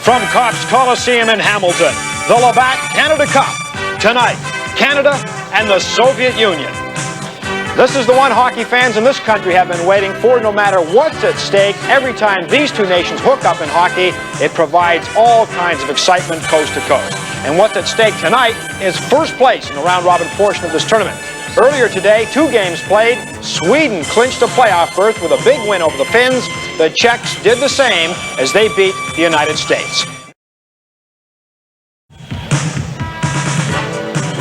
From Cops Coliseum in Hamilton, the Labatt Canada Cup. Tonight, Canada and the Soviet Union. This is the one hockey fans in this country have been waiting for. No matter what's at stake, every time these two nations hook up in hockey, it provides all kinds of excitement coast to coast. And what's at stake tonight is first place in the round-robin portion of this tournament. Earlier today, 2 games played. Sweden clinched a playoff berth with a big win over the Finns. The Czechs did the same as they beat the United States.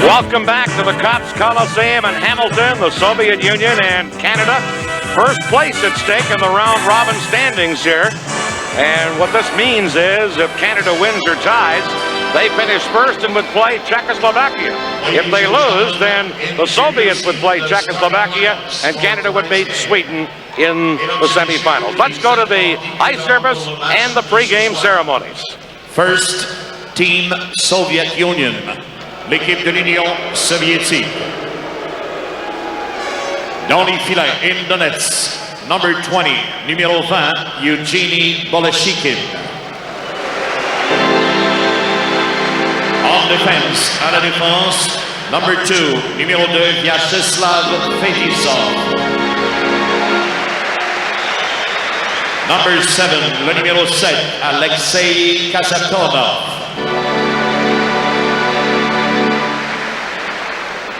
Welcome back to the Cops Coliseum in Hamilton, the Soviet Union and Canada. First place at stake in the round-robin standings here. And what this means is if Canada wins or ties, they finish first and would play Czechoslovakia. If they lose, then the Soviets would play Czechoslovakia and Canada would beat Sweden in the semifinals. Let's go to the ice service and the pregame ceremonies. First, Team Soviet Union. L'équipe de l'Union soviétique. Dans les filets, in the nets, number 20, numéro 20, Eugenie Boleshikin. En défense, à la défense, number 2, numéro 2, Vyacheslav Fetisov. Number 7, le numéro 7, Alexei Kasatonov.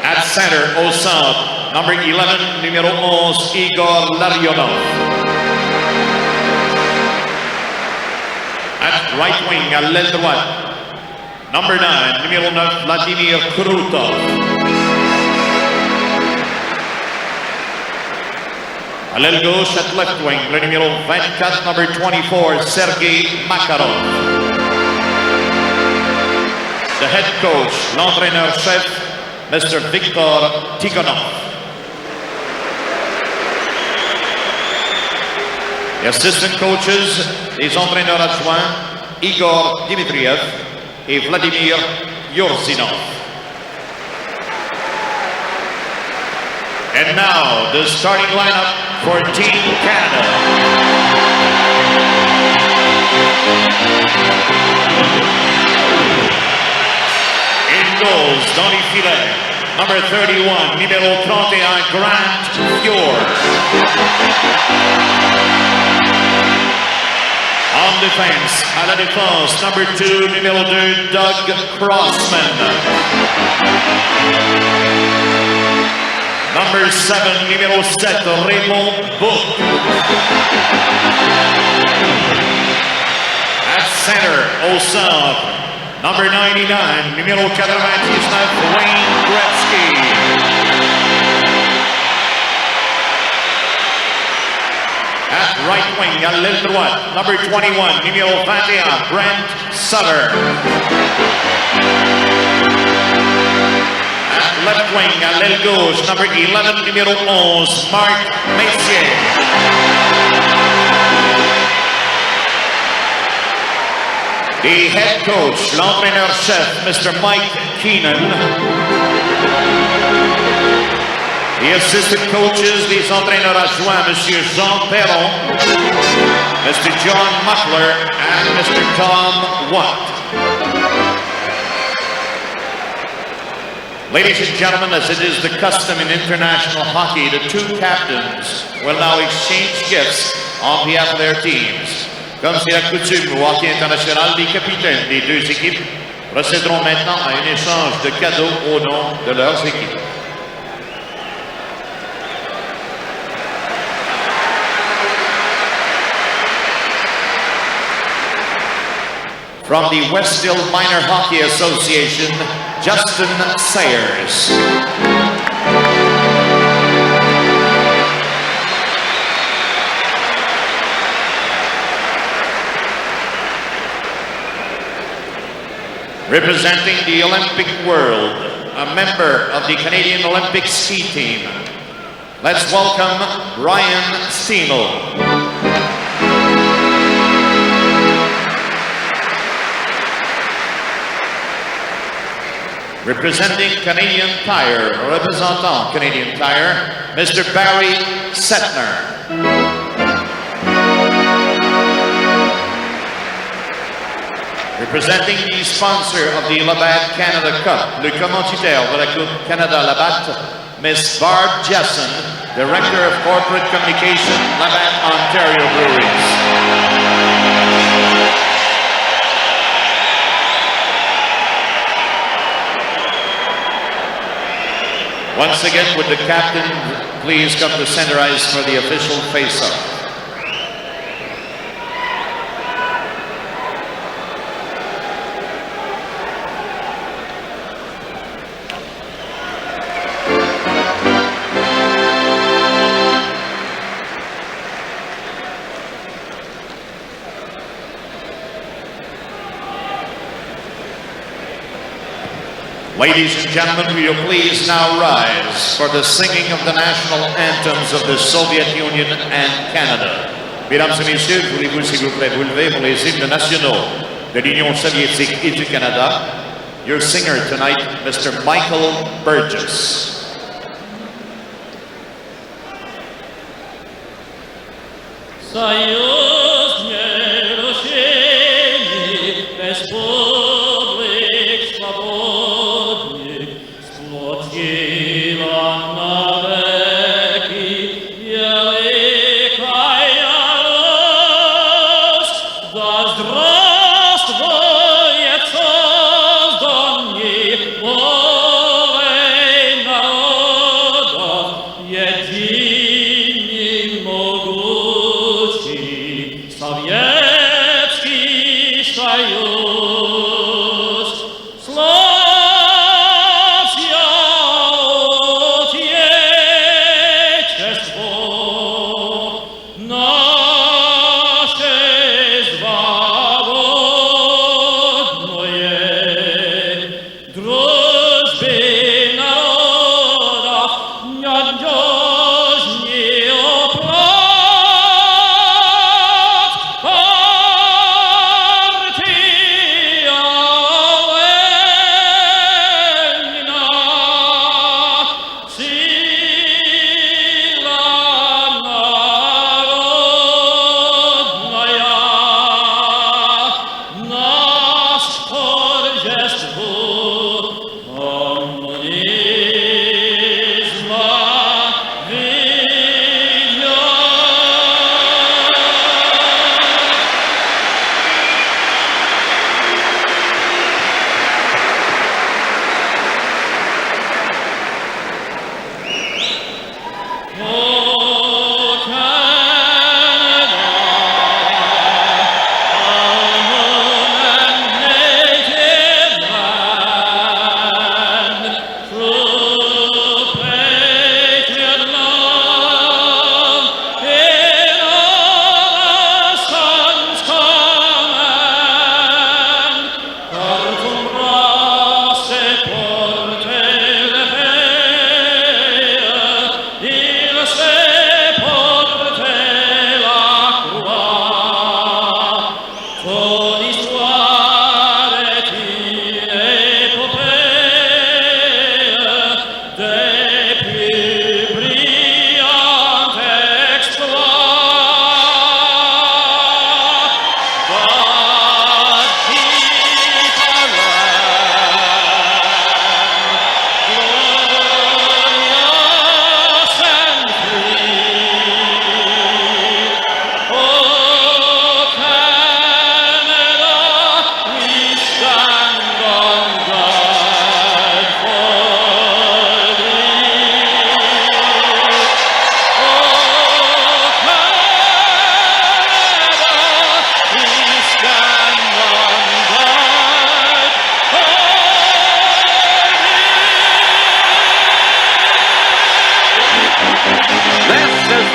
At center, au centre, number 11, numéro 11, Igor Larionov. At right wing, à l'aile droite, number 9, numéro 9, Vladimir Krutov. À l'aile gauche, at left wing, le numéro 24, number 24, Sergei Makarov. The head coach, l'entraîneur-chef, Mr. Viktor Tikhonov. The assistant coaches, les entraîneurs adjoints, Igor Dmitriev et Vladimir Yurzinov. And now, the starting lineup for Team Canada. In goals, dans les filets, number 31, numéro 31, Grant Fjord. En défense, à la défense, number 2, numéro 2, Doug Crossman. Number 7, numéro 7, Raymond Book. At center, au centre, number 99, numéro 99, Wayne Gretzky. At right wing, à l'aile droite, number 21, numéro 21, Brent Sutter. At left wing, à l'aile gauche, number 11, numéro 11, Marc Messier. The head coach, l'entraîneur-chef, Mr. Mike Keenan. The assistant coaches, les entraîneurs adjoints, Mr. Jean Perron, Mr. John Muckler, and Mr. Tom Watt. Ladies and gentlemen, as it is the custom in international hockey, the 2 captains will now exchange gifts on behalf of their teams. Comme c'est la coutume au hockey international, les capitaines des 2 équipes procéderont maintenant à un échange de cadeaux au nom de leurs équipes. From the Westfield Minor Hockey Association, Justin Sayers. Representing the Olympic world, a member of the Canadian Olympic ski team, let's welcome Ryan Steemel. Representing Canadian Tire, représentant Canadian Tire, Mr. Barry Setner. Representing the sponsor of the Labatt Canada Cup, le commanditaire de la Coupe Canada Labatt, Miss Barb Jessen, Director of Corporate Communication, Labatt Ontario Breweries. Once again, would the captain please come to center ice for the official face-off? Ladies and gentlemen, will you please now rise for the singing of the national anthems of the Soviet Union and Canada. Mesdames et messieurs, voulez-vous s'il vous plaît vous lever pour les hymnes nationaux de l'Union soviétique et du Canada? Your singer tonight, Mr. Michael Burgess.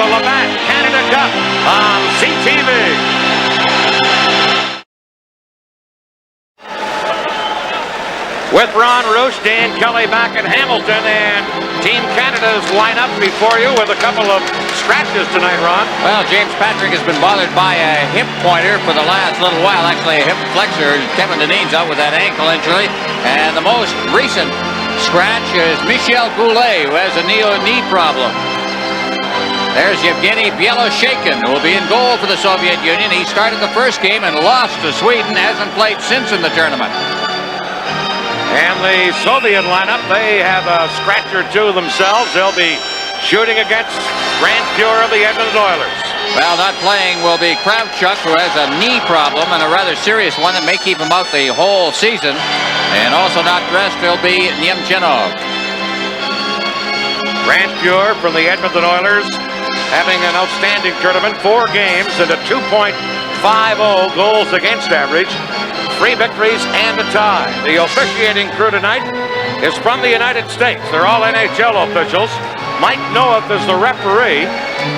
the Labatt Canada Cup on CTV. With Ron Roos, Dan Kelly back in Hamilton, and Team Canada's line up before you with a couple of scratches tonight, Ron. Well, James Patrick has been bothered by a hip pointer for the last little while, actually a hip flexor. Kevin Deneen's out with that ankle injury, and the most recent scratch is Michel Goulet, who has a knee problem. There's Yevgeny Belosheikin, who will be in goal for the Soviet Union. He started the first game and lost to Sweden, hasn't played since in the tournament. And the Soviet lineup, they have a scratch or two themselves. They'll be shooting against Grant Fuhr of the Edmonton Oilers. Well, not playing will be Kravchuk, who has a knee problem and a rather serious one that may keep him out the whole season. And also not dressed will be Nemchenov. Grant Fuhr from the Edmonton Oilers having an outstanding tournament. 4 games and a 2.50 goals against average. 3 victories and a tie. The officiating crew tonight is from the United States. They're all NHL officials. Mike Noeth is the referee.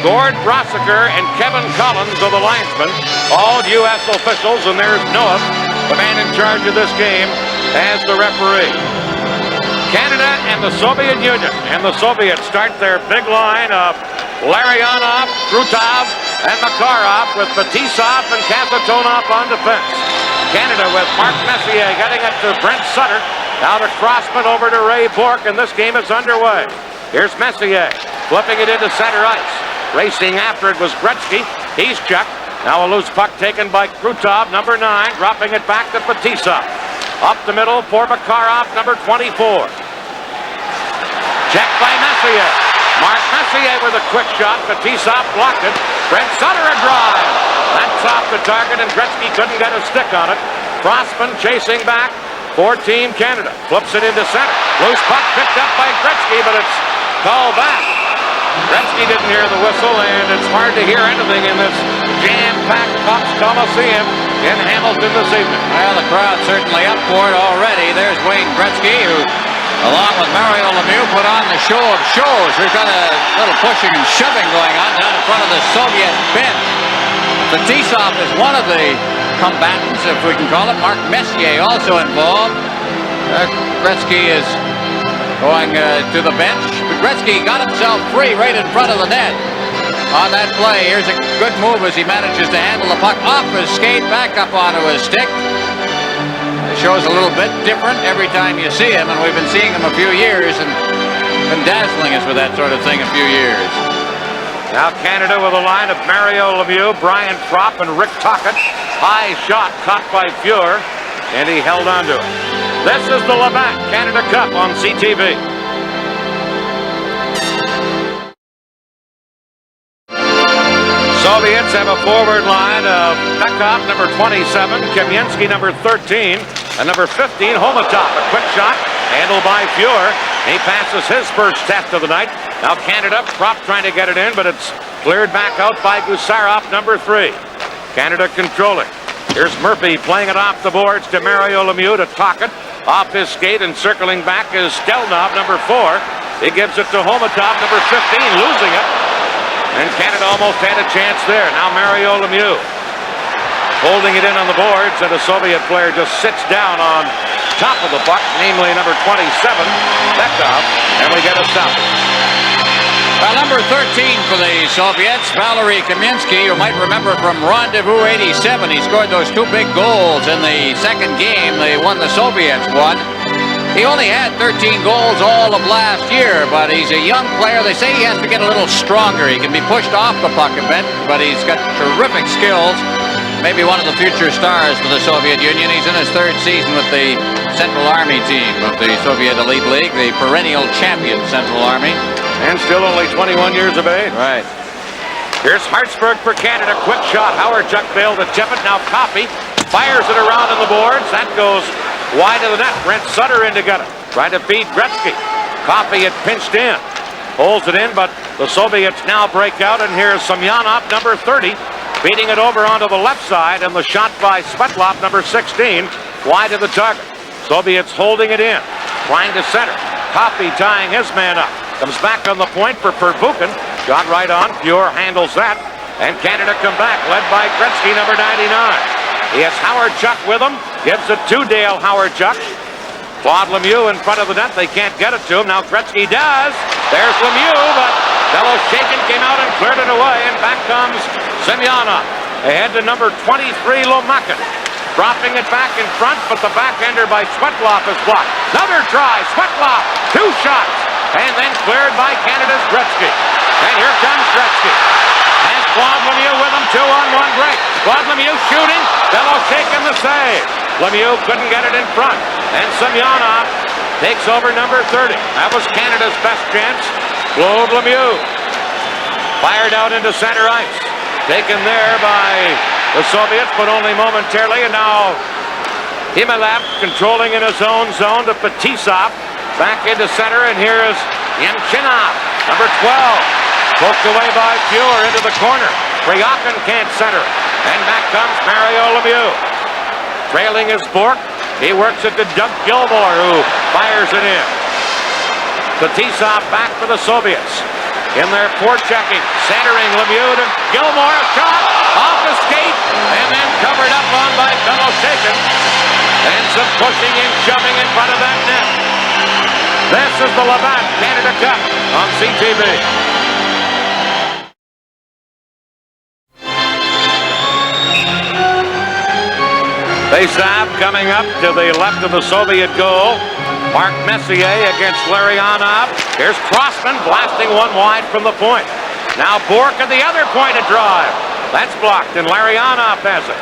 Gord Brossiker and Kevin Collins are the linesmen. All U.S. officials, and there's Noeth, the man in charge of this game, as the referee. Canada and the Soviet Union. And the Soviets start their big line of Larionov, Krutov, and Makarov with Fetisov and Kasatonov on defense. Canada with Mark Messier getting it to Brent Sutter. Now to Crossman over to Ray Bourque, and this game is underway. Here's Messier flipping it into center ice. Racing after it was Gretzky. He's checked. Now a loose puck taken by Krutov, number 9, dropping it back to Fetisov. Up the middle for Makarov, number 24. Checked by Messier. Mark Messier with a quick shot. Fetisov blocked it. Brent Sutter a drive. That's off the target, and Gretzky couldn't get a stick on it. Crossman chasing back for Team Canada. Flips it into center. Loose puck picked up by Gretzky, but it's called back. Gretzky didn't hear the whistle, and it's hard to hear anything in this jam-packed Cops Coliseum in Hamilton this evening. Well, the crowd's certainly up for it already. There's Wayne Gretzky, who, along with Mario Lemieux, put on the show of shows. We've got a little pushing and shoving going on down in front of the Soviet bench. Fetisov is one of the combatants, if we can call it. Mark Messier also involved. Gretzky is going to the bench. But Gretzky got himself free right in front of the net on that play. Here's a good move as he manages to handle the puck off his skate, back up onto his stick. It shows a little bit different every time you see him, and we've been seeing him a few years and been dazzling us with that sort of thing a few years. Now Canada with a line of Mario Lemieux, Brian Propp, and Rick Tocchet. High shot caught by Fuhr, and he held on to it. This is the Labatt Canada Cup on CTV. Soviets have a forward line of Pekov, number 27, Kamensky, number 13, and number 15, Homatov. A quick shot, handled by Fuhr. He passes his first test of the night. Now Canada, Propp trying to get it in, but it's cleared back out by Gusarov, number 3. Canada controlling. Here's Murphy playing it off the boards to Mario Lemieux to Tocchet. Off his skate and circling back is Stelnov, number 4. He gives it to Homatov, number 15, losing it. And Canada almost had a chance there. Now Mario Lemieux holding it in on the boards, and a Soviet player just sits down on top of the puck, namely number 27, Bekov, and we get a stop. Well, number 13 for the Soviets, Valery Kamensky, you might remember from Rendezvous 87. He scored those 2 big goals in the second game. They won, the Soviets won. He only had 13 goals all of last year, but he's a young player. They say he has to get a little stronger. He can be pushed off the puck a bit, but he's got terrific skills. Maybe one of the future stars for the Soviet Union. He's in his 3rd season with the Central Army team of the Soviet Elite League, the perennial champion Central Army. And still only 21 years of age. Right. Here's Hartsburg for Canada. Quick shot. Howard Chuck failed to tip it. Now Coffey fires it around on the boards. That goes wide of the net. Brent Sutter in to get it. Trying to feed Gretzky. Coffey had pinched in. Holds it in, but the Soviets now break out. And here's Semyonov, number 30. Beating it over onto the left side, and the shot by Svetlov, number 16, wide of the target. Soviets holding it in, trying to center. Coffey tying his man up. Comes back on the point for Pervukin. Shot right on. Fuhr handles that. And Canada come back, led by Gretzky, number 99. He has Howard Chuck with him. Gives it to Dale Howard Chuck. Claude Lemieux in front of the net. They can't get it to him. Now Gretzky does. There's Lemieux, but Belosheikin came out and cleared it away. And back comes Semyonov. Ahead to number 23, Lomakin. Dropping it back in front, but the backhander by Svetlov is blocked. Another try. Svetlov. 2 shots. and then cleared by Canada's Gretzky. And here comes Gretzky. And Claude Lemieux with him, 2-on-1 break. Claude Lemieux shooting, Bellows-Shakin the save. Lemieux couldn't get it in front. And Semyonov takes over number 30. That was Canada's best chance. Claude Lemieux fired out into center ice. Taken there by the Soviets, but only momentarily. And now Himelev controlling in his own zone to Fetisov. Back into center, and here is Yemchinov, number 12. Poked away by Fuhr into the corner. Ryakin can't center it. And back comes Mario Lemieux. Trailing his Bork. He works it to Doug Gilmour, who fires it in. Fetisov back for the Soviets. In their forechecking, centering Lemieux to Gilmour, a shot off the skate, and then covered up on by Bellows-Shakin. And some pushing and shoving in front of that net. This is the Labatt Canada Cup on CTV. Faceoff coming up to the left of the Soviet goal. Mark Messier against Larionov. Here's Crossman blasting one wide from the point. Now Bork at the other point to drive. That's blocked, and Larionov has it.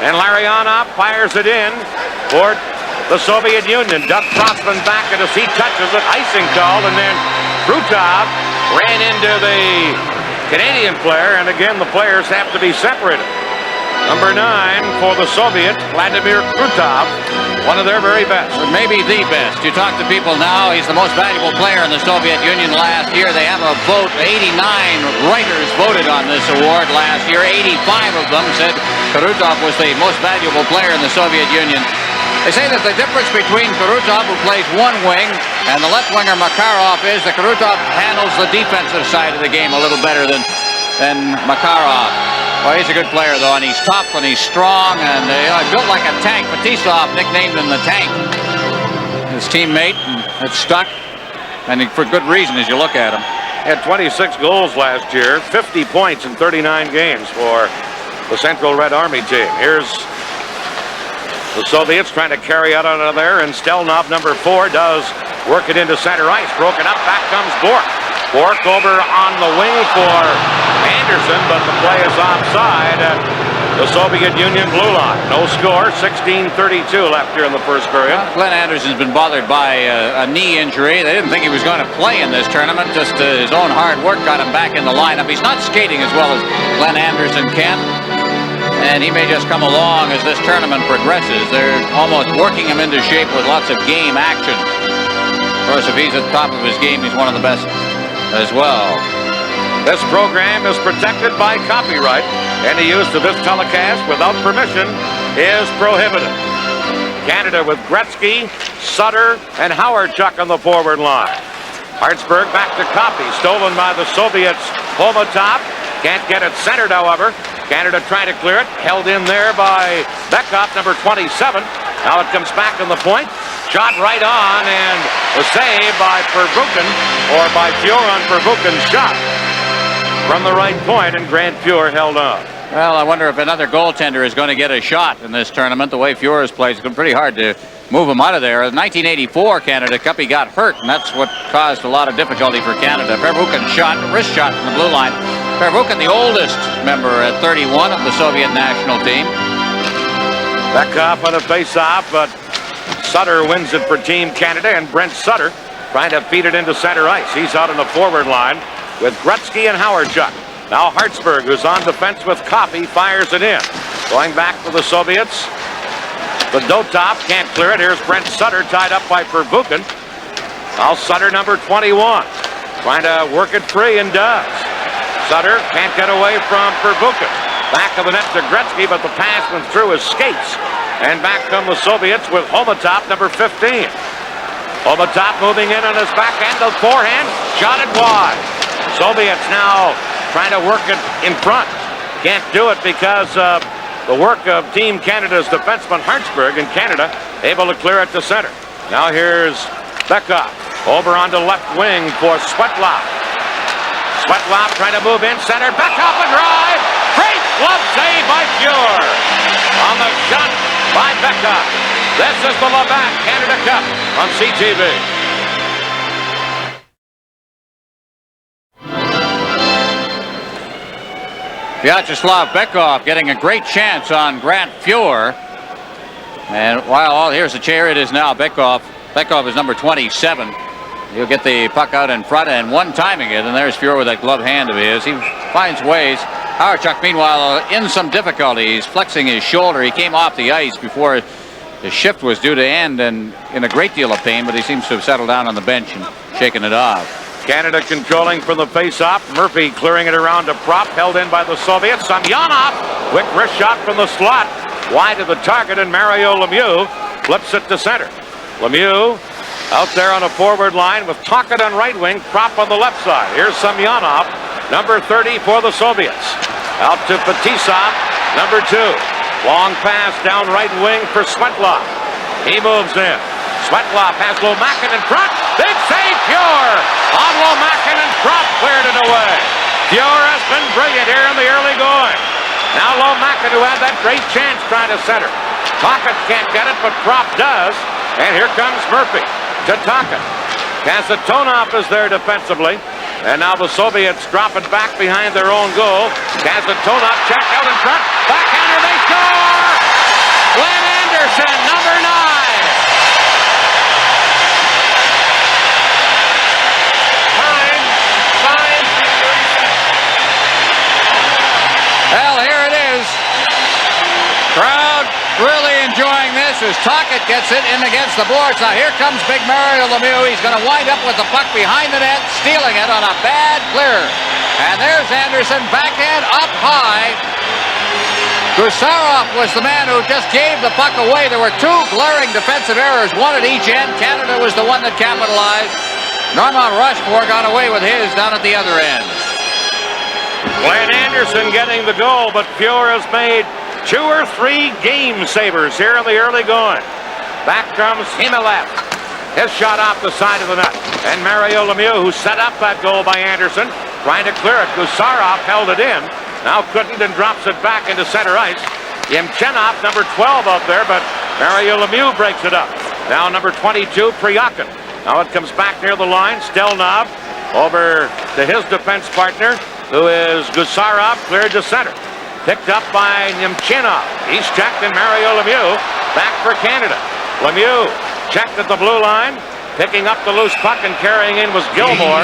And Larionov fires it in for the Soviet Union. Doug Crossman back, and as he touches it, icing call, and then Krutov ran into the Canadian player, and again the players have to be separated. Number 9 for the Soviets, Vladimir Krutov, one of their very best. Maybe the best. You talk to people now, he's the most valuable player in the Soviet Union last year. They have a vote. 89 writers voted on this award last year. 85 of them said Krutov was the most valuable player in the Soviet Union. They say that the difference between Krutov, who plays one wing, and the left winger Makarov is that Krutov handles the defensive side of the game a little better than Makarov. Well, he's a good player, though, and he's tough and he's strong and built like a tank. Fetisov nicknamed him the Tank. His teammate, it's stuck, and for good reason as you look at him. He had 26 goals last year, 50 points in 39 games for the Central Red Army team. Here's the Soviets trying to carry out out of there, and Stelnov, number 4, does work it into center ice. Broken up, back comes Bork. Bork over on the wing for Anderson, but the play is offside at the Soviet Union blue line. No score, 16:32 left here in the first period. Glenn Anderson's been bothered by a knee injury. They didn't think he was going to play in this tournament. Just his own hard work got him back in the lineup. He's not skating as well as Glenn Anderson can, and he may just come along as this tournament progresses. They're almost working him into shape with lots of game action. Of course, if he's at the top of his game, he's one of the best as well. This program is protected by copyright. Any use of this telecast without permission is prohibited. Canada with Gretzky, Sutter, and Howard-Chuck on the forward line. Hartsburg back to Copy, stolen by the Soviets. Homotop can't get it centered, however. Canada trying to clear it, held in there by Beckhoff, number 27. Now it comes back on the point. Shot right on, and the save by Pervukin, or by Fuhr on Pervukin's shot from the right point, and Grant Fuhr held on. Well, I wonder if another goaltender is going to get a shot in this tournament. The way Fuhr has played, it's been pretty hard to move him out of there. In 1984 Canada Cup, he got hurt, and that's what caused a lot of difficulty for Canada. Pervukin shot, wrist shot from the blue line. Pervukin, the oldest member at 31 of the Soviet national team. Beckhoff on a face-off, but Sutter wins it for Team Canada, and Brent Sutter trying to feed it into center ice. He's out on the forward line with Gretzky and Howard-Chuck. Now Hartsburg, who's on defense with Coffey, fires it in. Going back for the Soviets. The Dotov can't clear it. Here's Brent Sutter tied up by Pervukin. Now Sutter, number 21, trying to work it free, and does. Sutter can't get away from Pervukin. Back of the net to Gretzky, but the pass went through his skates. And back come the Soviets with Homotop, number 15. Homotop moving in on his backhand, the forehand, shot it wide. Soviets now trying to work it in front. Can't do it because of the work of Team Canada's defenseman Hartsburg, and Canada able to clear it to center. Now here's Beckhoff over onto left wing for Svetlov. Svetlov trying to move in center. Beckhoff a drive. Great glove save by Fuhr on the shot by Beckhoff. This is the Labatt Canada Cup on CTV. Vyacheslav Bekov getting a great chance on Grant Fuhr. And while here's the chair, it is now Bekov. Bekov is number 27. He'll get the puck out in front and one-timing it, and there's Fuhr with that glove hand of his. He finds ways. Howardchuk, meanwhile, in some difficulties, flexing his shoulder. He came off the ice before the shift was due to end and in a great deal of pain, but he seems to have settled down on the bench and shaken it off. Canada controlling from the face-off. Murphy clearing it around to Prop, held in by the Soviets. Samyonov, quick wrist shot from the slot, wide of the target, and Mario Lemieux flips it to center. Lemieux out there on a forward line with Tocchet on right wing, Prop on the left side. Here's Samyonov, number 30 for the Soviets. Out to Fetisov, number 2. Long pass down right wing for Svetlov. He moves in. Svetlov has Lomakin in front. Big save, Fuhr on Lomakin, and Prop cleared it away. Fuhr has been brilliant here in the early going. Now Lomakin, who had that great chance trying to center. Tocchet can't get it, but Prop does. And here comes Murphy to Tocchet. Kasatonov is there defensively. And now the Soviets drop it back behind their own goal. Kasatonov checked out in front. Backhander, they score! Glenn Anderson, number 9. Well, here it is. Crowd really enjoying this as Tocchet gets it in against the boards. Now here comes big Mario Lemieux. He's going to wind up with the puck behind the net, stealing it on a bad clear. And there's Anderson, backhand up high. Gusarov was the man who just gave the puck away. There were 2 glaring defensive errors, one at each end. Canada was the one that capitalized. Normand Rochefort got away with his down at the other end. Glenn Anderson getting the goal, but Fuhr has made 2 or 3 game savers here in the early going. Back comes Himmelev. His shot off the side of the net. And Mario Lemieux, who set up that goal by Anderson, trying to clear it. Gusarov held it in. Now couldn't and drops it back into center ice. Yemchenov, number 12 out there, but Mario Lemieux breaks it up. Now number 22, Priyakin. Now it comes back near the line. Stelnov over to his defense partner, who is Gusarov, cleared to center. Picked up by Nemchinov. He's checked, and Mario Lemieux back for Canada. Lemieux checked at the blue line. Picking up the loose puck and carrying in was Gilmore,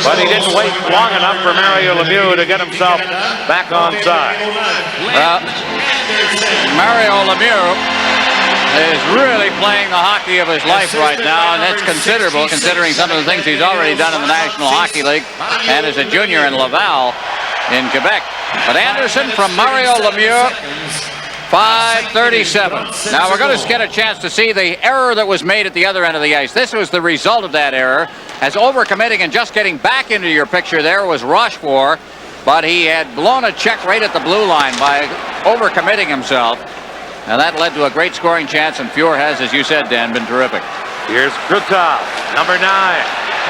but he didn't wait long enough for Mario Lemieux to get himself back onside. Well, Mario Lemieux is really playing the hockey of his life right now, and that's considerable considering some of the things he's already done in the National Hockey League and as a junior in Laval in Quebec. But Anderson from Mario Lemieux, 5:37. Now we're going to get a chance to see the error that was made at the other end of the ice. This was the result of that error, as overcommitting and just getting back into your picture there was Rochefort, but he had blown a check right at the blue line by overcommitting himself. And that led to a great scoring chance, and Fuhr has, as you said, Dan, been terrific. Here's Krutov, number 9,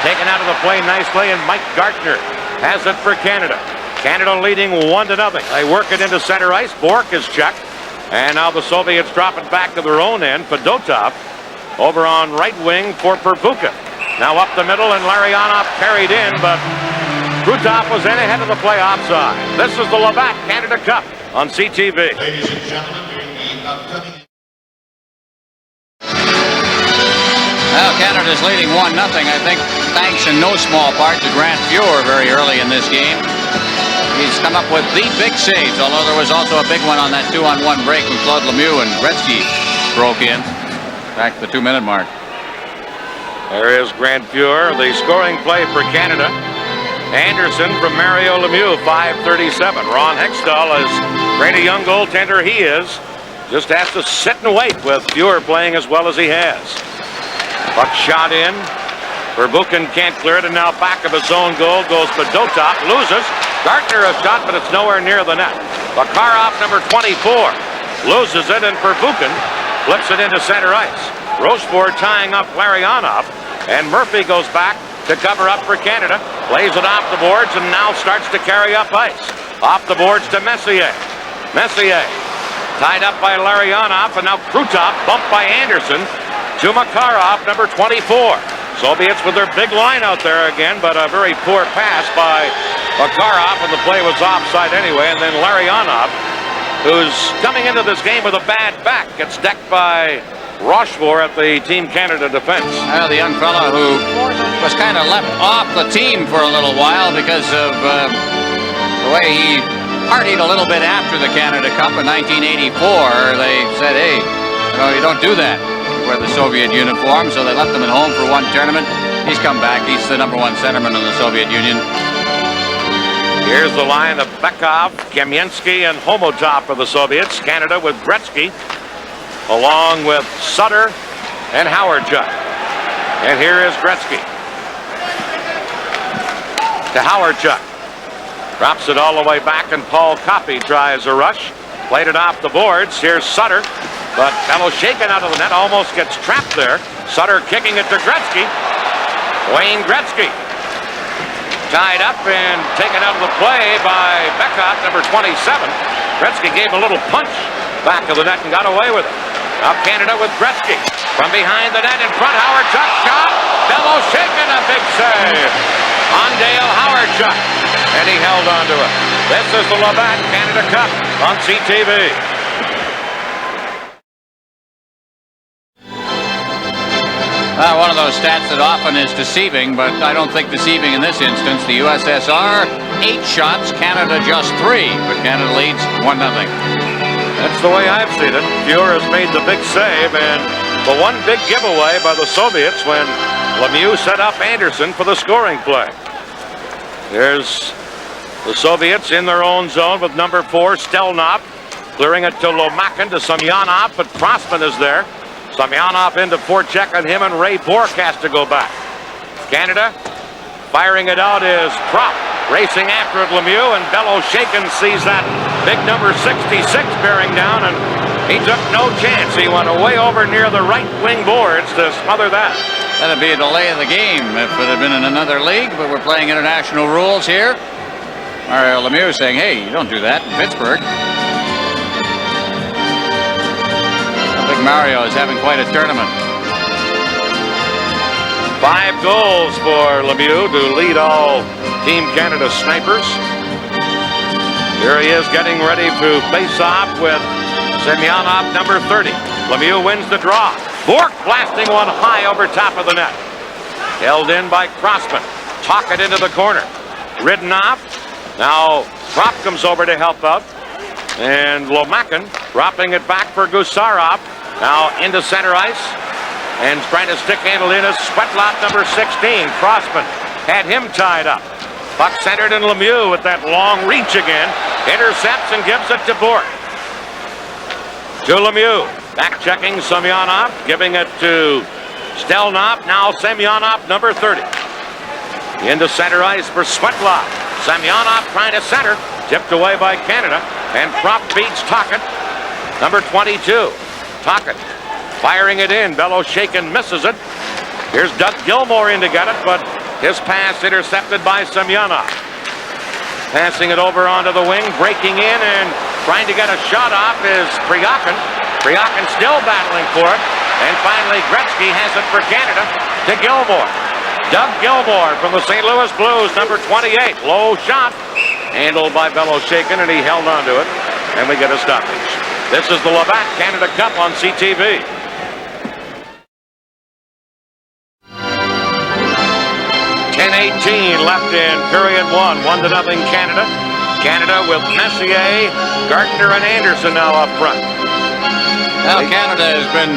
taken out of the play nicely, and Mike Gartner has it for Canada. Canada leading 1-0. They work it into center ice. Bork is checked. And now the Soviets drop it back to their own end. Fedotov over on right wing for Pervuka. Now up the middle, and Larionov carried in, but Krutov was in ahead of the play offside. This is the Labatt Canada Cup on CTV. Ladies and gentlemen, during the upcoming... Well, Canada's leading 1-0, I think, thanks in no small part to Grant Fuhr very early in this game. He's come up with the big saves, although there was also a big one on that 2-on-1 break when Claude Lemieux and Gretzky broke in back to the 2-minute mark. There is Grant Fuhr, the scoring play for Canada. Anderson from Mario Lemieux, 5:37. Ron Hextall, as great a young goaltender he is, just has to sit and wait with Fuhr playing as well as he has. Puck shot in. Verbuchen can't clear it, and now back of his own goal goes Fedotov, loses. Gartner a shot, but it's nowhere near the net. Makarov, number 24, loses it, and Verbuchen flips it into center ice. Rochefort tying up Larionov, and Murphy goes back to cover up for Canada. Plays it off the boards, and now starts to carry up ice. Off the boards to Messier. Messier tied up by Larionov, and now Krutov bumped by Anderson to Makarov, number 24. Soviets with their big line out there again, but a very poor pass by Makarov, and the play was offside anyway, and then Larionov, who's coming into this game with a bad back, gets decked by Rochefort at the Team Canada defense. Well, the young fellow who was kind of left off the team for a little while because of the way he partied a little bit after the Canada Cup in 1984. They said, hey, you don't do that. You wear the Soviet uniform, so they left him at home for one tournament. He's come back. He's the #1 centerman in the Soviet Union. Here's the line of Bekov, Kamensky, and Homotov for the Soviets. Canada with Gretzky, along with Sutter and Howardchuk. And here is Gretzky. To Howardchuk. Drops it all the way back, and Paul Coffey tries a rush. Played it off the boards. Here's Sutter. But fellow shaken out of the net, almost gets trapped there. Sutter kicking it to Gretzky. Wayne Gretzky. Tied up and taken out of the play by Bekov, number 27. Gretzky gave a little punch back of the net and got away with it. Now Canada with Gretzky. From behind the net in front, Howardchuk shot. Bellow shaken, a big save on Dale Howardchuk. And he held on to it. This is the Labatt Canada Cup on CTV. One of those stats that often is deceiving, but I don't think deceiving in this instance. The USSR, 8 shots, Canada just 3, but Canada leads 1-0. That's the way I've seen it. Fuhr has made the big save, and the one big giveaway by the Soviets when Lemieux set up Anderson for the scoring play. There's the Soviets in their own zone with number 4, Stelnov, clearing it to Lomakin, to Semyonov, but Crossman is there. Semyonov into forecheck on him, and Ray Bourque has to go back. Canada firing it out is Prop, racing after it Lemieux, and Bellow Shaken sees that big number 66 bearing down, and he took no chance. He went way over near the right wing boards to smother that. That'd be a delay of the game if it had been in another league, but we're playing international rules here. Mario Lemieux saying, hey, you don't do that in Pittsburgh. Mario is having quite a tournament. 5 goals for Lemieux to lead all Team Canada snipers. Here he is getting ready to face off with Semyonov, number 30. Lemieux wins the draw. Bourque blasting one high over top of the net. Held in by Crossman. Talk it into the corner. Ridden off. Now Prop comes over to help out. And Lomakin dropping it back for Gusarov. Now into center ice, and trying to stick handle in is Svetlov, number 16. Crossman had him tied up. Puck centered in Lemieux with that long reach again. Intercepts and gives it to Bourque. To Lemieux. Back checking Semyonov, giving it to Stelnov. Now Semyonov, number 30. Into center ice for Svetlov. Semyonov trying to center. Tipped away by Canada. And Prop beats Tocchet, number 22. Tocchet firing it in. Bellow Shaken misses it. Here's Doug Gilmour in to get it, but his pass intercepted by Semyonov. Passing it over onto the wing, breaking in and trying to get a shot off is Priakin. Priakin still battling for it. And finally Gretzky has it for Canada to Gilmour. Doug Gilmour from the St. Louis Blues, number 28. Low shot. Handled by Bellow Shaken, and he held on to it. And we get a stoppage. This is the Labatt Canada Cup on CTV. .18 left in period 1. 1-0 Canada. Canada with Messier, Gardner, and Anderson now up front. Well, Canada has been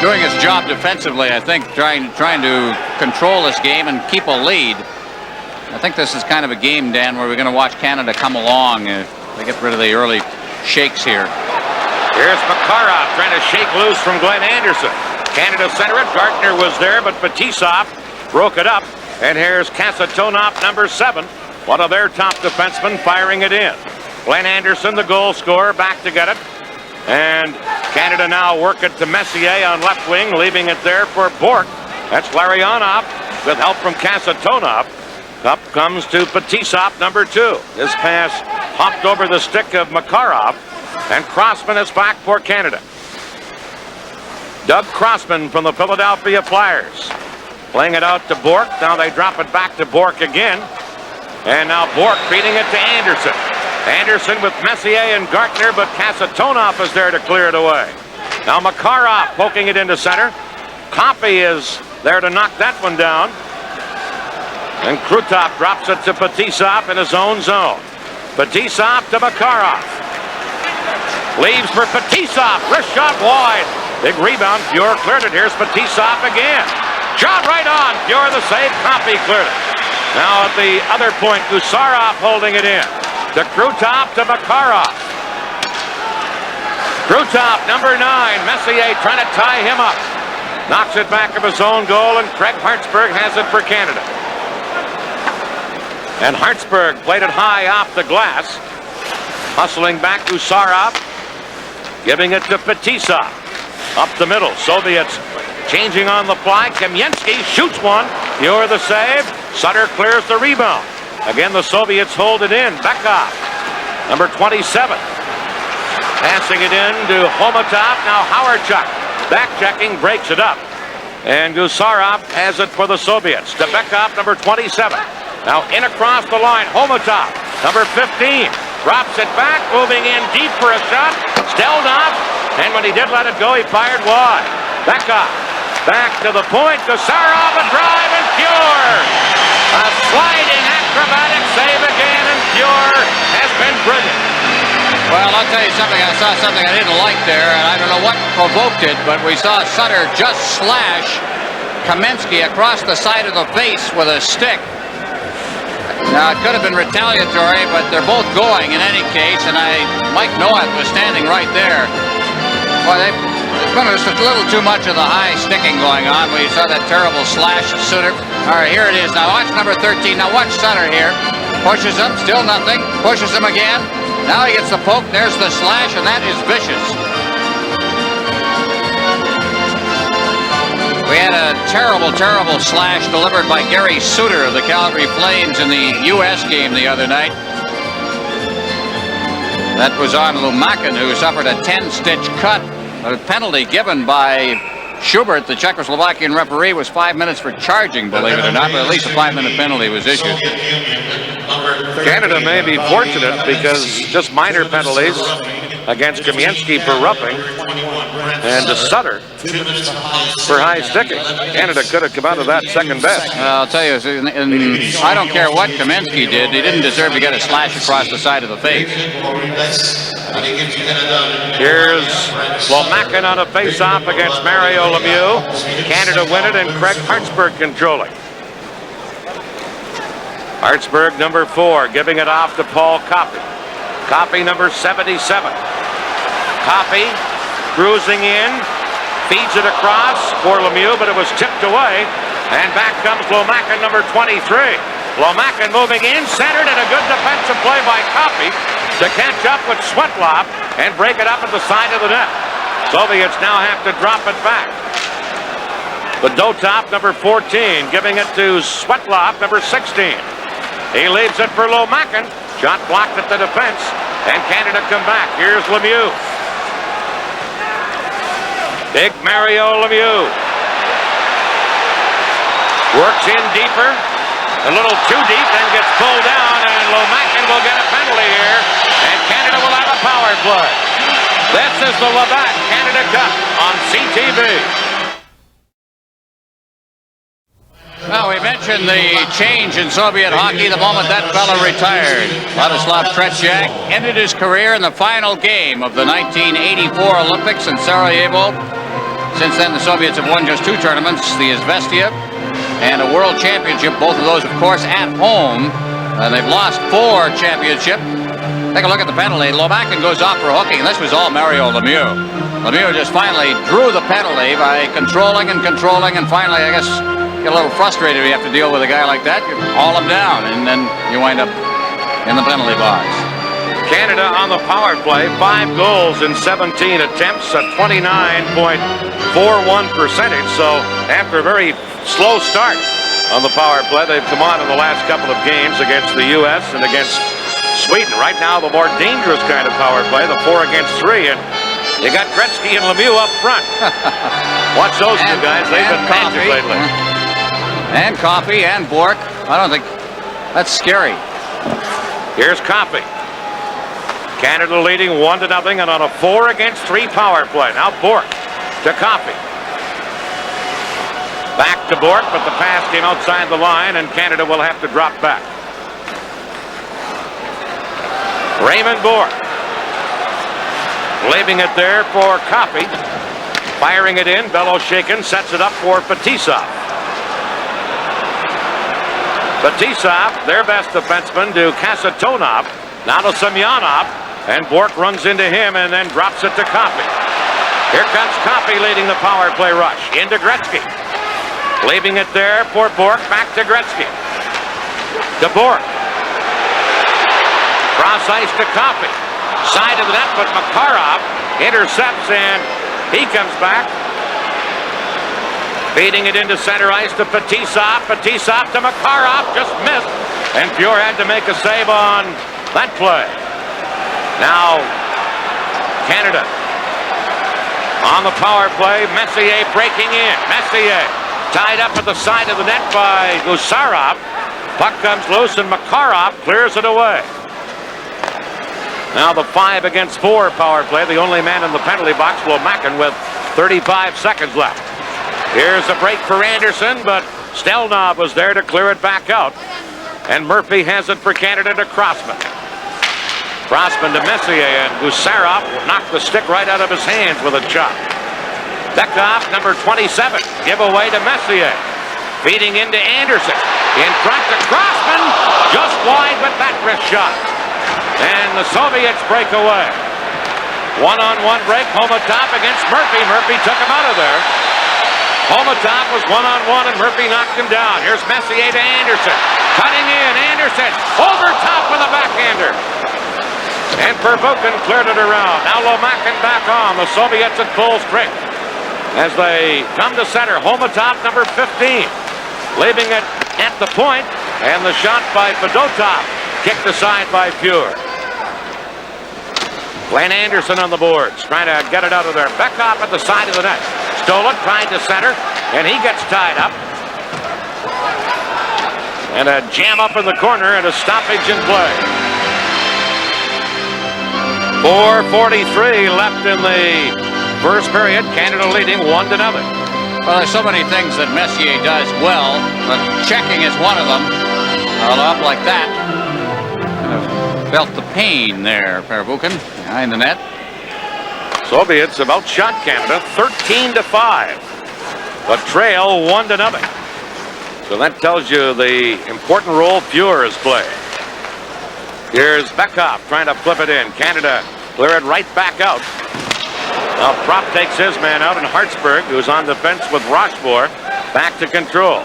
doing its job defensively, I think, trying to control this game and keep a lead. I think this is kind of a game, Dan, where we're going to watch Canada come along. They get rid of the early shakes here. Here's Makarov trying to shake loose from Glenn Anderson. Canada center it. Gardner was there, but Fetisov broke it up. And here's Kasatonov, number 7. One of their top defensemen firing it in. Glenn Anderson, the goal scorer, back to get it. And Canada now work it to Messier on left wing, leaving it there for Bourque. That's Larionov with help from Kasatonov. Up comes to Fetisov, number 2. This pass hopped over the stick of Makarov, and Crossman is back for Canada. Doug Crossman from the Philadelphia Flyers. Playing it out to Bourque. Now they drop it back to Bourque again. And now Bork feeding it to Anderson. Anderson with Messier and Gartner, but Kasatonov is there to clear it away. Now Makarov poking it into center. Coffey is there to knock that one down. And Krutov drops it to Fetisov in his own zone. Fetisov to Makarov. Leaves for Fetisov. Wrist shot wide. Big rebound. Pure cleared it. Here's Fetisov again. Shot right on. Pure the save. Coffey cleared it. Now at the other point, Gusarov holding it in. To Krutov to Makarov. Krutov, number 9. Messier trying to tie him up. Knocks it back of his own goal, and Craig Hartsburg has it for Canada. And Hartsburg played it high off the glass. Hustling back Gusarov. Giving it to Fetisov. Up the middle. Soviets changing on the fly. Kamensky shoots one. Pure the save. Sutter clears the rebound. Again, the Soviets hold it in. Bekov, number 27. Passing it in to Homatov. Now Howardchuk. Back checking, breaks it up. And Gusarov has it for the Soviets. To Bekov, number 27. Now in across the line, Homatov, number 15. Drops it back, moving in deep for a shot. Stelnov. And when he did let it go, he fired wide. Bekov. Back to the point. Gusarov, a drive and Pure. A sliding acrobatic save again, and Pure has been brilliant. Well, I'll tell you something. I saw something I didn't like there, and I don't know what provoked it, but we saw Sutter just slash Kamensky across the side of the face with a stick. Now, it could have been retaliatory, but they're both going in any case, and Mike Noack was standing right there. Boy, there's a little too much of the high sticking going on. We saw that terrible slash of Sutter. All right, here it is. Now watch number 13. Now watch Sutter here. Pushes him, still nothing. Pushes him again. Now he gets the poke. There's the slash, and that is vicious. We had a terrible, terrible slash delivered by Gary Suter of the Calgary Flames in the U.S. game the other night. That was on Lumakin, who suffered a 10-stitch cut. A penalty given by Schubert, the Czechoslovakian referee, was 5 minutes for charging, believe it or not, but at least a 5-minute penalty was issued. Canada may be fortunate because just minor penalties against Kamensky for roughing and to Sutter for high sticking. Canada could have come out of that second best. I'll tell you, I don't care what Kamensky did, he didn't deserve to get a slash across the side of the face. Here's Lomakin on a face-off against Mario Lemieux. Canada win it, and Craig Hartsburg controlling. Hartsburg, number 4, giving it off to Paul Coffey. Coffey, number 77. Coffey cruising in, feeds it across for Lemieux, but it was tipped away. And back comes Lomakin, number 23. Lomakin moving in, centered, and a good defensive play by Coffey to catch up with Svetlov and break it up at the side of the net. Soviets now have to drop it back. The Dotop, number 14, giving it to Svetlov, number 16. He leaves it for Lomakin. Shot blocked at the defense, and Canada come back. Here's Lemieux. Big Mario Lemieux. Works in deeper. A little too deep and gets pulled down, and Lomakin will get a penalty here, and Canada will have a power play. This is the Labatt Canada Cup on CTV. Well, we mentioned the change in Soviet hockey the moment that fella retired. Vladislav Tretiak ended his career in the final game of the 1984 Olympics in Sarajevo. Since then, the Soviets have won just 2 tournaments, the Izvestia and a World Championship, both of those, of course, at home. They've lost 4 championships. Take a look at the penalty. Lomakin goes off for hooking, and this was all Mario Lemieux. Lemieux just finally drew the penalty by controlling, and finally, I guess, get a little frustrated when you have to deal with a guy like that. You haul him down, and then you wind up in the penalty box. Canada on the power play, 5 goals in 17 attempts, a 29.41%. So after a very slow start on the power play, they've come on in the last couple of games against the U.S. and against Sweden. Right now, the more dangerous kind of power play, the 4 against 3, and you got Gretzky and Lemieux up front. Watch those two guys. They've been magic lately. And Coffey and Bork. I don't think that's scary. Here's Coffey. Canada leading 1-0 and on a 4-against-3 power play. Now Bork to Coffey. Back to Bork, but the pass came outside the line, and Canada will have to drop back. Raymond Bork. Leaving it there for Coffey. Firing it in. Bello-Shaken sets it up for Fetisov. Fetisov, their best defenseman, to Kasatonov. Now to Semyonov. And Bork runs into him and then drops it to Coffey. Here comes Coffey leading the power play rush. Into Gretzky. Leaving it there for Bork. Back to Gretzky. To Bork. Cross ice to Coffey. Side of the net, but Makarov intercepts and he comes back. Feeding it into center ice to Fetisov. Fetisov to Makarov. Just missed. And Pure had to make a save on that play. Now, Canada on the power play. Messier breaking in. Messier tied up at the side of the net by Gusarov. Puck comes loose and Makarov clears it away. Now the 5-against-4 power play. The only man in the penalty box, Lomakin, with 35 seconds left. Here's a break for Anderson, but Stelnov was there to clear it back out. And Murphy has it for Canada to Crossman. Crossman to Messier, and Gusarov knocked the stick right out of his hands with a chop. Beckhoff, number 27, give away to Messier. Feeding into Anderson. In front to Crossman, just wide with that wrist shot. And the Soviets break away. One-on-one break, Homatov against Murphy. Murphy took him out of there. Homatov was one-on-one and Murphy knocked him down. Here's Messier to Anderson. Cutting in, Anderson over top with a backhander. And Pervukin cleared it around. Now Lomakin back on. The Soviets at full strength. As they come to center, Homatov, number 15. Leaving it at the point. And the shot by Fedotov. Kicked aside by Pure. Glenn Anderson on the boards, trying to get it out of there. Beckhoff at the side of the net. Stole it, trying to center, and he gets tied up. And a jam up in the corner and a stoppage in play. 4:43 left in the first period. Canada leading 1-0. Well, there's so many things that Messier does well, but checking is one of them. Up like that. Felt the pain there, Pervukin, behind the net. Soviets have outshot Canada 13-5, but trail 1-0. So that tells you the important role Pure has played. Here's Beckhoff trying to flip it in. Canada clear it right back out. Now Prop takes his man out, and Hartsburg, who's on defense with Rochefort, back to control.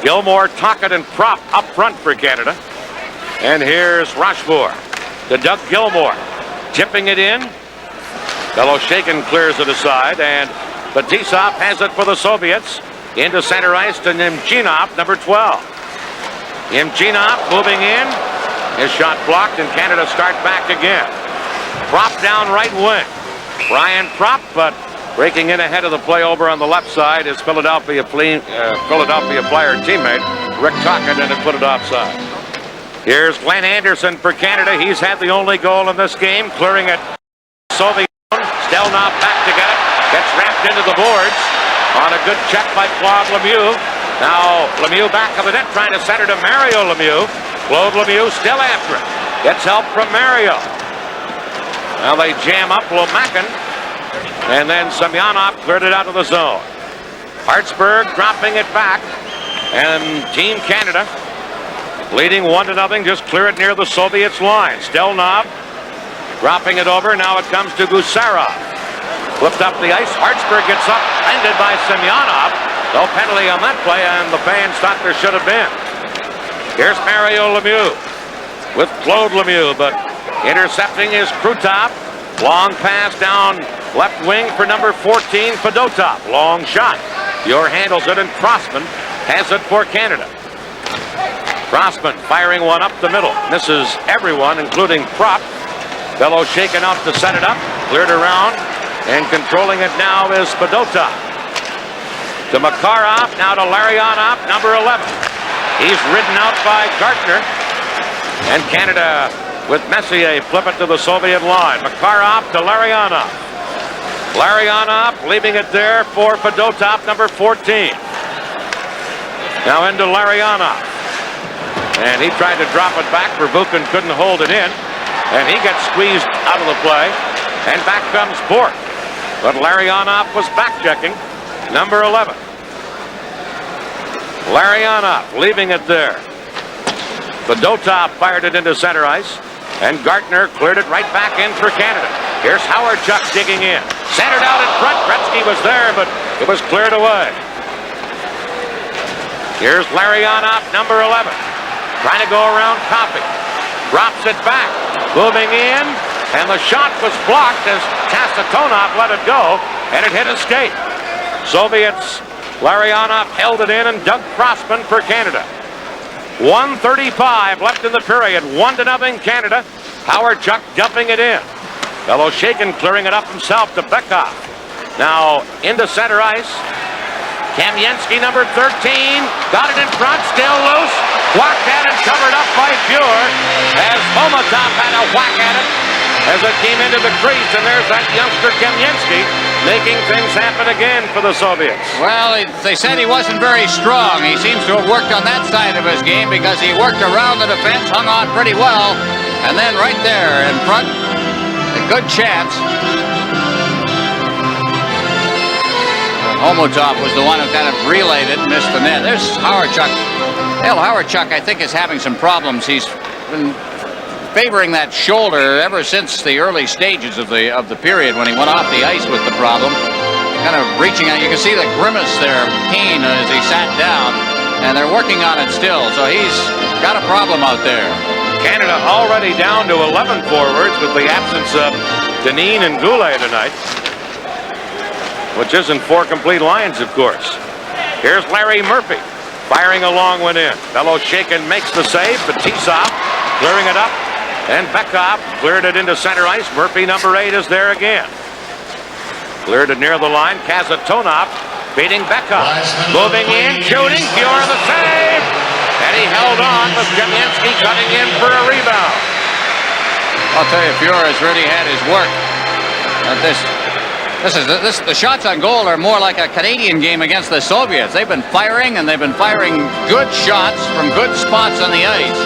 Gilmore, Tocchet, and Prop up front for Canada. And here's Rochefort to Doug Gilmore. Tipping it in. Bello-Shaken clears it aside, and Fetisov has it for the Soviets. Into center ice to Nemchinov, number 12. Nemchinov moving in. His shot blocked, and Canada start back again. Prop down right wing. Brian Prop, but breaking in ahead of the play over on the left side is Philadelphia Flyer teammate Rick Tocchet, and it put it offside. Here's Glenn Anderson for Canada. He's had the only goal in this game, clearing it. Soviet. Stelnov back to get it. Gets wrapped into the boards on a good check by Claude Lemieux. Now Lemieux back of the net, trying to center to Mario Lemieux. Claude Lemieux still after it. Gets help from Mario. Now they jam up Lomakin. And then Semyonov cleared it out of the zone. Hartsburg dropping it back. And Team Canada leading 1-0, just clear it near the Soviets' line. Stelnov dropping it over. Now it comes to Gusarov. Flipped up the ice. Hartsburg gets up, ended by Semyonov. No penalty on that play, and the fans thought there should have been. Here's Mario Lemieux with Claude Lemieux, but intercepting is Krutov. Long pass down left wing for number 14, Fedotov. Long shot. Pure handles it, and Crossman has it for Canada. Crossman firing one up the middle. Misses everyone, including Prop. Bello-Shaken out to set it up. Cleared around. And controlling it now is Fedotov. To Makarov. Now to Larionov, number 11. He's ridden out by Gartner. And Canada with Messier flip it to the Soviet line. Makarov to Larionov. Larionov leaving it there for Fedotov, number 14. Now into Larionov. And he tried to drop it back. Verbuchen couldn't hold it in. And he gets squeezed out of the play. And back comes Bork. But Larionov was back checking. Number 11. Larionov leaving it there. Fedotov fired it into center ice. And Gartner cleared it right back in for Canada. Here's Howard-Chuck digging in. Centered out in front. Gretzky was there, but it was cleared away. Here's Larionov, number 11. Trying to go around Coffey. Drops it back. Moving in. And the shot was blocked as Kasatonov let it go. And it hit a skate. Soviets, Larionov held it in, and Doug Crossman for Canada. 1:35 left in the period. 1-0 Canada. Howard-Chuck dumping it in. Beloshakin clearing it up himself to Bekov. Now into center ice. Kamensky, number 13. Got it in front. Still loose. Whacked at it. Covered up by Fuhr. As Homatov had a whack at it as it came into the crease. And there's that youngster Kamensky making things happen again for the Soviets. Well, they said he wasn't very strong. He seems to have worked on that side of his game because he worked around the defense, hung on pretty well, and then right there in front, a good chance. Homotov was the one who kind of relayed it and missed the net. There's Howard-Chuck. Well, Howard-Chuck, I think, is having some problems. He's been favoring that shoulder ever since the early stages of the period when he went off the ice with the problem. Kind of reaching out. You can see the grimace there, pain as he sat down, and they're working on it still. So he's got a problem out there. Canada already down to 11 forwards with the absence of Dineen and Goulet tonight, which isn't 4 complete lines, of course. Here's Larry Murphy firing a long one in. Beloshakin makes the save. Fetisov clearing it up. And Bekov cleared it into center ice. Murphy, number 8, is there again. Cleared it near the line. Kasatonov beating Bekov. Moving in, shooting. Fuhr the save. And he held on with Kamensky cutting in for a rebound. I'll tell you, Fuhr has really had his work. The shots on goal are more like a Canadian game against the Soviets. They've been firing, and they've been firing good shots from good spots on the ice.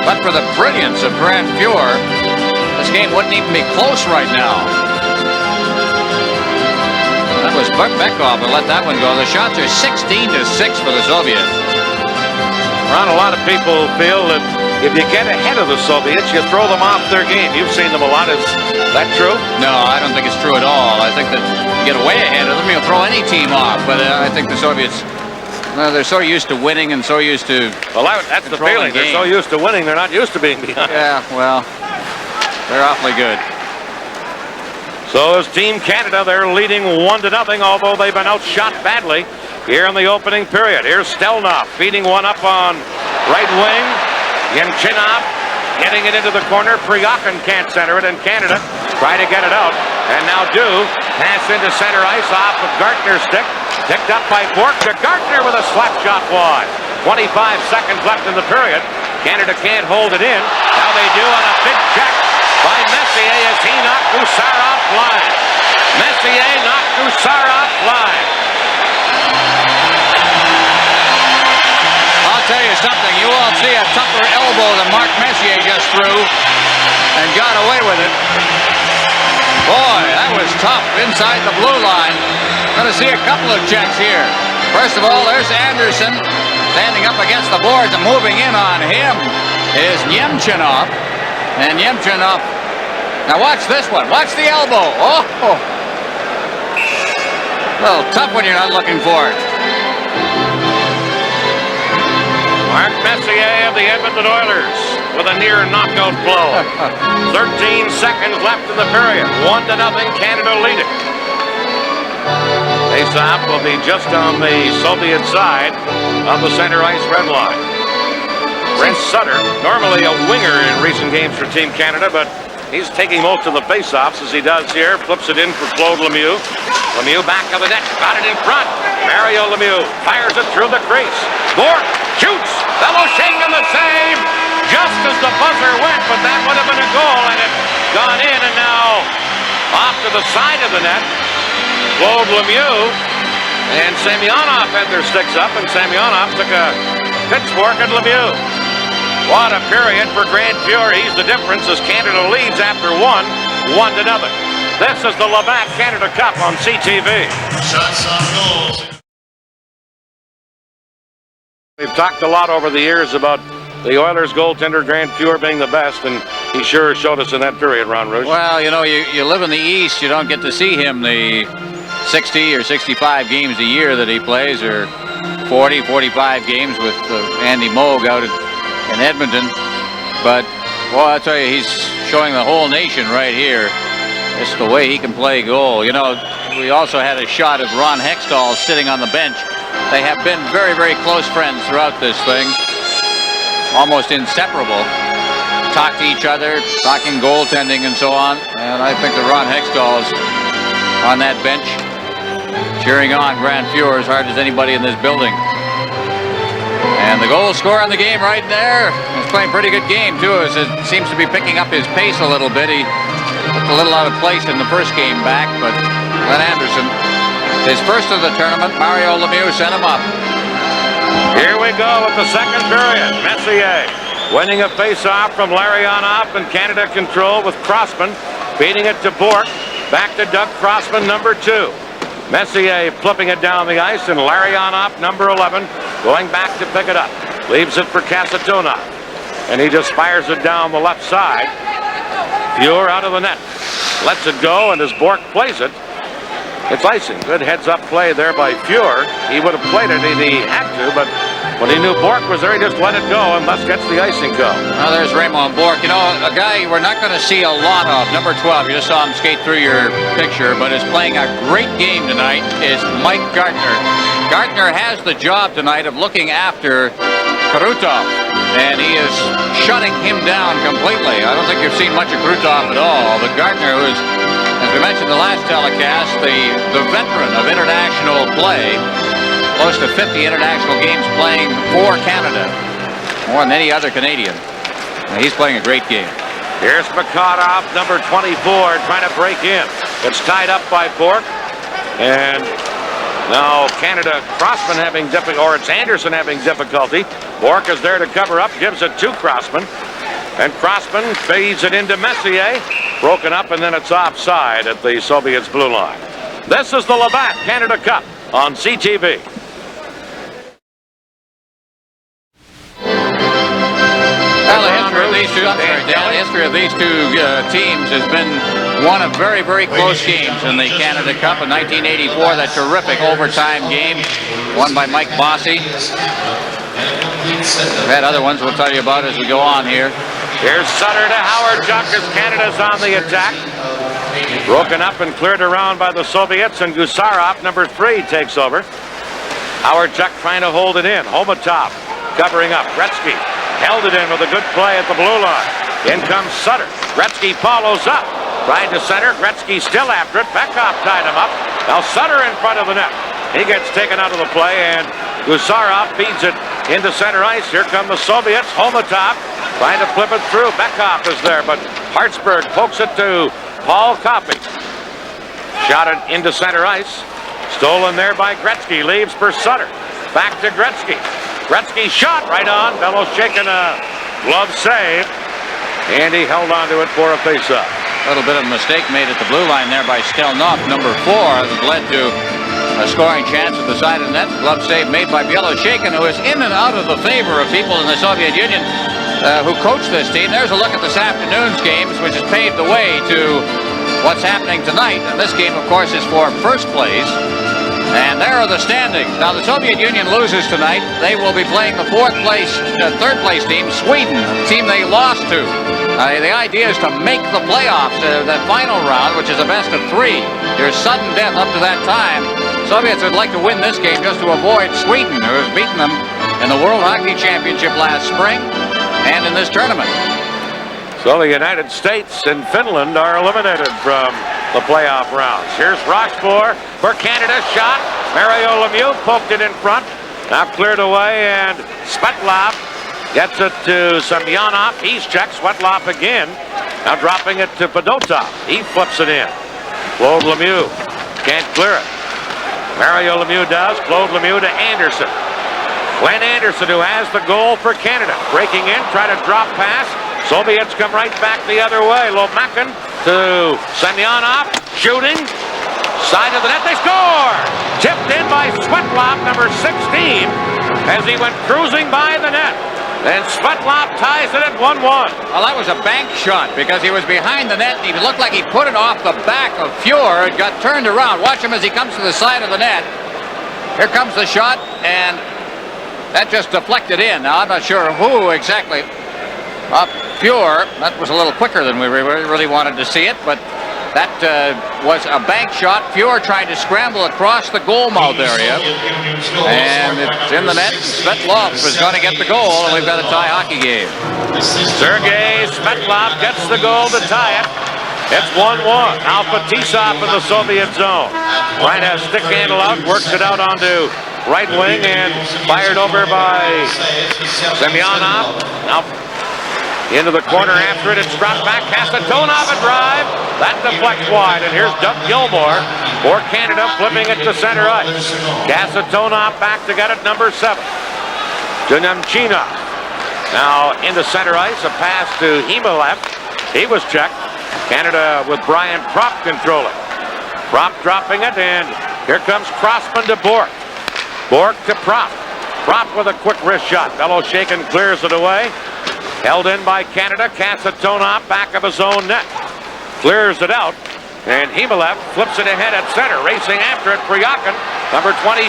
But for the brilliance of Grant Fuhr, this game wouldn't even be close right now. That was Bekov who let that one go. The shots are 16-6 for the Soviets. Ron, a lot of people feel that if you get ahead of the Soviets, you throw them off their game. You've seen them a lot. Is that true? No, I don't think it's true at all. I think that you get way ahead of them, you'll throw any team off. But I think the Soviets, they're so used to winning and so used to that's the feeling. They're so used to winning, they're not used to being behind. Yeah, well, they're awfully good. So is Team Canada. They're leading 1-0, although they've been outshot badly here in the opening period. Here's Stelnov feeding one up on right wing. Yemchinov getting it into the corner. Priyakin can't center it, and Canada try to get it out. And now pass into center ice off of Gartner's stick. Picked up by Bork to Gartner with a slap shot wide. 25 seconds left in the period. Canada can't hold it in. Now they do on a big check by Messier as he knocked Gusarov flying. Messier knocked Gusarov flying. I'll tell you something. You won't see a tougher elbow than Mark Messier just threw and got away with it. Boy, that was tough inside the blue line. Going to see a couple of checks here. First of all, there's Anderson standing up against the boards, and moving in on him is Yemchinov. And Yemchinov, now watch this one. Watch the elbow. Oh! A little tough when you're not looking for it. Mark Messier of the Edmonton Oilers with a near knockout blow. 13 seconds left in the period. 1-0 Canada leading. Faceoff will be just on the Soviet side of the center ice red line. Brent Sutter, normally a winger in recent games for Team Canada, but he's taking most of the faceoffs as he does here. Flips it in for Claude Lemieux. Lemieux back of the net, got it in front. Mario Lemieux fires it through the crease. Bork shoots. Beloshakin the save just as the buzzer went, but that would have been a goal, and it gone in, and now off to the side of the net. Claude Lemieux and Semyonov had their sticks up, and Semyonov took a pitchfork at Lemieux. What a period for Grand Furies. The difference is Canada leads after 1-0. This is the Labatt Canada Cup on CTV. Shots on goals. We've talked a lot over the years about the Oilers goaltender Grant Fuhr being the best, and he sure showed us in that period, Ron Rouge. Well, you know, you live in the East, you don't get to see him the 60 or 65 games a year that he plays, or 40, 45 games with Andy Moog out in Edmonton. But, well, I tell you, he's showing the whole nation right here just the way he can play goal. You know, we also had a shot of Ron Hextall sitting on the bench. They have been very, very close friends throughout this thing, almost inseparable. Talk to each other, talking goaltending and so on. And I think that Ron Hextall's on that bench, cheering on Grant Fuhr as hard as anybody in this building. And the goal scorer in the game right there. He's playing a pretty good game too. It seems to be picking up his pace a little bit. He looked a little out of place in the first game back, but Glenn Anderson, his first of the tournament, Mario Lemieux sent him up. Here we go with the second period. Messier winning a face-off from Larionov, and Canada control with Crossman beating it to Bork. Back to Doug Crossman, number 2. Messier flipping it down the ice, and Larionov, number 11, going back to pick it up. Leaves it for Kasatonov, and he just fires it down the left side. Fuhr out of the net. Lets it go, and as Bork plays it, it's icing. Good heads-up play there by Fuhr. He would have played it if he had to, but when he knew Bork was there, he just let it go, and thus gets the icing call. Well, there's Raymond Bork. You know, a guy we're not going to see a lot of, number 12. You just saw him skate through your picture, but is playing a great game tonight is Mike Gartner. Gartner has the job tonight of looking after Krutov, and he is shutting him down completely. I don't think you've seen much of Krutov at all, but Gartner, who is, as we mentioned the last telecast, the veteran of international play, close to 50 international games playing for Canada, more than any other Canadian. And he's playing a great game. Here's Makarov, number 24, trying to break in. It's tied up by Bork, and now Canada, Crossman having difficulty, or it's Anderson having difficulty. Bork is there to cover up, gives it to Crossman, and Crossman feeds it into Messier. Broken up, and then it's offside at the Soviets' blue line. This is the Labatt Canada Cup on CTV. Well, the history of these two teams has been one of very, very close games in the Canada Cup. In 1984, that terrific overtime game won by Mike Bossy. We've had other ones we'll tell you about as we go on here. Here's Sutter to Howard Juck as Canada's on the attack. Broken up and cleared around by the Soviets, and Gusarov, number 3, takes over. Howard Juck trying to hold it in. Homatov covering up. Gretzky held it in with a good play at the blue line. In comes Sutter. Gretzky follows up. Tried to center. Gretzky still after it. Beckhoff tied him up. Now Sutter in front of the net. He gets taken out of the play, and Gusarov feeds it into center ice. Here come the Soviets. Homatov trying to flip it through. Beckhoff is there, but Hartsburg pokes it to Paul Coffey. Shot it into center ice. Stolen there by Gretzky. Leaves for Sutter. Back to Gretzky. Gretzky shot right on. Beloshakin a glove save. And he held on to it for a faceoff. A little bit of a mistake made at the blue line there by Stelnov, number 4, that led to a scoring chance at the side of the net. Glove save made by Beloshakin, who is in and out of the favor of people in the Soviet Union who coached this team. There's a look at this afternoon's games, which has paved the way to what's happening tonight. And this game, of course, is for first place. And there are the standings. Now, the Soviet Union loses tonight. They will be playing the third place team, Sweden, the team they lost to. The idea is to make the playoffs, that final round, which is a best of 3. There's sudden death up to that time. Soviets would like to win this game just to avoid Sweden, who has beaten them in the World Hockey Championship last spring and in this tournament. So the United States and Finland are eliminated from the playoff rounds. Here's Rochefort for Canada. Shot. Mario Lemieux poked it in front. Now cleared away, and Svetlov Gets it to Semyonov. He's checked. Svetlov again. Now dropping it to Fedotov. He flips it in. Claude Lemieux can't clear it. Mario Lemieux does. Claude Lemieux to Anderson. Glenn Anderson, who has the goal for Canada. Breaking in, try to drop pass. Soviets come right back the other way. Lomakin to Semyonov. Shooting. Side of the net. They score! Tipped in by Svetlov, number 16, as he went cruising by the net. And Svetlov ties it at 1-1. Well, that was a bank shot because he was behind the net and he looked like he put it off the back of Fuhr. It got turned around. Watch him as he comes to the side of the net. Here comes the shot, and that just deflected in. Now, I'm not sure who exactly. Fuhr, that was a little quicker than we really wanted to see it, but that was a bank shot. Fuhr trying to scramble across the goal mouth area. And it's in the net. Svetlov is going to get the goal, and we've got a tie hockey game. Sergei Svetlov gets the goal to tie it. It's 1-1. Now Fetisov in the Soviet zone. Trying to stick handle out, works it out onto right wing and fired over by Semyonov. Now into the corner after it. It's dropped back. Kasatonov a drive. That deflects wide. And here's Doug Gilmore for Canada, flipping it to center ice. Kasatonov back to get it, number 7. To Nemchinov. Now into center ice. A pass to Himalev. He was checked. Canada with Brian Propp controlling. Propp dropping it, and here comes Crossman to Bork. Bork to Propp. Propp with a quick wrist shot. Beloshakin clears it away. Held in by Canada. Kasatonov back of his own net. Clears it out. And Himalev flips it ahead at center. Racing after it. Pryakin, number 22.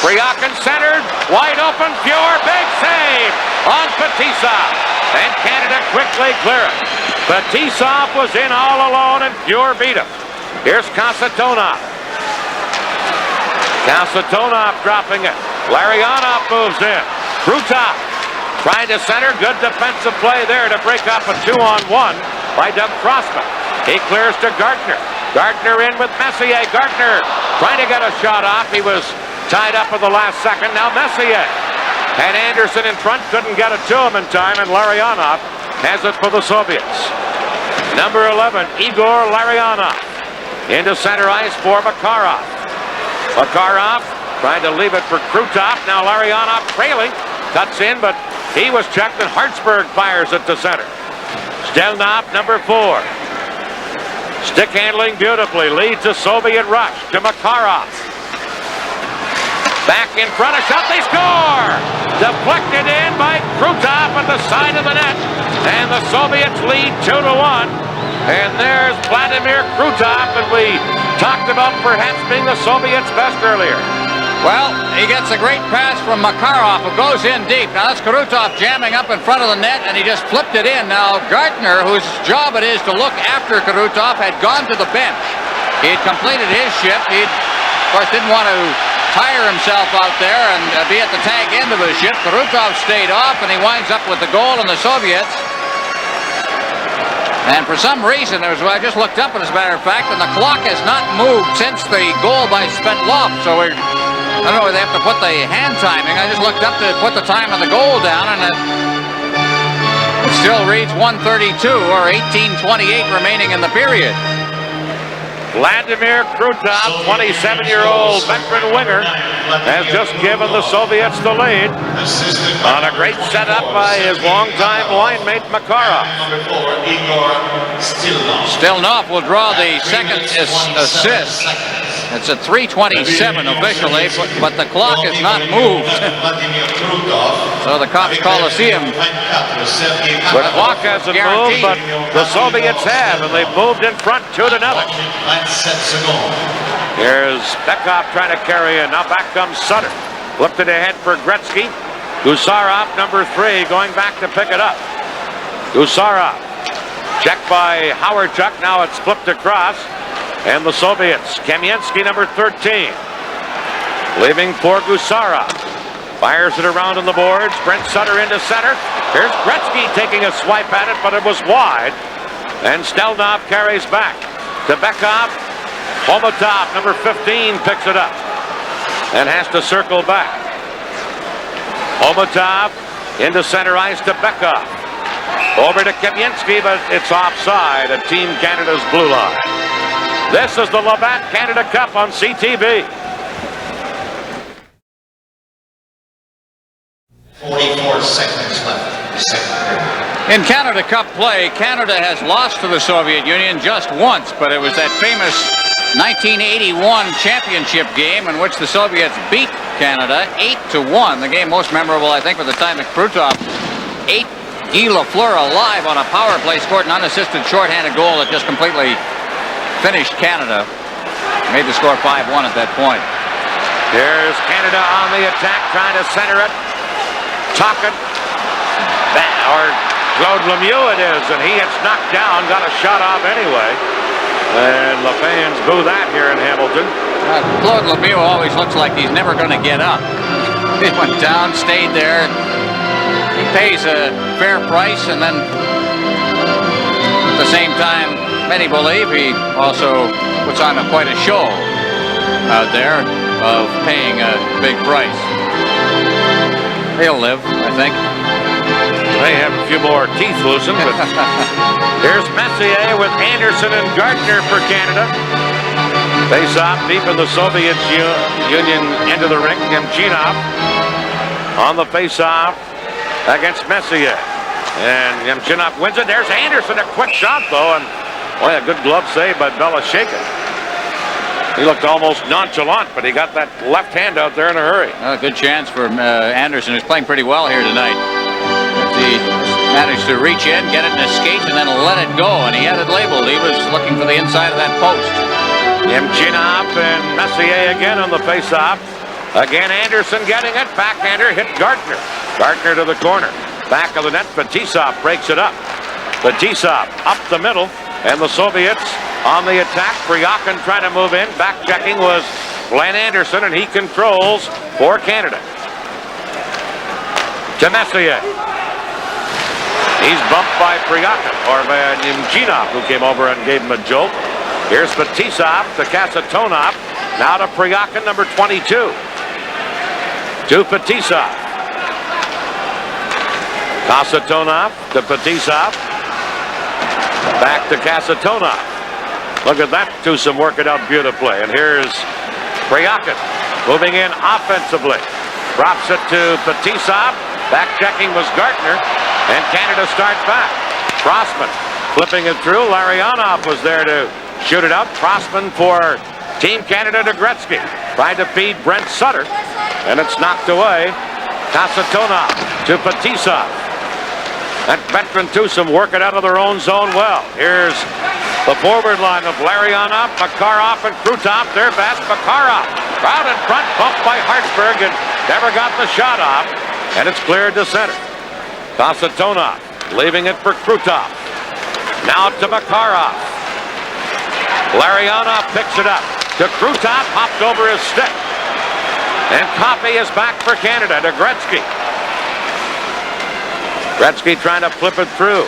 Pryakin centered. Wide open. Fuhr. Big save on Fetisov. And Canada quickly clear it. Fetisov was in all alone and Fuhr beat him. Here's Kasatonov. Kasatonov dropping it. Larionov moves in. Krutov trying to center. Good defensive play there to break up a 2-on-1 by Doug Crossman. He clears to Gardner. Gardner in with Messier. Gardner trying to get a shot off. He was tied up at the last second. Now Messier. And Anderson in front couldn't get it to him in time, and Larionov has it for the Soviets. Number 11, Igor Larionov. Into center ice for Makarov. Makarov trying to leave it for Krutov. Now Larionov trailing. Cuts in, but he was checked, and Hartsburg fires it to center. Stelnov, number 4. Stick handling beautifully. Leads a Soviet rush to Makarov. Back in front, a shot, they score! Deflected in by Krutov at the side of the net. And the Soviets lead 2-1. And there's Vladimir Krutov, and we talked about perhaps being the Soviets' best earlier. Well, he gets a great pass from Makarov, who goes in deep. Now that's Krutov jamming up in front of the net, and he just flipped it in. Now Gardner, whose job it is to look after Krutov, had gone to the bench. He had completed his shift. He, of course, didn't want to tire himself out there and be at the tag end of his shift. Krutov stayed off, and he winds up with the goal in the Soviets. And for some reason, I just looked up, as a matter of fact, and the clock has not moved since the goal by Svetlov. So I don't know whether they have to put the hand timing. I just looked up to put the time of the goal down, and it still reads 1:32 or 18:28 remaining in the period. Vladimir Krutov, 27-year-old veteran winger, has just given the Soviets the lead on a great setup by his longtime line mate Makarov. Stelnov will draw the second assist. It's at 3:27 officially, but the clock has not moved. So the Cops Coliseum. The clock hasn't moved, but the Soviets have, and they've moved in front 2-0. Here's Bekov trying to carry in. Now back comes Sutter. Flipped it ahead for Gretzky. Gusarov, number 3, going back to pick it up. Gusarov. Checked by Howardchuk. Now it's flipped across. And the Soviets. Kamensky, number 13. Leaving for Gusarov. Fires it around on the boards. Brent Sutter into center. Here's Gretzky taking a swipe at it, but it was wide. And Stelnov carries back to Bekov. Homatov, number 15, picks it up and has to circle back. Homatov Into center ice to Bekov. Over to Kamensky, but it's offside at Team Canada's blue line. This is the Labatt Canada Cup on CTV. 44 seconds left in the second period. In Canada Cup play, Canada has lost to the Soviet Union just once, but it was that famous 1981 championship game in which the Soviets beat Canada 8-1. The game most memorable, I think, was the time that Krutov ate Guy Lafleur alive on a power play, scored an unassisted shorthanded goal that just completely finished Canada. Made the score 5-1 at that point. Here's Canada on the attack, trying to center it. Tocchet, or Claude Lemieux it is, and he gets knocked down, got a shot off anyway. And the fans boo that here in Hamilton. Claude Lemieux always looks like he's never going to get up. He went down, stayed there. He pays a fair price, and then at the same time, many believe he also puts on quite a show out there of paying a big price. He'll live, I think. They have a few more teeth loosened, but here's Messier with Anderson and Gardner for Canada. Face off deep in the Soviet Union into the ring. Yamchinov on the face-off against Messier. And Yamchinov wins it. There's Anderson, a quick shot though, and boy, a good glove save by Belosheikin. He looked almost nonchalant, but he got that left hand out there in a hurry. A good chance for Anderson, who's playing pretty well here tonight. He managed to reach in, get it in his skates, and then let it go, and he had it labeled. He was looking for the inside of that post. Yamchinov and Messier again on the face-off. Again, Anderson getting it. Backhander hit Gardner. Gardner to the corner. Back of the net, Fetisov breaks it up. Fetisov up the middle, and the Soviets on the attack. Pryakin trying to move in. Back checking was Glenn Anderson, and he controls for Canada. To Messier. He's bumped by Pryakin, or by Yamchinov, who came over and gave him a jolt. Here's Fetisov to Kasatonov. Now to Pryakin, number 22. To Fetisov. Kasatonov to Fetisov. Back to Kasatonov. Look at that twosome working out beautifully. And here's Pryakin moving in offensively. Drops it to Fetisov. Back checking was Gardner. And Canada starts back. Crossman flipping it through. Larionov was there to shoot it out. Crossman for Team Canada to Gretzky. Tried to feed Brent Sutter. And it's knocked away. Kasatonov to Fetisov. That veteran twosome working out of their own zone well. Here's the forward line of Larionov, Makarov, and Krutov. They're fast. Makarov out in front, bumped by Hartsburg, and never got the shot off. And it's cleared to center. Kasatonov leaving it for Krutov. Now to Makarov. Larionov picks it up. To Krutov, hopped over his stick. And Coffey is back for Canada to Gretzky. Gretzky trying to flip it through.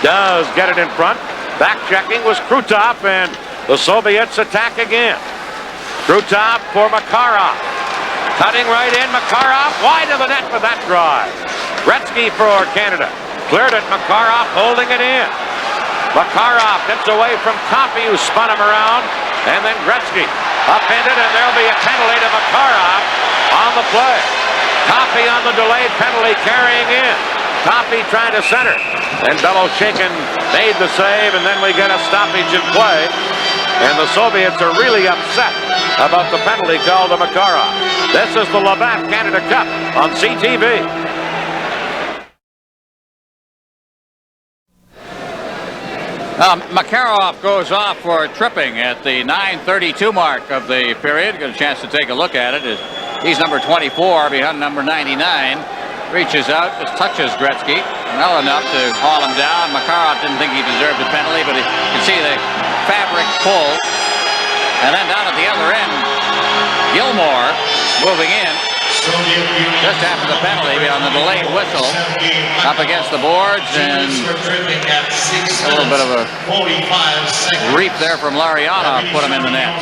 Does get it in front. Back checking was Krutov, and the Soviets attack again. Krutov for Makarov. Cutting right in, Makarov wide of the net with that drive. Gretzky for Canada. Cleared it, Makarov holding it in. Makarov gets away from Coffey, who spun him around, and then Gretzky upended, and there'll be a penalty to Makarov on the play. Coffey on the delayed penalty carrying in. Coffey trying to center. And Belosheikin made the save, and then we get a stoppage in play. And the Soviets are really upset about the penalty called to Makarov. This is the Labatt Canada Cup on CTV. Makarov goes off for tripping at the 9:32 mark of the period. Got a chance to take a look at it. He's number 24 behind number 99. Reaches out, just touches Gretzky well enough to haul him down. Makarov didn't think he deserved a penalty, but you can see the fabric pull. And then down at the other end, Gilmore moving in. just after the penalty on the delayed whistle, up against the boards, and a little bit of a reap there from Larionov put him in the net.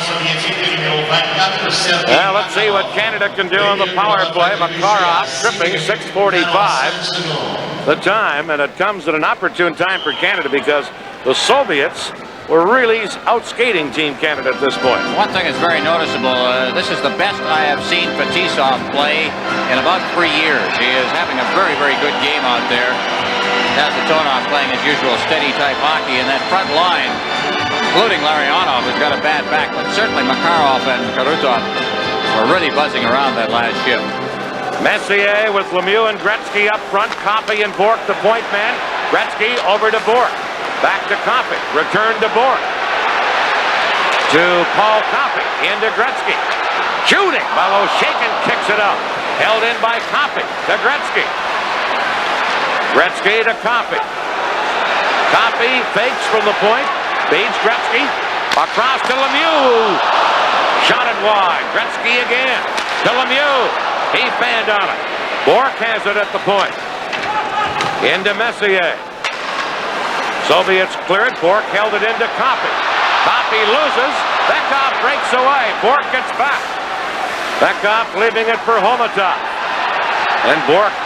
Well, let's see what Canada can do on the power play. Makarov tripping, 6:45 the time, and it comes at an opportune time for Canada because the Soviets were really out-skating Team Canada at this point. One thing is very noticeable. This is the best I have seen Fetisov play in about 3 years. He is having a very, very good game out there. Kasatonov playing his usual steady-type hockey, and that front line, including Larionov, has got a bad back, but certainly Makarov and Karutov were really buzzing around that last shift. Messier with Lemieux and Gretzky up front. Coffey and Bourque, the point man. Gretzky over to Bourque. Back to Coffey. Return to Bourque. To Paul Coffey. Into Gretzky. Shooting. Maloshakin kicks it out. Held in by Coffey. To Gretzky. Gretzky to Coffey. Coffey fakes from the point. Beats Gretzky. Across to Lemieux. Shot it wide. Gretzky again. To Lemieux. He fanned on it. Bourque has it at the point. Into Messier. Soviets clear it. Bourque held it into Coffey. Coffey loses. Bekov breaks away. Bourque gets back. Bekov leaving it for Homatov. And Bourque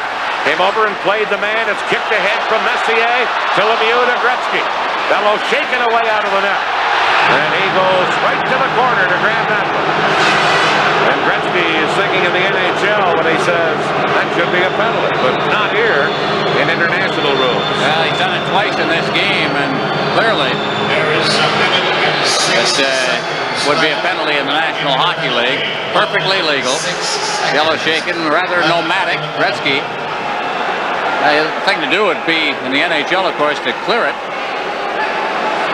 came over and played the man. It's kicked ahead from Messier to Lemieux to Gretzky. Bellow shaken away out of the net. And he goes right to the corner to grab that one. And Gretzky is thinking of the NHL when he says that should be a penalty, but not here in international rules. Well, he's done it twice in this game, and clearly it would be a penalty in the National Hockey League. Perfectly legal. Yellow shaken, rather nomadic. Gretzky. The thing to do would be in the NHL, of course, to clear it.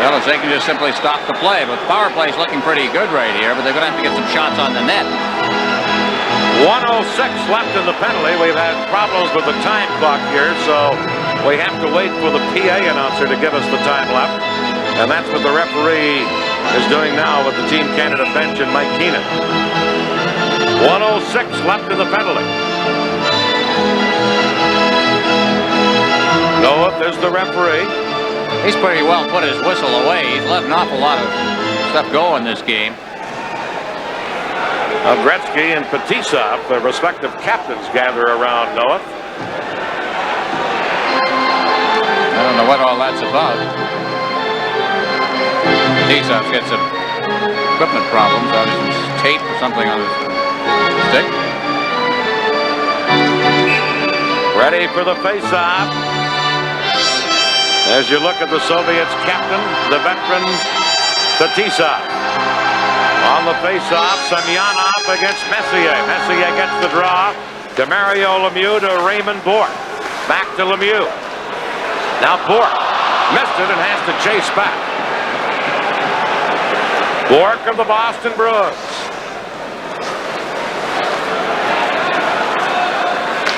Well, they can just simply stop the play, but the power play is looking pretty good right here, but they're going to have to get some shots on the net. 1:06 left in the penalty. We've had problems with the time clock here, so we have to wait for the PA announcer to give us the time left. And that's what the referee is doing now with the Team Canada bench and Mike Keenan. 1:06 left in the penalty. Noah, there's the referee. He's pretty well put his whistle away. He's let an awful lot of stuff go in this game. Gretzky and Fetisov, the respective captains, gather around Noah. I don't know what all that's about. Fetisov's got some equipment problems. Some tape or something on his stick. Ready for the face-off. As you look at the Soviets' captain, the veteran Fetisov. On the face-off, Semyonov against Messier. Messier gets the draw to Mario Lemieux to Raymond Bourque. Back to Lemieux. Now Bourque missed it and has to chase back. Bourque of the Boston Bruins.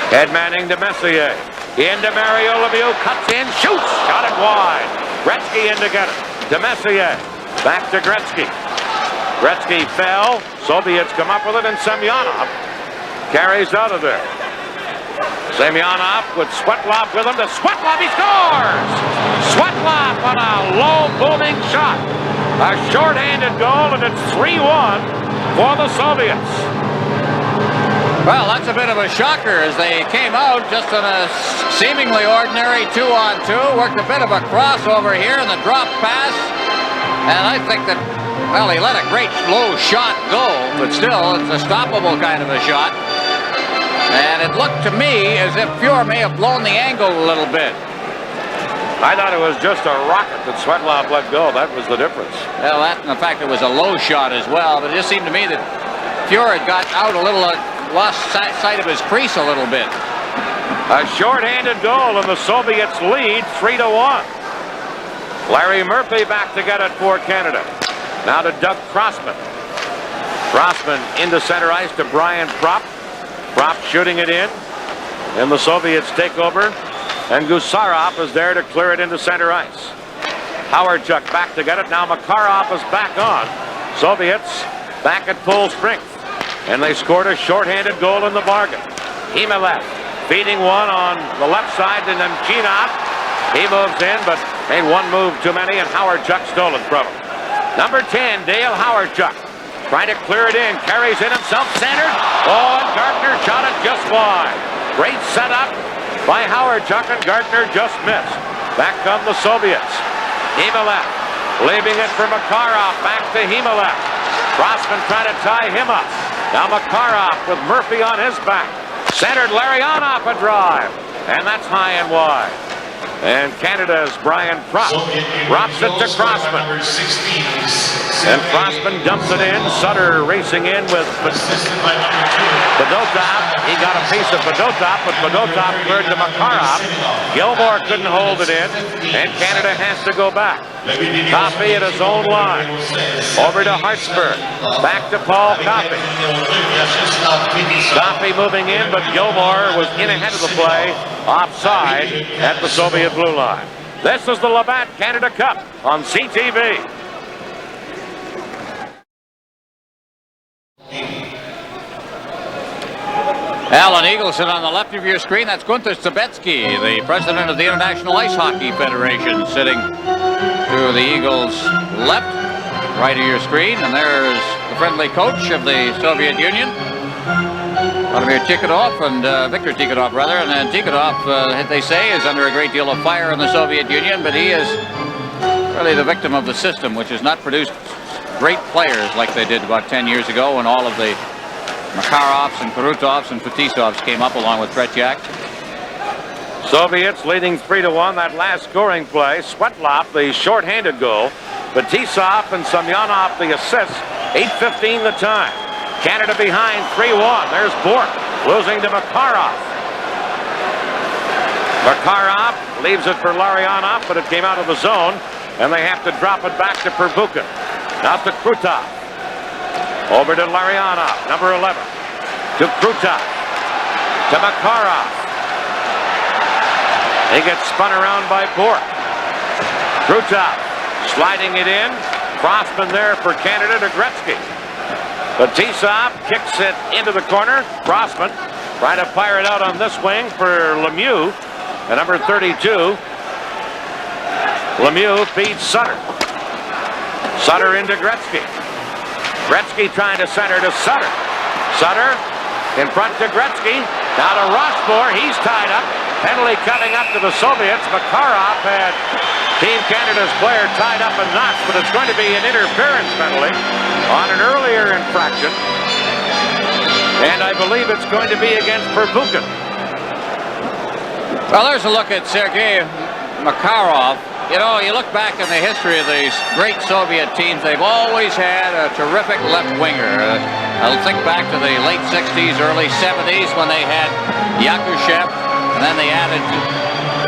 Head manning to Messier. Into Mario Lemieux, cuts in, shoots, shot it wide. Gretzky in to get it. To Messier, back to Gretzky. Gretzky fell, Soviets come up with it, and Semyonov carries out of there. Semyonov with Svetlov with him to Svetlov, he scores! Svetlov on a low booming shot. A short-handed goal, and it's 3-1 for the Soviets. Well, that's a bit of a shocker as they came out just on a seemingly ordinary 2-on-2. Worked a bit of a crossover here in the drop pass. And I think that, well, he let a great low shot go, but still, it's a stoppable kind of a shot. And it looked to me as if Fuhr may have blown the angle a little bit. I thought it was just a rocket that Svetlov let go. That was the difference. Well, that, and the fact it was a low shot as well, but it just seemed to me that Fuhr had got out a little, lost sight of his crease a little bit. A short-handed goal, and the Soviets lead 3-1. Larry Murphy back to get it for Canada. Now to Doug Crossman. Crossman into center ice to Brian Propp. Propp shooting it in. And the Soviets take over. And Gusarov is there to clear it into center ice. Howardchuk back to get it. Now Makarov is back on. Soviets back at full strength. and they scored a shorthanded goal in the bargain. Himalev feeding one on the left side to Nemchinov. He moves in, but made one move too many, and Howardchuk stolen from him. Number 10, Dale Howardchuk, trying to clear it in, carries in himself, centered. Oh, and Gartner shot it just wide. Great setup by Howardchuk, and Gartner just missed. Back come the Soviets. Himalev leaving it for Makarov, back to Himalev. Crossman trying to tie him up. Now Makarov with Murphy on his back. Centered, Larionov a drive, and that's high and wide. And Canada's Brian Propp drops it to Crossman. And Crossman dumps it in. Sutter racing in with Fedotov. He got a piece of Fedotov, but Fedotov cleared to Makarov. Gilmore couldn't hold it in, and Canada has to go back. Coffey at his own line. Over to Hartsburg. Back to Paul Coffey. Coffey moving in, but Gilmore was in ahead of the play. Offside at the Soviet blue line. This is the Labatt Canada Cup on CTV. Alan Eagleson on the left of your screen. That's Gunther Zabetsky, the president of the International Ice Hockey Federation, sitting to the Eagles' left, right of your screen. And there's the friendly coach of the Soviet Union, Vladimir Tikhonov, and Viktor Tikhonov, rather. And then Tikhonov, they say, is under a great deal of fire in the Soviet Union, but he is really the victim of the system, which has not produced great players like they did about 10 years ago when all of the Makarovs and Krutovs and Fetisovs came up along with Tretiak. Soviets leading 3-1 that last scoring play. Svetlov, the shorthanded goal. Fetisov and Semyonov, the assists. 8:15 the time. Canada behind 3-1. There's Bork losing to Makarov. Makarov leaves it for Larionov, but it came out of the zone, and they have to drop it back to Perbukin. Now to Krutov. Over to Larionov, number 11. To Krutov. To Makarov. He gets spun around by Bork. Krutov sliding it in. Crossman there for Canada to Gretzky. Fetisov kicks it into the corner. Crossman trying to fire it out on this wing for Lemieux. And number 32. Lemieux feeds Sutter. Sutter into Gretzky. Gretzky trying to center to Sutter. Sutter in front to Gretzky. Now to Rossmore. He's tied up. Penalty coming up to the Soviets. Makarov had Team Canada's player tied up in knots, but it's going to be an interference penalty on an earlier infraction. And I believe it's going to be against Perbukin. Well, there's a look at Sergei Makarov. You know, you look back in the history of these great Soviet teams, they've always had a terrific left winger. I'll think back to the late 60s, early 70s when they had Yakushev, and then they added,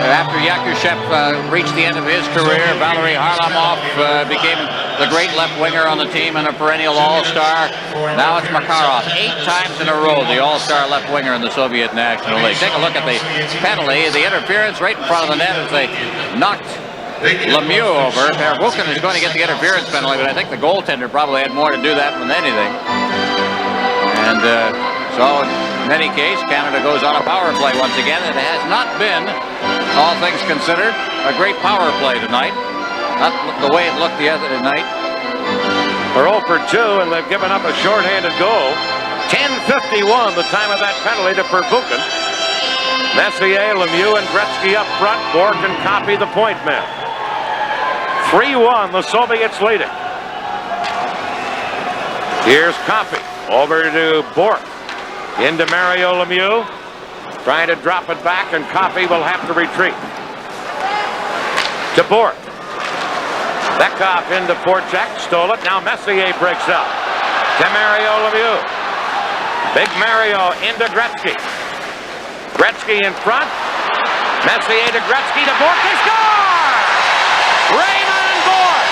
after Yakushev reached the end of his career, Valery Harlamov became the great left winger on the team and a perennial all-star. Now it's Makarov. 8 times in a row, the all-star left winger in the Soviet National League. Take a look at the penalty, the interference right in front of the net as they knocked Lemieux over. Perbukin is going to get the interference penalty, but I think the goaltender probably had more to do that than anything. And so in any case, Canada goes on a power play once again. It has not been, all things considered, a great power play tonight. Not the way it looked the other night. They're 0 for 2, and they've given up a shorthanded goal. 10:51 the time of that penalty to Perbukin. Messier, Lemieux, and Gretzky up front. Bork and Coffey the point men. 3-1, the Soviets leading. Here's Coffey over to Bork. Into Mario Lemieux. Trying to drop it back, and Coffey will have to retreat. To Bork. Bekhoff into Porchek. Stole it. Now Messier breaks up. To Mario Lemieux. Big Mario into Gretzky. Gretzky in front. Messier to Gretzky to Bork. They score! Raymond Bork!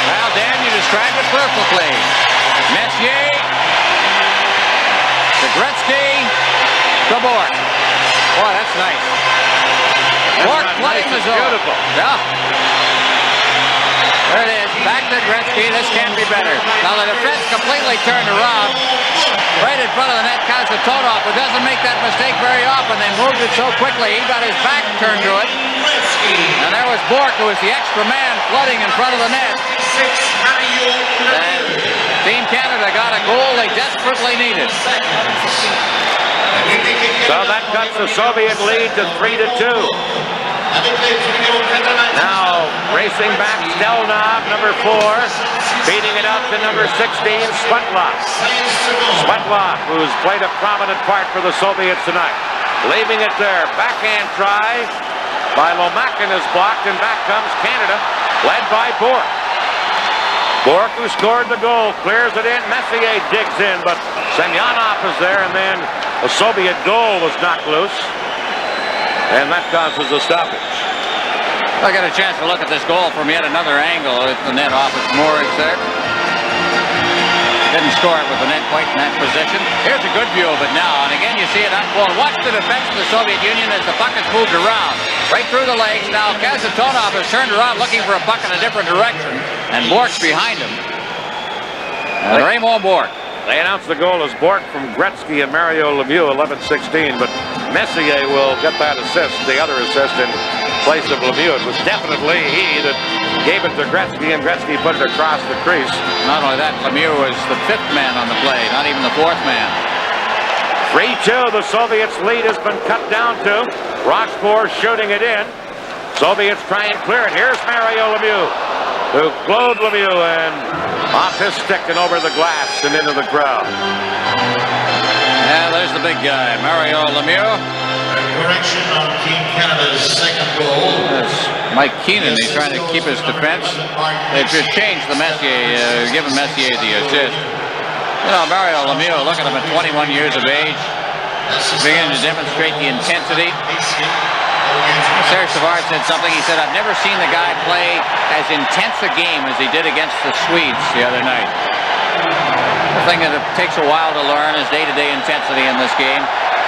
Well, Dan, you described it perfectly. Messier to Gretzky to Bork. Boy, that's nice. Bork flooding the zone. Beautiful. Yeah. There it is. Back to Gretzky. This can't be better. Now the defense completely turned around. Right in front of the net, Kasatonov, who doesn't make that mistake very often. They moved it so quickly. He got his back turned to it. And there was Bork, who was the extra man, flooding in front of the net. And Team Canada got a goal they desperately needed. So that cuts the Soviet lead to 3-2. Now racing back, Stelnov, number 4, beating it out to number 16, Svetlov. Svetlov, who's played a prominent part for the Soviets tonight. Leaving it there, backhand try by Lomakin is blocked, and back comes Canada, led by Bork. Bork, who scored the goal, clears it in. Messier digs in, but Semyonov is there, and then a Soviet goal was knocked loose, and that causes a stoppage. I got a chance to look at this goal from yet another angle at the net off its moorings there. Didn't score it with the net quite in that position. Here's a good view of it now, and again you see it unfold. Watch the defense of the Soviet Union as the puck is moved around. Right through the legs. Now Kasatonov has turned around looking for a puck in a different direction, and Bork's behind him. And Raymond Bork. They announced the goal as Bork from Gretzky and Mario Lemieux, 11-16, but Messier will get that assist, the other assist in place of Lemieux. It was definitely he that gave it to Gretzky, and Gretzky put it across the crease. Not only that, Lemieux was the 5th man on the play, not even the 4th man. 3-2, the Soviets' lead has been cut down to. Rochefort shooting it in. Soviets try and clear it. Here's Mario Lemieux, who glowed Lemieux and off his stick and over the glass and into the crowd. Yeah, there's the big guy, Mario Lemieux. Correction on Team Canada's second goal. There's Mike Keenan. He's trying to keep his defense. They've just changed the Messier, given Messier the assist. You know, Mario Lemieux, look at him at 21 years of age, beginning to demonstrate the intensity. Serge Savard said something. He said, I've never seen the guy play as intense a game as he did against the Swedes the other night. The thing that it takes a while to learn is day-to-day intensity in this game.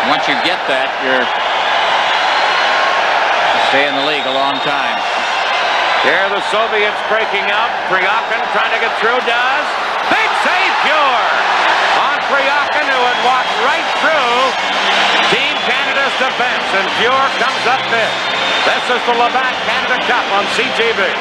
Once you get that, you're stay in the league a long time. Here the Soviets breaking out. Kryakin trying to get through, does. Big save, Pure! On Kryakin, who had walked right through Team Canada's defense, and Pure comes up big. This is the Labatt Canada Cup on CTV.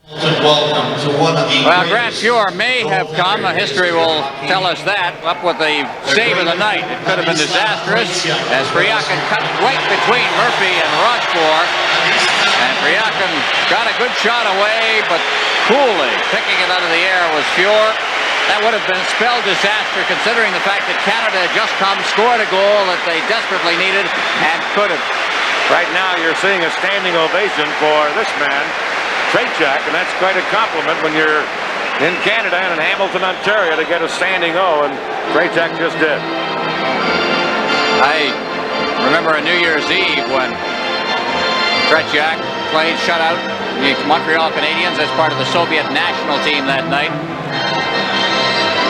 Welcome to one of the Well, Grant Pure may have come. History will tell us that. Up with the save of the night. It could have been disastrous as Kryakin cut right between Murphy and Rochefort. And Kryakin got a good shot away, but coolly picking it out of the air was Pure. That would have been spelled disaster considering the fact that Canada had just come, scored a goal that they desperately needed and could have. Right now you're seeing a standing ovation for this man, Trachak, and that's quite a compliment when you're in Canada and in Hamilton, Ontario, to get a standing O, and Trachak just did. I remember a New Year's Eve when Trachak played shutout the Montreal Canadiens as part of the Soviet national team that night.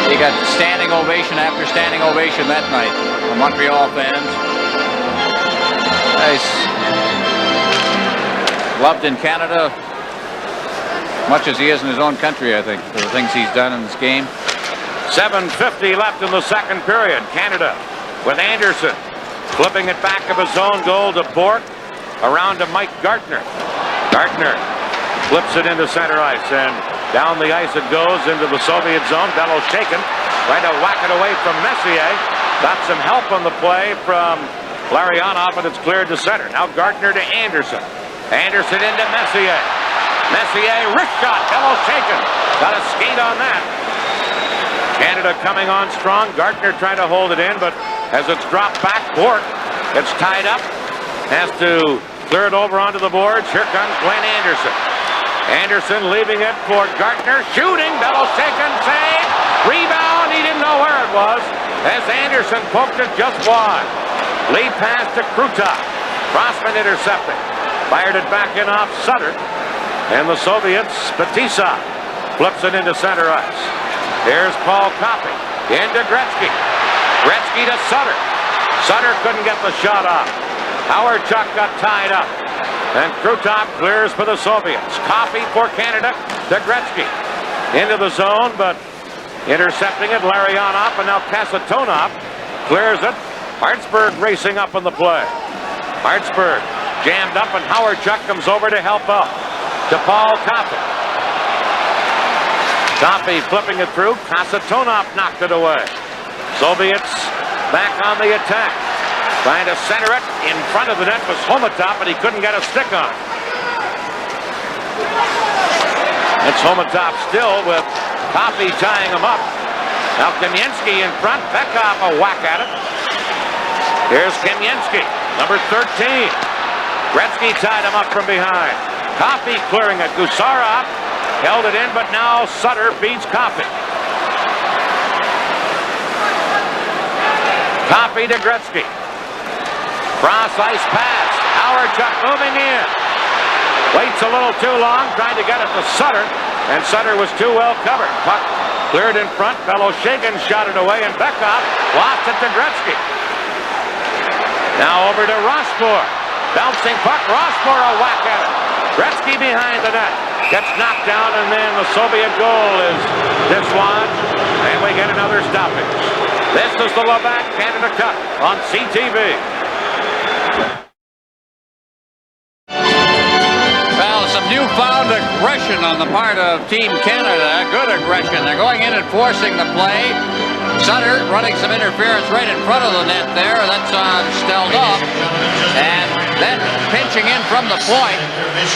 He got standing ovation after standing ovation that night from Montreal fans. He's loved in Canada much as he is in his own country, I think, for the things he's done in this game. 7:50 left in the second period. Canada with Anderson flipping it back of his own goal to Bork, around to Mike Gartner. Gartner flips it into center ice, and down the ice it goes into the Soviet zone. Bellow shaken, trying to whack it away from Messier. Got some help on the play from Larionov, and it's cleared to center. Now Gartner to Anderson. Anderson into Messier. Messier, wrist shot, Bellow shaken. Got a skate on that. Canada coming on strong. Gartner trying to hold it in, but as it's dropped back, Bork gets tied up. Has to clear it over onto the boards. Here comes Glenn Anderson. Anderson leaving it for Gartner. Shooting, Bellow shaken, save. Rebound, he didn't know where it was, as Anderson poked it just wide. Lead pass to Krutov. Crossman intercepting. Fired it back in off Sutter. And the Soviets, Spatisa, flips it into center ice. Here's Paul Coffey into Gretzky. Gretzky to Sutter. Sutter couldn't get the shot off. Howard Chuck got tied up. And Krutov clears for the Soviets. Coffey for Canada to Gretzky. Into the zone, but intercepting it, Larionov, and now Kasatonov clears it. Hartsburg racing up on the play. Hartsburg jammed up, and Howard Chuck comes over to help out. To Paul Coffey. Coffey flipping it through. Kasatonov knocked it away. Soviets back on the attack. Trying to center it. In front of the net was Homatop, but he couldn't get a stick on it. It's Homatop still with Coffey tying him up. Now Kamensky in front. Bekov a whack at it. Here's Kamensky, number 13. Gretzky tied him up from behind. Coffey clearing it. Gusarov held it in, but now Sutter beats Coffey. Coffey to Gretzky. Cross ice pass. Howard Chuck moving in. Waits a little too long, trying to get it to Sutter, and Sutter was too well covered. Puck cleared in front. Beloshagan shot it away, and Bekov lost it to Gretzky. Now over to Rossmore. Bouncing puck. Rossmore a whack at it. Gretzky behind the net. Gets knocked down, and then the Soviet goal is dislodged, and we get another stoppage. This is the Labatt Canada Cup on CTV. Well, some newfound aggression on the part of Team Canada. Good aggression. They're going in and forcing the play. Sutter running some interference right in front of the net there. That's on Stelnov. And then pinching in from the point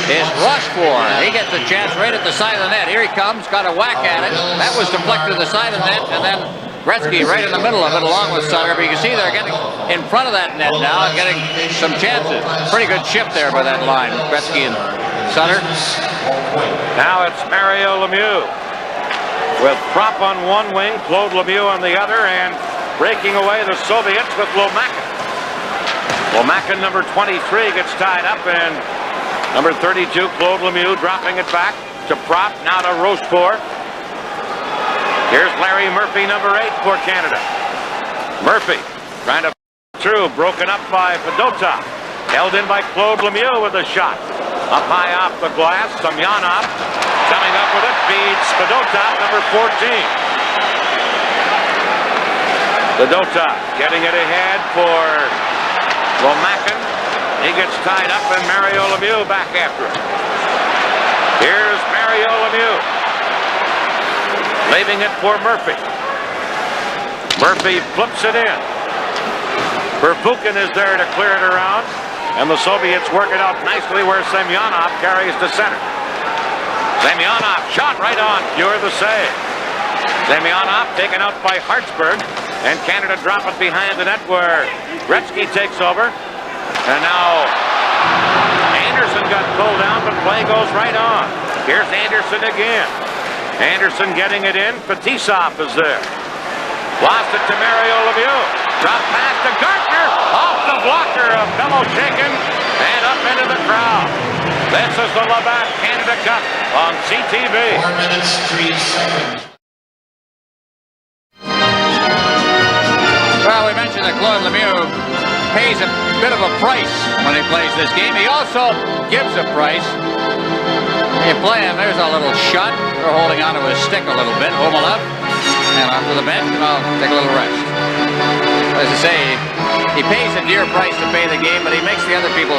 is Rochefort. He gets a chance right at the side of the net. Here he comes, got a whack at it. That was deflected to the side of the net, and then Gretzky right in the middle of it along with Sutter. But you can see they're getting in front of that net now and getting some chances. Pretty good shift there by that line, Gretzky and Sutter. Now it's Mario Lemieux with Prop on one wing, Claude Lemieux on the other, and breaking away the Soviets with Lomakin. Lomakin, number 23, gets tied up, and number 32, Claude Lemieux, dropping it back to Prop, now to Rochefort. Here's Larry Murphy, number 8 for Canada. Murphy trying to through, broken up by Fedotov. Held in by Claude Lemieux with a shot. Up high off the glass, Semyonov coming up with it, feeds Fedotov, number 14. Fedotov getting it ahead for Lomakin. He gets tied up, and Mario Lemieux back after it. Here's Mario Lemieux. Leaving it for Murphy. Murphy flips it in. Pervukin is there to clear it around. And the Soviets work it out nicely where Semyonov carries to center. Semyonov shot right on. Pure the save. Semyonov taken out by Hartsburg. And Canada drop it behind the net where Gretzky takes over. And now Anderson got pulled down, but play goes right on. Here's Anderson again. Anderson getting it in. Fetisov is there. Lost it to Mario Lemieux. Drop pass to Gartner. Off the blocker of Beloshagan and up into the crowd. This is the Labatt Canada Cup on CTV. 4 minutes, 3 seconds. Well, we mentioned that Claude Lemieux pays a bit of a price when he plays this game. He also gives a price. You play him, there's a little shot. They're holding onto his stick a little bit. Omalov. And onto the bench, and I'll take a little rest. As I say, he pays a dear price to pay the game, but he makes the other people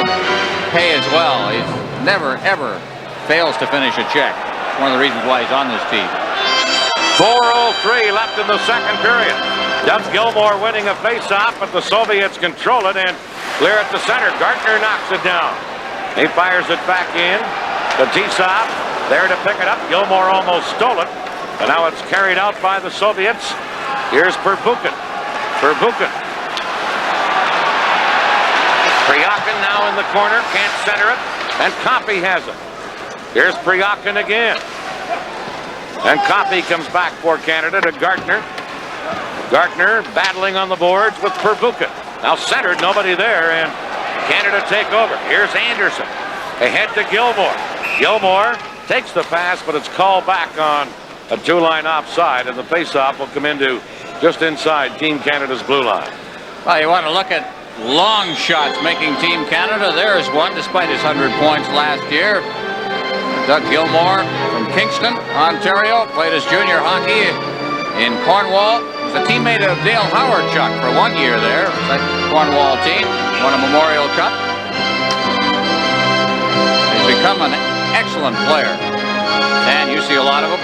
pay as well. He never, ever fails to finish a check. It's one of the reasons why he's on this team. 4:03 left in the second period. Doug Gilmour winning a face-off, but the Soviets control it and clear it to center. Gartner knocks it down. He fires it back in. Fetisov there to pick it up. Gilmour almost stole it. And now it's carried out by the Soviets. Here's Pervukin. Pervukin. Priyakin now in the corner. Can't center it. And Coffey has it. Here's Priyakin again. And Coffey comes back for Canada to Gartner. Gartner battling on the boards with Pervukin. Now centered, nobody there, and Canada take over. Here's Anderson. Ahead to Gilmour. Gilmour takes the pass, but it's called back on a two-line offside, and the face-off will come into just inside Team Canada's blue line. Well, you want to look at long shots making Team Canada. There's one, despite his 100 points last year. Doug Gilmore from Kingston, Ontario, played his junior hockey in Cornwall. Was a teammate of Dale Howard-Chuck for 1 year there. That Cornwall team won a Memorial Cup. He's become an excellent player, and you see a lot of them.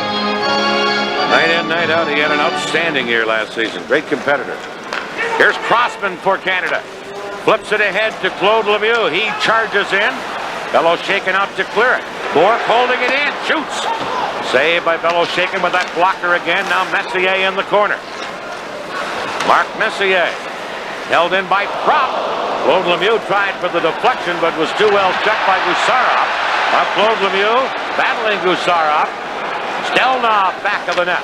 Night in, night out, he had an outstanding year last season. Great competitor. Here's Crossman for Canada. Flips it ahead to Claude Lemieux. He charges in. Bellow shaken out to clear it. Bourque holding it in. Shoots. Saved by Bellow shaken with that blocker again. Now Messier in the corner. Mark Messier. Held in by Prop. Claude Lemieux tried for the deflection, but was too well checked by Gusarov. Now Claude Lemieux battling Gusarov. Stelnov back of the net.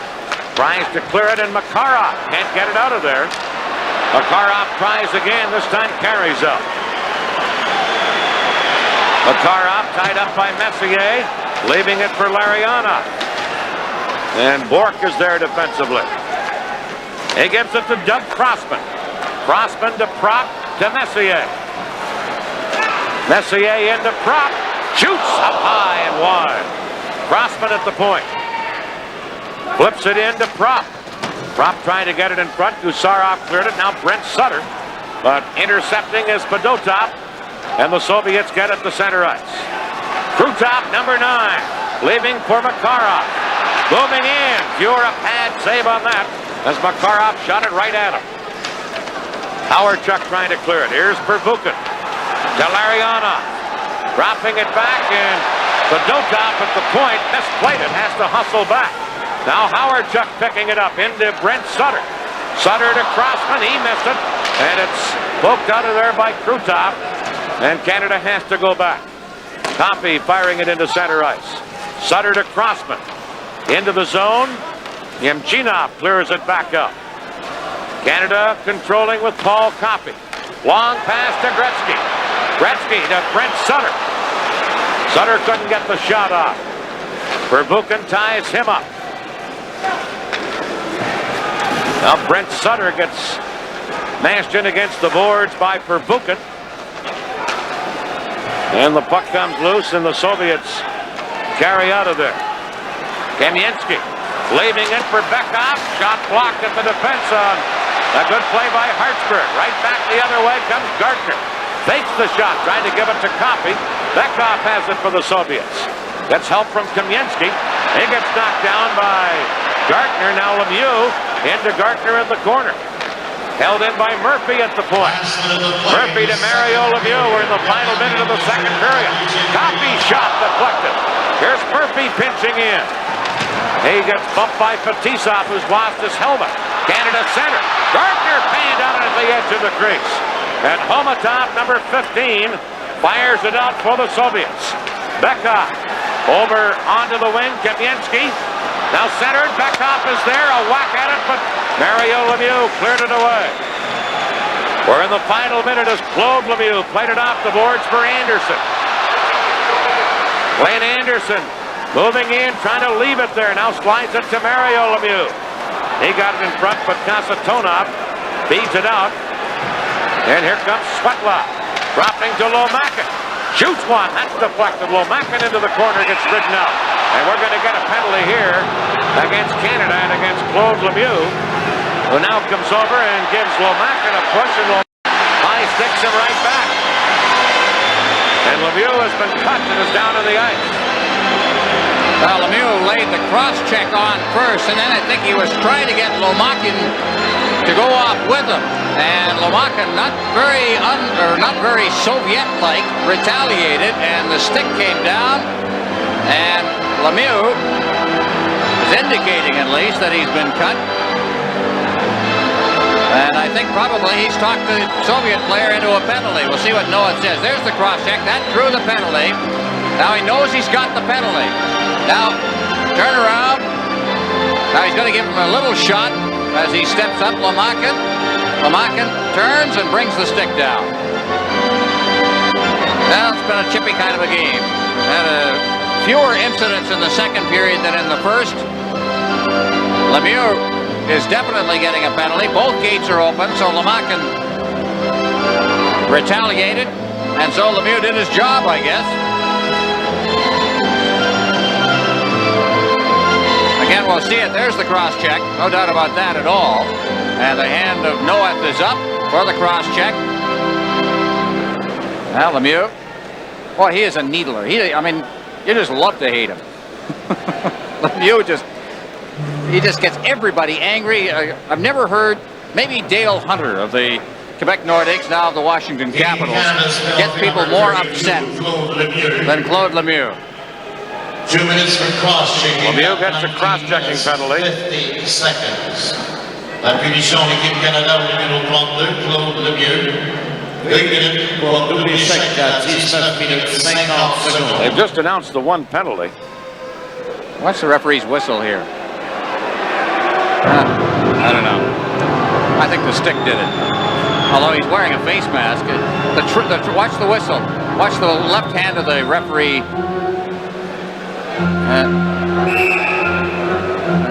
Tries to clear it, and Makarov can't get it out of there. Makarov tries again. This time carries up. Makarov tied up by Messier, leaving it for Lariana. And Bourque is there defensively. He gives it to Doug Crossman. Crossman to Prop to Messier. Messier into Prop. Shoots up high and wide. Crossman at the point. Flips it into Prop. Prop trying to get it in front. Gusarov cleared it. Now Brent Sutter. But intercepting is Fedotov. And the Soviets get it to center ice. Krutov, number 9. Leaving for Makarov. Moving in. Fuhr a pad save on that as Makarov shot it right at him. Howard-Chuck trying to clear it. Here's Pervukin. To Lariana. Dropping it back, and Fedotov at the point misplayed it. Has to hustle back. Now Howard-Chuck picking it up into Brent Sutter. Sutter to Crossman. He missed it. And it's poked out of there by Krutov. And Canada has to go back. Coffey firing it into center ice. Sutter to Crossman. Into the zone. Yemchinov clears it back up. Canada controlling with Paul Coffey. Long pass to Gretzky. Gretzky to Brent Sutter. Sutter couldn't get the shot off. Pervukin ties him up. Now Brent Sutter gets mashed in against the boards by Pervukin. And the puck comes loose, and the Soviets carry out of there. Kamensky leaving it for Bekov. Shot blocked at the defense on a good play by Hartsburg. Right back the other way comes Gartner. Fakes the shot, trying to give it to Coffey. Bekov has it for the Soviets. Gets help from Kamensky. He gets knocked down by Gartner. Now Lemieux into Gartner in the corner. Held in by Murphy at the point. Murphy to Mario Lemieux. We're in the final minute of the second period. Coffey shot deflected. Here's Murphy pinching in. He gets bumped by Fetisov, who's lost his helmet. Canada center. Gardner panned on it at the edge of the crease. And Homatov, number 15, fires it out for the Soviets. Bekov over onto the wing. Kamensky now centered. Bekov is there. A whack at it, but Mario Lemieux cleared it away. We're in the final minute as Claude Lemieux played it off the boards for Anderson. Wayne Anderson moving in, trying to leave it there. Now slides it to Mario Lemieux. He got it in front, but Kasatonov feeds it out. And here comes Svetlov, dropping to Lomakin. Shoots one. That's deflected. Lomakin into the corner, gets ridden out. And we're going to get a penalty here against Canada and against Claude Lemieux, who now comes over and gives Lomakin a push, and high sticks him right back. And Lemieux has been cut and is down on the ice. Well, Lemieux laid the cross-check on first, and then I think he was trying to get Lomakin to go off with him. And Lomakin, not very Soviet-like, retaliated, and the stick came down, and Lemieux is indicating at least that he's been cut. And I think probably he's talked the Soviet player into a penalty. We'll see what Noah says. There's the cross-check. That drew the penalty. Now he knows he's got the penalty. Now, turn around. Now he's going to give him a little shot as he steps up. Lomakin turns and brings the stick down. Well, it's been a chippy kind of a game. Had fewer incidents in the second period than in the first. Lemieux is definitely getting a penalty. Both gates are open, so Lomakin retaliated, and so Lemieux did his job, I guess. Again, we'll see it. There's the cross-check. No doubt about that at all. And the hand of Noeth is up for the cross-check. Now, Lemieux. Boy, he is a needler. I mean, you just love to hate him. Lemieux he just gets everybody angry. I've never heard, maybe Dale Hunter of the Quebec Nordiques, now of the Washington Capitals, gets people more upset than Claude Lemieux. 2 minutes for cross-checking. Lemieux gets a cross-checking penalty. 50 seconds. La punition de l'équipe Canada au numéro 32, Claude Lemieux. 2 minutes pour doubler sec à 19 minutes 50 secondes. They've just announced the one penalty. What's the referee's whistle here? I don't know. I think the stick did it. Although he's wearing a face mask. Watch the whistle. Watch the left hand of the referee.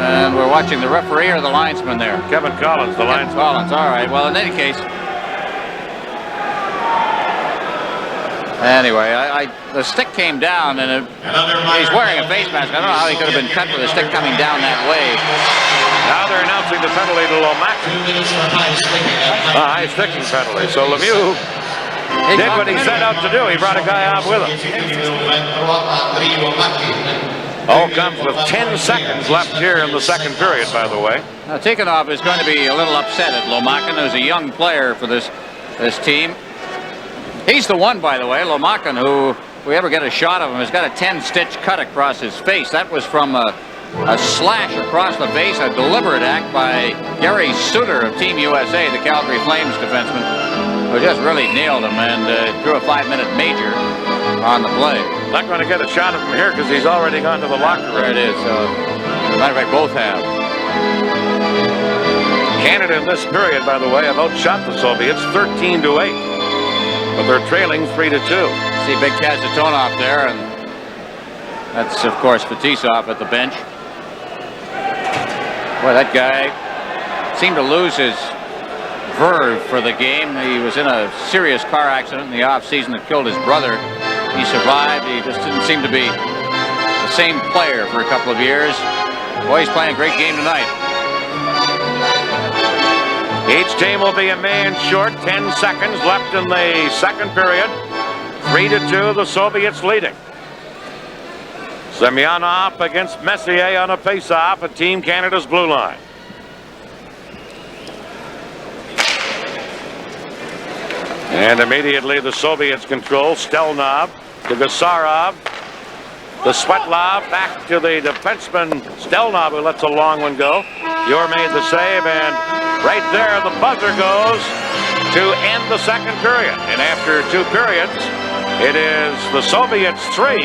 And we're watching the referee or the linesman there? Kevin Collins, the linesman. Collins, all right. Well, in any case. Anyway, the stick came down, and he's wearing a face mask. I don't know how he could have been cut with the stick coming down that way. Now they're announcing the penalty to Lomax. A high sticking penalty. So Lemieux did what he set out to do. He brought a guy out with him. All comes with 10 seconds left here in the second period, by the way. Now, Tikhonov is going to be a little upset at Lomakin, who's a young player for this team. He's the one, by the way, Lomakin, who, if we ever get a shot of him, has got a 10-stitch cut across his face. That was from a slash across the face, a deliberate act by Gary Suter of Team USA, the Calgary Flames defenseman, who just really nailed him and drew a 5-minute major on the play. Not going to get a shot of him here because he's already gone to the locker room. There it is. Matter of fact, both have. Canada in this period, by the way, have outshot the Soviets 13-8. But they're trailing 3-2. See big Kazatonov there, and that's, of course, Fetisov at the bench. Boy, that guy seemed to lose his verve for the game. He was in a serious car accident in the off-season that killed his brother. He survived. He just didn't seem to be the same player for a couple of years. Boy, he's playing a great game tonight. Each team will be a man short. 10 seconds left in the second period. 3-2, the Soviets leading. Semyonov against Messier on a face-off at Team Canada's blue line. And immediately the Soviets control. Stelnov to Gusarov. The Svetlov back to the defenseman Stelnov, who lets a long one go. Yor made the save, and right there the buzzer goes to end the second period. And after 2 periods, it is the Soviets 3,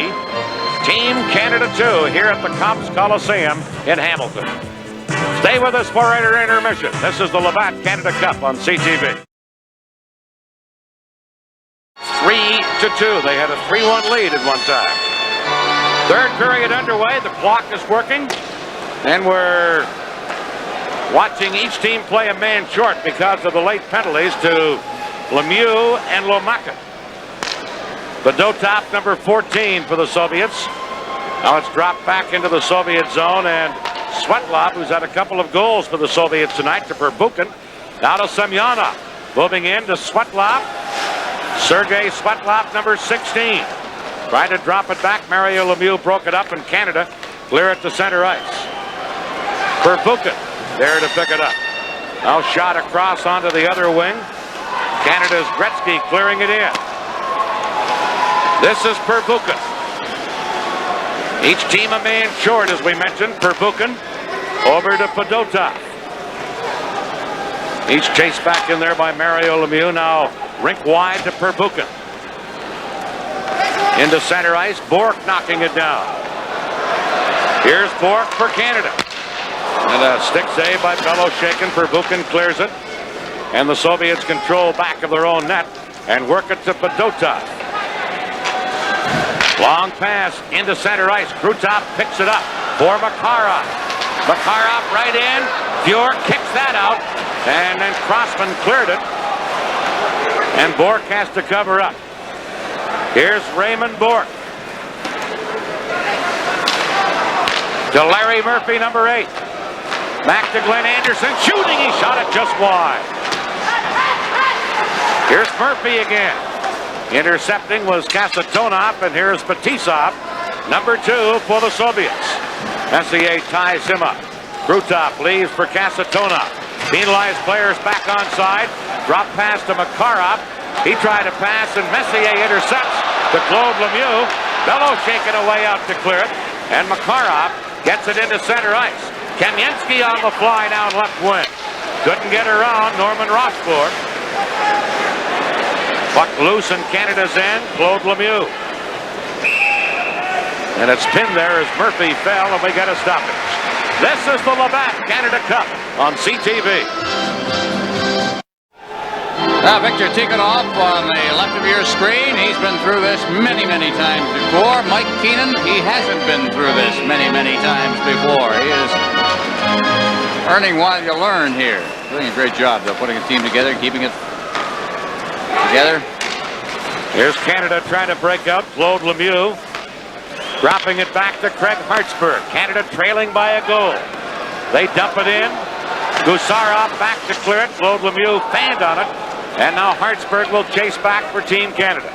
Team Canada 2 here at the Cops Coliseum in Hamilton. Stay with us for our intermission. This is the Labatt Canada Cup on CTV. 3-2. They had a 3-1 lead at one time. Third period underway. The clock is working, and we're watching each team play a man short because of the late penalties to Lemieux and Lomakin. Fedotov, number 14 for the Soviets. Now it's dropped back into the Soviet zone, and Svetlov, who's had a couple of goals for the Soviets tonight, to Perbukin. Now to Semyonov. Moving in to Svetlov. Sergei Svetlov, number 16. Tried to drop it back. Mario Lemieux broke it up, and Canada clear it to center ice. Perbukin there to pick it up. Now shot across onto the other wing. Canada's Gretzky clearing it in. This is Perbukin. Each team a man short, as we mentioned. Perbukin over to Fedotov. Each chased back in there by Mario Lemieux. Now rink wide to Perbukin. Into center ice, Bork knocking it down. Here's Bork for Canada. And a stick save by Beloshakin. Perbukin clears it. And the Soviets control back of their own net and work it to Fedotov. Long pass into center ice. Krutov picks it up for Makarov. Makarov right in. Fjord kicks that out. And then Crossman cleared it. And Bork has to cover up. Here's Raymond Bork. To Larry Murphy, number 8. Back to Glenn Anderson, shooting, he shot it just wide. Here's Murphy again. Intercepting was Kasatonov, and here's Fetisov, number 2 for the Soviets. Messier ties him up. Krutov leaves for Kasatonov. Penalized players back onside. Drop pass to Makarov. He tried to pass, and Messier intercepts to Claude Lemieux. Bello shaking away out to clear it, and Makarov gets it into center ice. Kamensky on the fly down left wing. Couldn't get around Norman Rochefort. Puck loose in Canada's end. Claude Lemieux. And it's pinned there as Murphy fell, and we got a stoppage. This is the Labatt Canada Cup on CTV. Now Victor Tikhonov on the left of your screen. He's been through this many, many times before. Mike Keenan, he hasn't been through this many, many times before. He is earning while you learn here. Doing a great job, though, putting a team together, keeping it together. Here's Canada trying to break out. Claude Lemieux dropping it back to Craig Hartsburg. Canada trailing by a goal. They dump it in. Gusarov back to clear it. Claude Lemieux fanned on it. And now Hartsburg will chase back for Team Canada.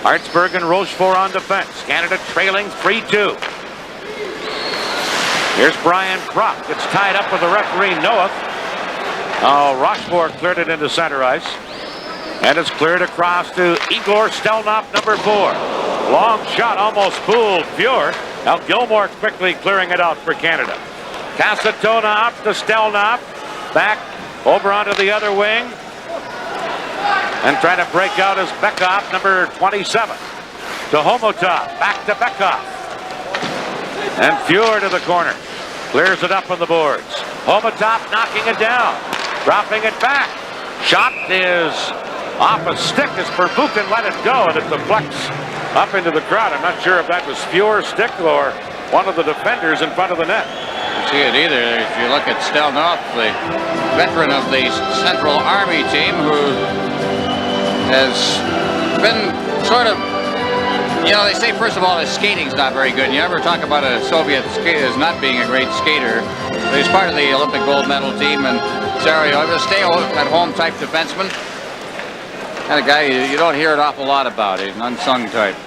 Hartsburg and Rochefort on defense. Canada trailing 3-2. Here's Brian Kropp. Gets tied up with the referee, Noeth. Oh, Rochefort cleared it into center ice. And it's cleared across to Igor Stelnov, number 4. Long shot, almost fooled Fuhr. Now Gilmore quickly clearing it out for Canada. Kasatonov to Stelnov. Back over onto the other wing. And trying to break out is Bekov, number 27. To Homotov, back to Bekov. And Fuhr to the corner. Clears it up on the boards. Homotov knocking it down. Dropping it back. Shot is off a stick as Pervukin let it go, and it deflects up into the crowd. I'm not sure if that was Fuhr's stick or one of the defenders in front of the net. You see it either. If you look at Stelnov, the veteran of the Central Army team, who has been sort of, you know, they say first of all his skating's not very good. And you ever talk about a Soviet skater as not being a great skater. He's part of the Olympic gold medal team, and Sarajevo, stay at home type defenseman. Kind of guy you don't hear an awful lot about. He's an unsung type.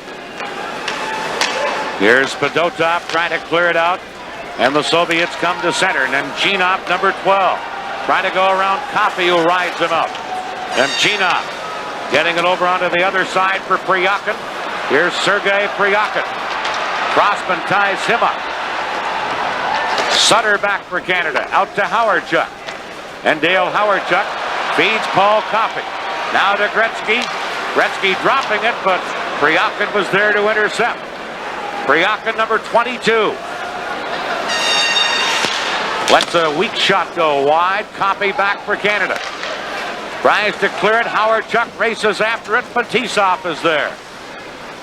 Here's Fedotov trying to clear it out, and the Soviets come to center. And then Chinov, number 12, trying to go around Coffey, who rides him up. And Chinov getting it over onto the other side for Priyakin. Here's Sergei Priyakin. Crossman ties him up. Sutter back for Canada. Out to Howardchuk. And Dale Howardchuk feeds Paul Coffey. Now to Gretzky. Gretzky dropping it, but Priyakin was there to intercept. Priyakin, number 22. Lets a weak shot go wide. Coffey back for Canada. Tries to clear it. Howardchuk races after it. Fetisov is there.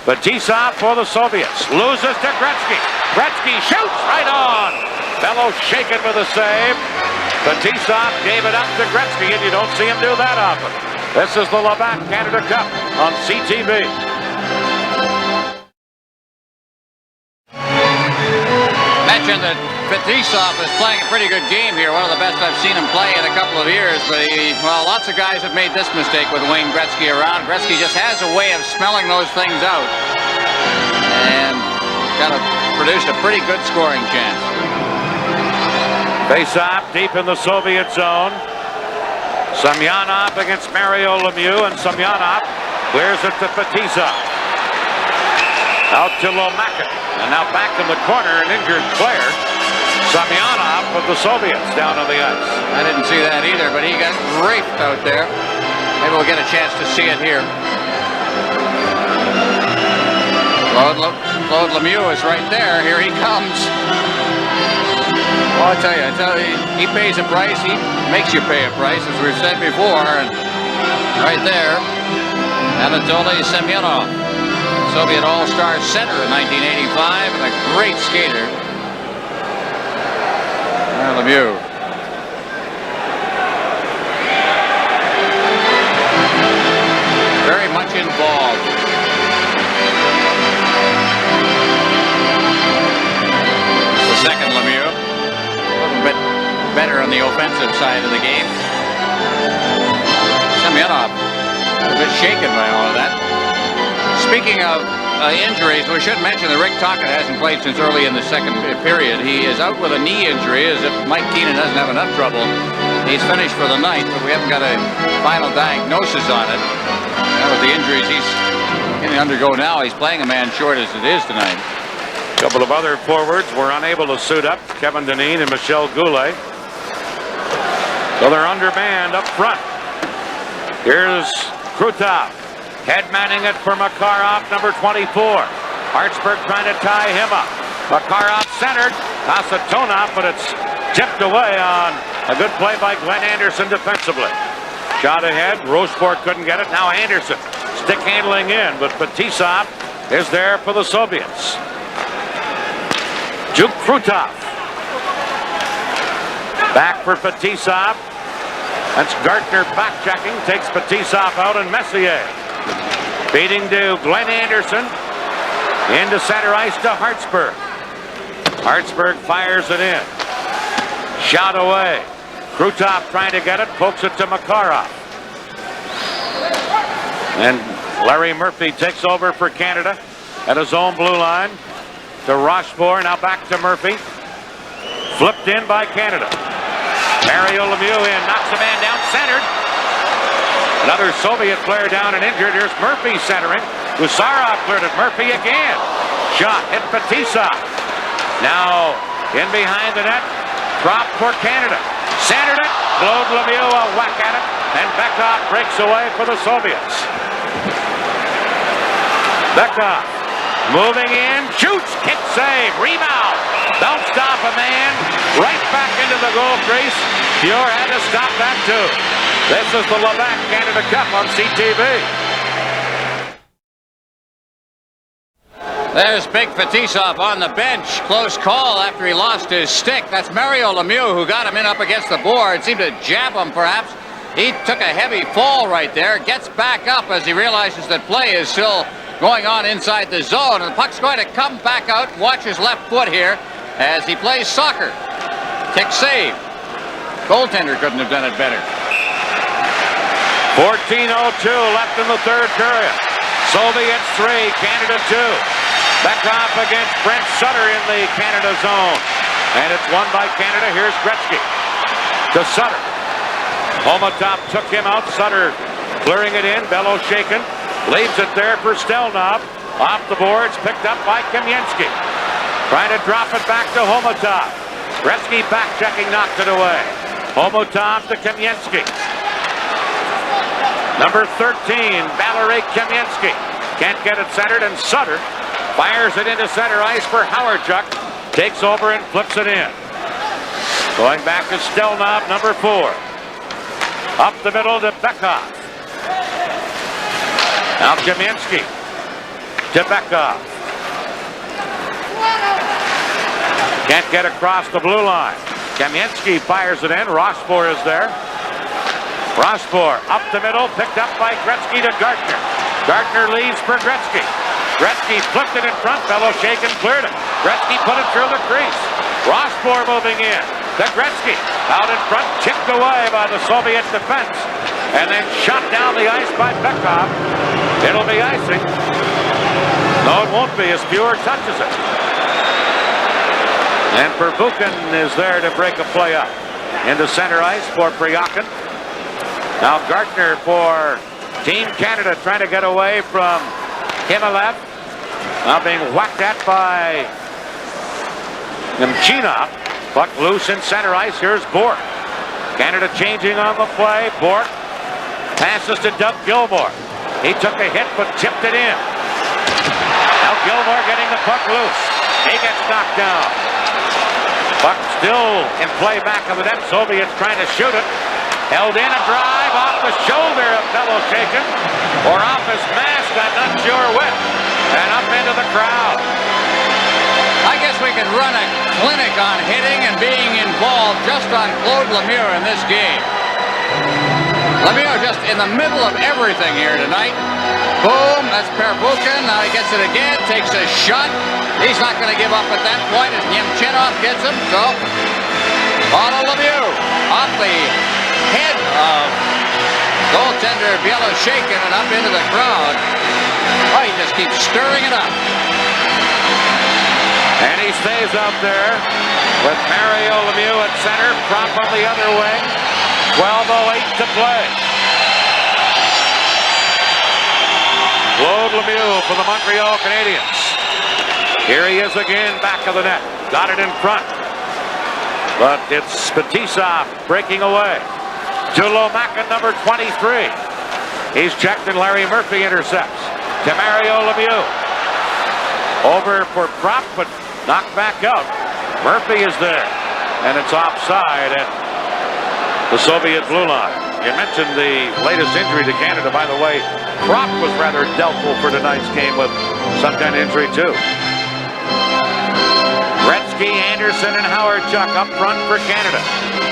Fetisov for the Soviets. Loses to Gretzky. Gretzky shoots right on. Bello shaken with a save. Fetisov gave it up to Gretzky, and you don't see him do that often. This is the Labatt Canada Cup on CTV. Mentioned that Fetisov is playing a pretty good game here. One of the best I've seen him play in a couple of years. But well, lots of guys have made this mistake with Wayne Gretzky around. Gretzky just has a way of smelling those things out. And kind of produced a pretty good scoring chance. Face-off deep in the Soviet zone. Semyonov against Mario Lemieux, and Semyonov clears it to Fetisov. Out to Lomakin. And now back in the corner, an injured player. Semyonov with the Soviets down on the ice. I didn't see that either, but he got raped out there. Maybe we'll get a chance to see it here. Claude Lemieux is right there. Here he comes. Well, I tell you, he pays a price. He makes you pay a price, as we've said before. And right there, Anatoly Semyonov, Soviet All-Star center in 1985, and a great skater. Lemieux. offensive side of the game. Semyonov a bit shaken by all of that. Speaking of injuries, we should mention that Rick Tocchet hasn't played since early in the second period. He is out with a knee injury, as if Mike Keenan doesn't have enough trouble. He's finished for the night, but we haven't got a final diagnosis on it. With the injuries he's going to undergo now, he's playing a man short as it is tonight. A couple of other forwards were unable to suit up, Kevin Dineen and Michel Goulet. So they're undermanned up front. Here's Krutov. Head manning it for Makarov, number 24. Hartsburg trying to tie him up. Makarov centered. Asatonov, but it's tipped away on a good play by Glenn Anderson defensively. Shot ahead. Rochefort couldn't get it. Now Anderson stick handling in, but Fetisov is there for the Soviets. Juk Krutov. Back for Fetisov. That's Gartner back-checking. Takes Fetisov out, and Messier beating to Glenn Anderson. Into center ice to Hartsburg. Hartsburg fires it in. Shot away. Krutov trying to get it. Pokes it to Makarov. And Larry Murphy takes over for Canada at his own blue line. To Rochefort. Now back to Murphy. Flipped in by Canada. Mario Lemieux in. Knocks a man down. Centered. Another Soviet player down and injured. Here's Murphy centering. Gusarov cleared it. Murphy again. Shot hit Fetisov. Now in behind the net. Drop for Canada. Centered it. Claude Lemieux a whack at it. And Bekov breaks away for the Soviets. Bekov moving in. Shoots. Kick save. Rebound. Bounced off a man. Right back into the goal crease. Fiore had to stop that too. This is the Levac Canada Cup on CTV. There's Big Fetisov on the bench. Close call after he lost his stick. That's Mario Lemieux who got him in up against the board. Seemed to jab him perhaps. He took a heavy fall right there. Gets back up as he realizes that play is still going on inside the zone. And the puck's going to come back out. Watch his left foot here as he plays soccer. Kick save. Goaltender couldn't have done it better. 14:02 left in the third period. Soviets 3, Canada 2. Bekov against Brent Sutter in the Canada zone. And it's won by Canada. Here's Gretzky to Sutter. Homotop took him out. Sutter clearing it in. Bellow shaken. Leaves it there for Stelnov. Off the boards. Picked up by Kamensky. Trying to drop it back to Homotop. Gretzky back checking. Knocked it away. Homotop to Kamensky. Number 13, Valery Kamensky. Can't get it centered, and Sutter fires it into center ice for Howardchuk. Takes over and flips it in. Going back to Stelnov, number 4. Up the middle to Bekov. Now Kamensky to Bekov. Can't get across the blue line. Kamensky fires it in. Rochefort is there. Rochefort up the middle, picked up by Gretzky to Gartner. Gartner leaves for Gretzky. Gretzky flipped it in front. Bellow shaken, cleared it. Gretzky put it through the crease. Rochefort moving in to Gretzky. Out in front, chipped away by the Soviet defense. And then shot down the ice by Bekov. It'll be icing. No, it won't be as Fiore touches it. And Pervukin is there to break a play up. Into center ice for Pryakin. Now Gartner for Team Canada trying to get away from Himalev. Now being whacked at by Nemchinov. Puck loose in center ice. Here's Bork. Canada changing on the play. Bork passes to Doug Gilmour. He took a hit but tipped it in. Now Gilmour getting the puck loose. He gets knocked down. Puck still in play back of the net. Soviets trying to shoot it. Held in a drive off the shoulder of Bellow shaken. Or off his mask, I'm not sure which. And up into the crowd. I guess we could run a clinic on hitting and being involved just on Claude Lemieux in this game. Lemieux just in the middle of everything here tonight. Boom, that's Pervukin. Now he gets it again, takes a shot. He's not going to give up at that point as Nemchinov gets him. So, Otto Lemieux. off the head of goaltender Bieloshakin and up into the crowd. Oh, he just keeps stirring it up. And he stays out there with Mario Lemieux at center, Prop on the other wing. 12:08 to play. Claude Lemieux for the Montreal Canadiens. Here he is again, back of the net. Got it in front. But it's Fetisov breaking away. To Lomakin, number 23. He's checked and Larry Murphy intercepts. To Mario Lemieux. Over for Prop, but knocked back out. Murphy is there. And it's offside at the Soviet blue line. You mentioned the latest injury to Canada. By the way, Prop was rather doubtful for tonight's game with some kind of injury too. Gretzky, Anderson, and Howard-Chuck up front for Canada.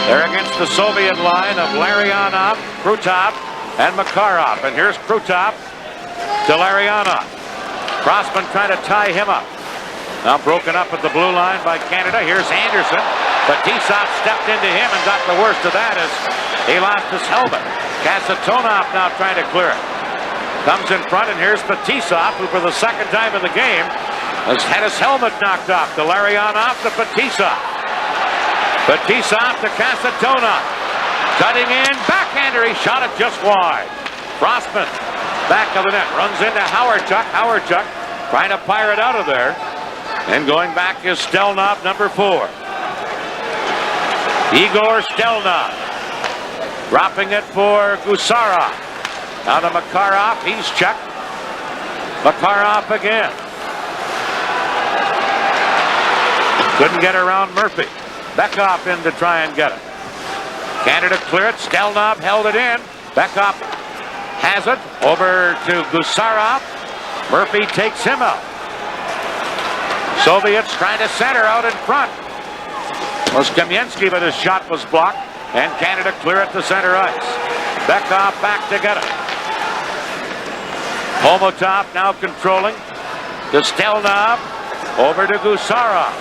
They're against the Soviet line of Larionov, Krutov, and Makarov. And here's Krutov to Larionov. Crossman trying to tie him up. Now broken up at the blue line by Canada. Here's Anderson. But Fetisov stepped into him and got the worst of that as he lost his helmet. Kasatonov now trying to clear it. Comes in front, and here's Fetisov, who for the second time in the game has had his helmet knocked off. To Larionov to Fetisov. Fetisov to Kasatonov. Cutting in, backhander, he shot it just wide. Crossman, back of the net, runs into Howard-Chuck. Howard-Chuck trying to fire it out of there. And going back is Stelnov, number 4. Igor Stelnov. Dropping it for Gusarov. Now to Makarov, he's checked. Makarov again. Couldn't get around Murphy. Bekoff in to try and get it. Canada clear it. Stelnov held it in. Bekoff has it. Over to Gusarov. Murphy takes him out. Soviets trying to center out in front. Was Kamensky, but his shot was blocked. And Canada clear it to center ice. Bekoff back to get it. Homotov now controlling. To Stelnov. Over to Gusarov.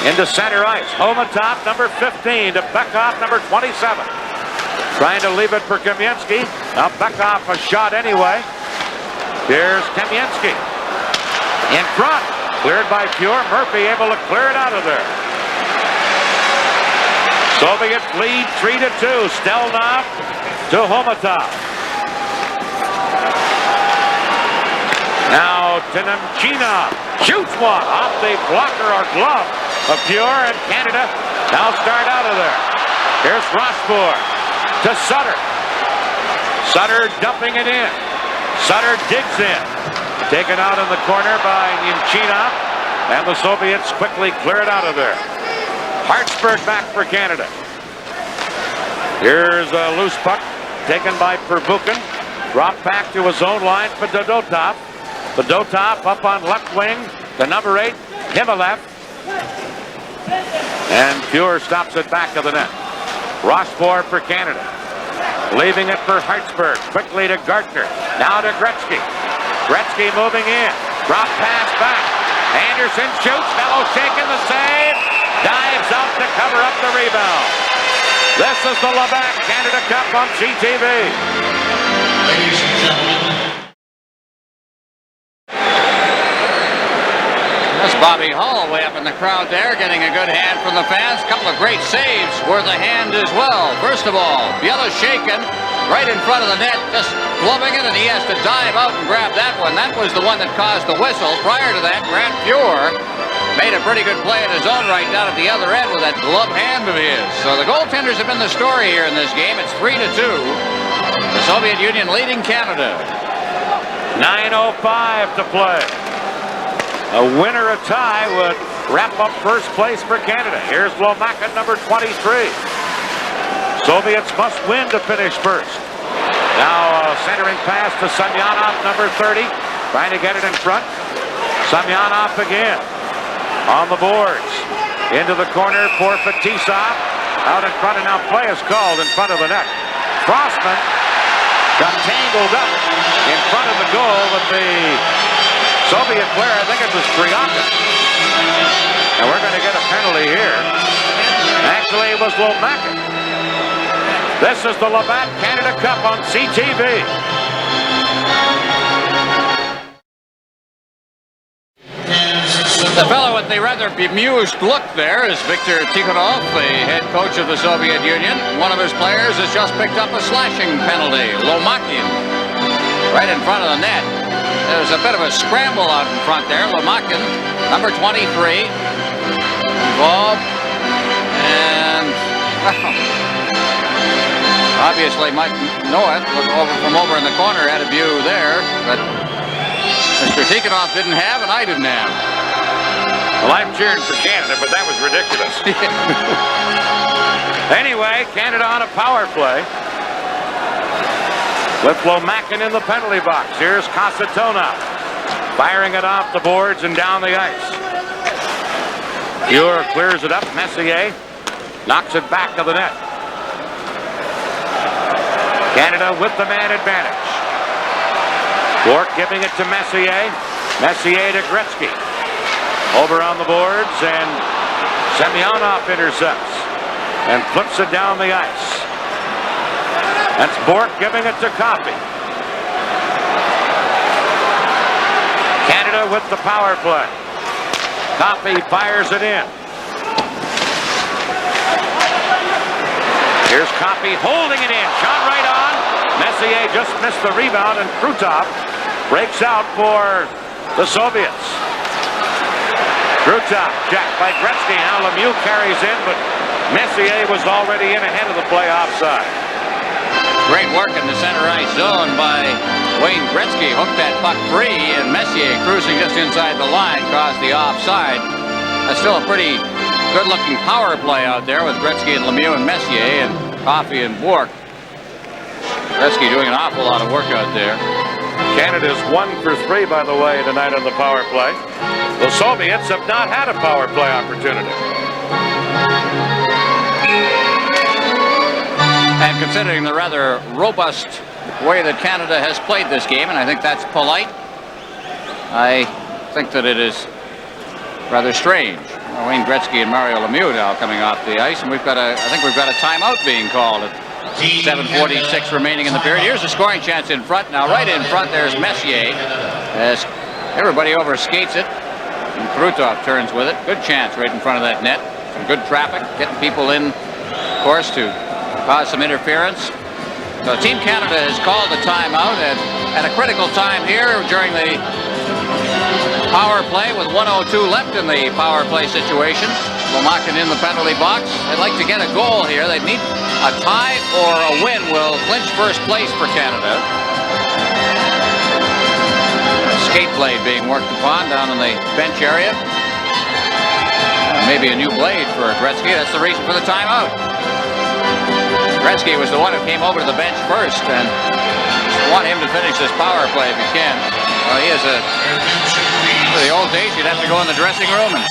Into center ice. Homotov, number 15, to Bekoff, number 27. Trying to leave it for Kamensky. Now Bekoff a shot anyway. Here's Kamensky. In front. Cleared by Pure. Murphy able to clear it out of there. Soviets lead 3-2. Stelnov to Homotov. Now to Nemchinov. Shoots one off the blocker or glove of Pure, and Canada now start out of there. Here's Rossbourg to Sutter. Sutter dumping it in. Sutter digs in. Taken out in the corner by Nemchinov, and the Soviets quickly clear it out of there. Hartsburg back for Canada. Here's a loose puck taken by Pervukin. Dropped back to his own line for Dodotov. Dodotov up on left wing to number 8, Himalev. And Pure stops it back of the net. Rossbourg for Canada. Leaving it for Hartsburg. Quickly to Gartner. Now to Gretzky. Gretzky moving in. Drop pass back. Anderson shoots. Bieloshakin the save. Dives out to cover up the rebound. This is the Labatt Canada Cup on CTV. Ladies and gentlemen. That's Bobby Hull way up in the crowd there, getting a good hand from the fans. A couple of great saves were the hand as well. First of all, Bieloshakin right in front of the net, just gloving it, and he has to dive out and grab that one. That was the one that caused the whistle. Prior to that, Grant Pure made a pretty good play in his own right down at the other end with that glove hand of his. So the goaltenders have been the story here in this game. It's 3-2. The Soviet Union leading Canada. 9:05 to play. A win or a tie would wrap up first place for Canada. Here's Lomakin, number 23. Soviets must win to finish first. Now a centering pass to Semyonov, number 30. Trying to get it in front. Semyonov again. On the boards. Into the corner for Fetisov. Out in front, and now play is called in front of the net. Crossman got tangled up in front of the goal with the Soviet player. I think it was Kryakin. And we're going to get a penalty here. Actually, it was Lomakin. This is the Labatt Canada Cup on CTV. The fellow with the rather bemused look there is Viktor Tikhonov, the head coach of the Soviet Union. One of his players has just picked up a slashing penalty, Lomakin, right in front of the net. There's a bit of a scramble out in front there. Lomakin, number 23, involved, and obviously Mike Noah, from over in the corner, had a view there, but Mr. Tikhonov didn't have, and I didn't have. Well, I'm cheering for Canada, but that was ridiculous. Anyway, Canada on a power play. With Lomakin in the penalty box. Here's Kasatonov firing it off the boards and down the ice. Muir clears it up. Messier knocks it back to the net. Canada with the man advantage. Bourque giving it to Messier. Messier to Gretzky. Over on the boards, and Semyonov intercepts and flips it down the ice. That's Bourque giving it to Coffey. Canada with the power play. Coffey fires it in. Here's Coffey holding it in. Shot right on. Messier just missed the rebound, and Krutov breaks out for the Soviets. Krutov jacked by Gretzky. Now Lemieux carries in, but Messier was already in ahead of the play offside. Great work in the center ice zone by Wayne Gretzky. Hooked that puck free, and Messier cruising just inside the line caused the offside. That's still a pretty good-looking power play out there with Gretzky and Lemieux and Messier and Coffey and Bourque. Gretzky doing an awful lot of work out there. Canada's 1 for 3, by the way, tonight on the power play. The Soviets have not had a power play opportunity. And considering the rather robust way that Canada has played this game, and I think that's polite, I think that it is rather strange. Wayne Gretzky and Mario Lemieux now coming off the ice, and I think we've got a timeout being called at 7:46 remaining in the period. Here's a scoring chance in front. Now right in front there's Messier as everybody overskates it, and Krutov turns with it. Good chance right in front of that net. Some good traffic, getting people in, of course, to cause some interference. So Team Canada has called a timeout at a critical time here during the power play with 1:02 left in the power play situation. Lomakin in the penalty box. They'd like to get a goal here. They'd need a tie or a win will clinch first place for Canada. Skate blade being worked upon down in the bench area. Maybe a new blade for Gretzky. That's the reason for the timeout. Gretzky was the one who came over to the bench first, and want him to finish this power play if he can. Well, he has for the old days, you'd have to go in the dressing room and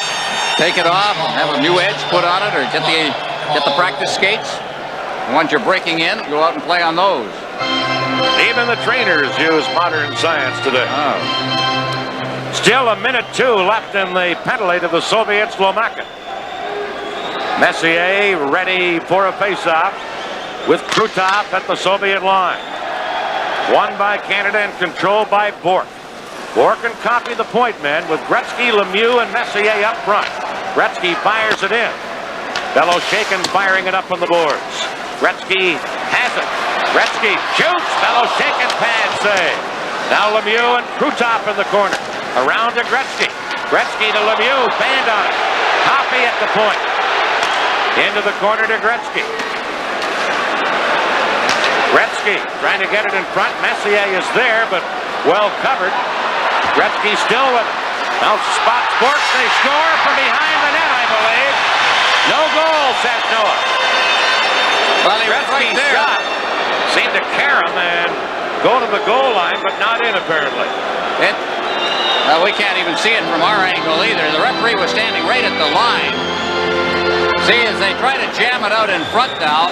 take it off and have a new edge put on it, or get the practice skates. And once you're breaking in, go out and play on those. Even the trainers use modern science today. Oh. Still 1:02 left in the penalty to the Soviets. Lomakin. Messier ready for a face-off with Krutov at the Soviet line. Won by Canada and controlled by Bourque. Bourque and Coffey the point men with Gretzky, Lemieux, and Messier up front. Gretzky fires it in. Beloshakin firing it up on the boards. Gretzky has it. Gretzky shoots. Beloshakin pad save. Now Lemieux and Krutov in the corner. Around to Gretzky. Gretzky to Lemieux. Band on it. Coffey at the point. Into the corner to Gretzky. Gretzky trying to get it in front. Messier is there, but well covered. Gretzky still with it. Now spots Bourque. They score from behind the net, I believe. No goal, says Noah. Well, he was right there. Shot seemed to carry him and go to the goal line, but not in apparently. Well, we can't even see it from our angle either. The referee was standing right at the line. See, as they try to jam it out in front now.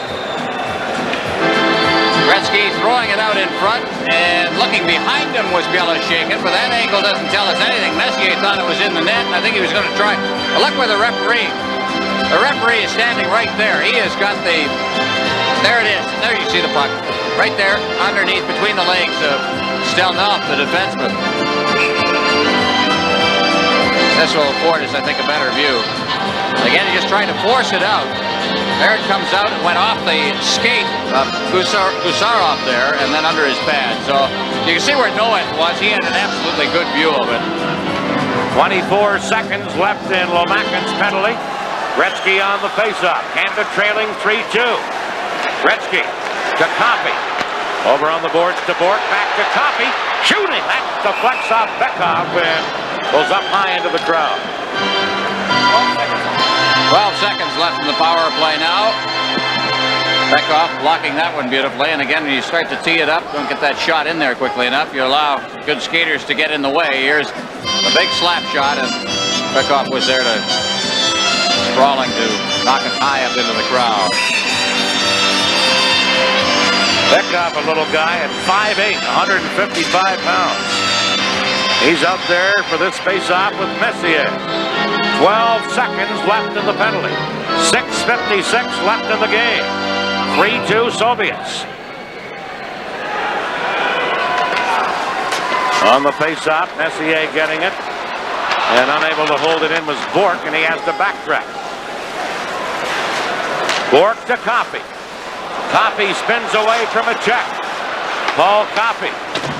Gretzky throwing it out in front, and looking behind him was Beloshakin, but that angle doesn't tell us anything. Messier thought it was in the net, and I think he was going to try. But look where the referee The referee is standing right there. He has got the... There it is. There you see the puck. Right there, underneath, between the legs of Stelnov, the defenseman. This will afford us, I think, a better view. Again, he just trying to force it out. There it comes out. It went off the skate of Gusarov there, and then under his pad. So you can see where Noet was. He had an absolutely good view of it. 24 seconds left in Lomakin's penalty. Gretzky on the faceoff. Canada trailing 3-2. Gretzky to Coffey. Over on the boards to Bork. Back to Coffey. Shooting. That deflects off Bekov and goes up high into the crowd. 12 seconds left in the power play now. Bekov blocking that one beautifully. And again, when you start to tee it up, don't get that shot in there quickly enough. You allow good skaters to get in the way. Here's the big slap shot, and Bekov was there to sprawling to knock it high up into the crowd. Bekov, a little guy at 5'8", 155 pounds. He's out there for this face-off with Messier. 12 seconds left in the penalty. 6:56 left in the game. 3-2 Soviets. On the face-off, Messier getting it. And unable to hold it in was Bork, and he has to backtrack. Bork to Coffey. Coffey spins away from a check. Paul Coffey.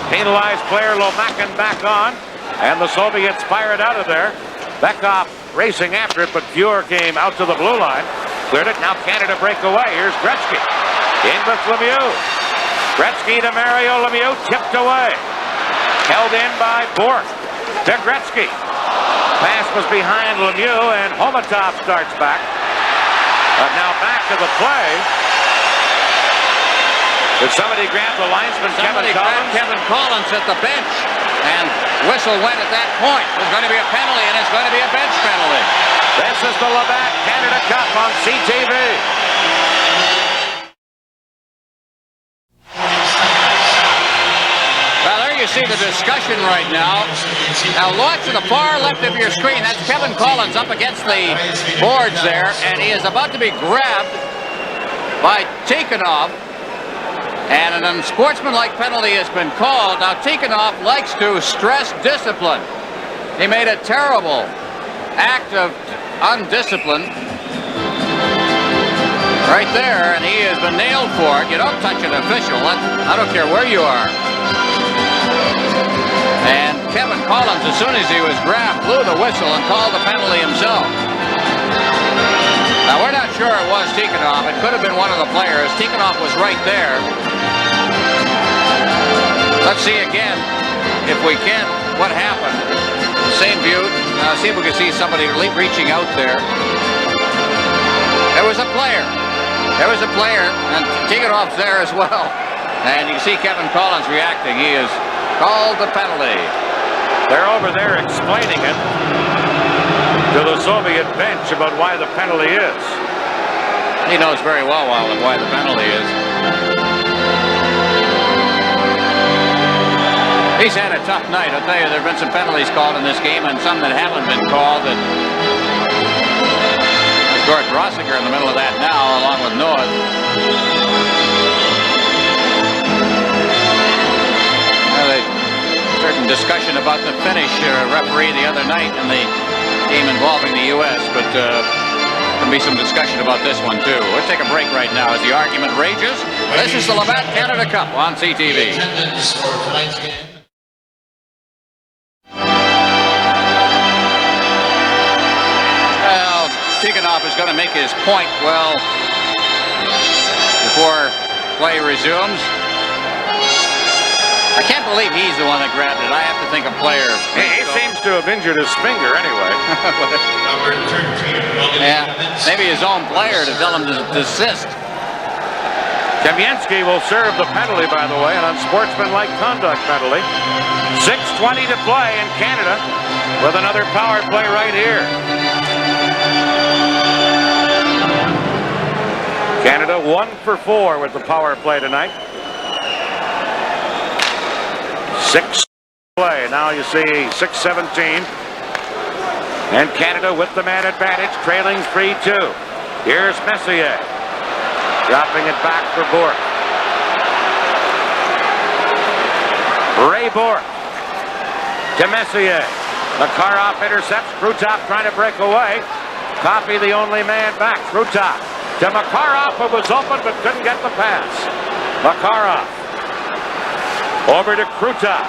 Penalized player Lomakin back on, and the Soviets fire it out of there. Bekov racing after it, but Fuhr came out to the blue line. Cleared it, now Canada break away. Here's Gretzky. In with Lemieux. Gretzky to Mario Lemieux, tipped away. Held in by Bork. To Gretzky. Pass was behind Lemieux, and Homatov starts back. But now back to the play. Did somebody grab the linesman, Somebody grabbed Kevin Collins at the bench, and whistle went at that point. There's going to be a penalty, and it's going to be a bench penalty. This is the Labatt Canada Cup on CTV. Well, there you see the discussion right now. Now, watch to the far left of your screen. That's Kevin Collins up against the boards there, and he is about to be grabbed by Tikhonov. And an unsportsmanlike penalty has been called. Now, Tikhonov likes to stress discipline. He made a terrible act of undiscipline right there, and he has been nailed for it. You don't touch an official. I don't care where you are. And Kevin Collins, as soon as he was grabbed, blew the whistle and called the penalty himself. Now, we're not sure it was Tikhonov. It could have been one of the players. Tikhonov was right there. Let's see again, if we can, what happened. Same view. Now, see if we can see somebody reaching out there. There was a player. There was a player, and Tikhonov's there as well. And you can see Kevin Collins reacting. He has called the penalty. They're over there explaining it to the Soviet bench about why the penalty is. He knows very well why the penalty is. He's had a tough night. I'll tell you, there have been some penalties called in this game and some that haven't been called. There's Gord Rossiger in the middle of that now, along with Noah. Well, a certain discussion about the Finnish referee the other night in the game involving the U.S., but there can be some discussion about this one, too. We'll take a break right now as the argument rages. This is the Labatt Canada Cup on CTV. Tikhonov is going to make his point, well, before play resumes. I can't believe he's the one that grabbed it. I have to think a player. He seems to have injured his finger anyway. Yeah, maybe his own player to tell him to desist. Kamensky will serve the penalty, by the way, an unsportsmanlike conduct penalty. 6:20 to play in Canada with another power play right here. Canada 1 for 4 with the power play tonight. 6 play. Now you see 6:17. And Canada with the man advantage, trailing 3-2. Here's Messier. Dropping it back for Bourque. Ray Bourque to Messier. Makarov intercepts. Krutov trying to break away. Coffey the only man back. Krutov to Makarov, who was open but couldn't get the pass. Makarov over to Krutov.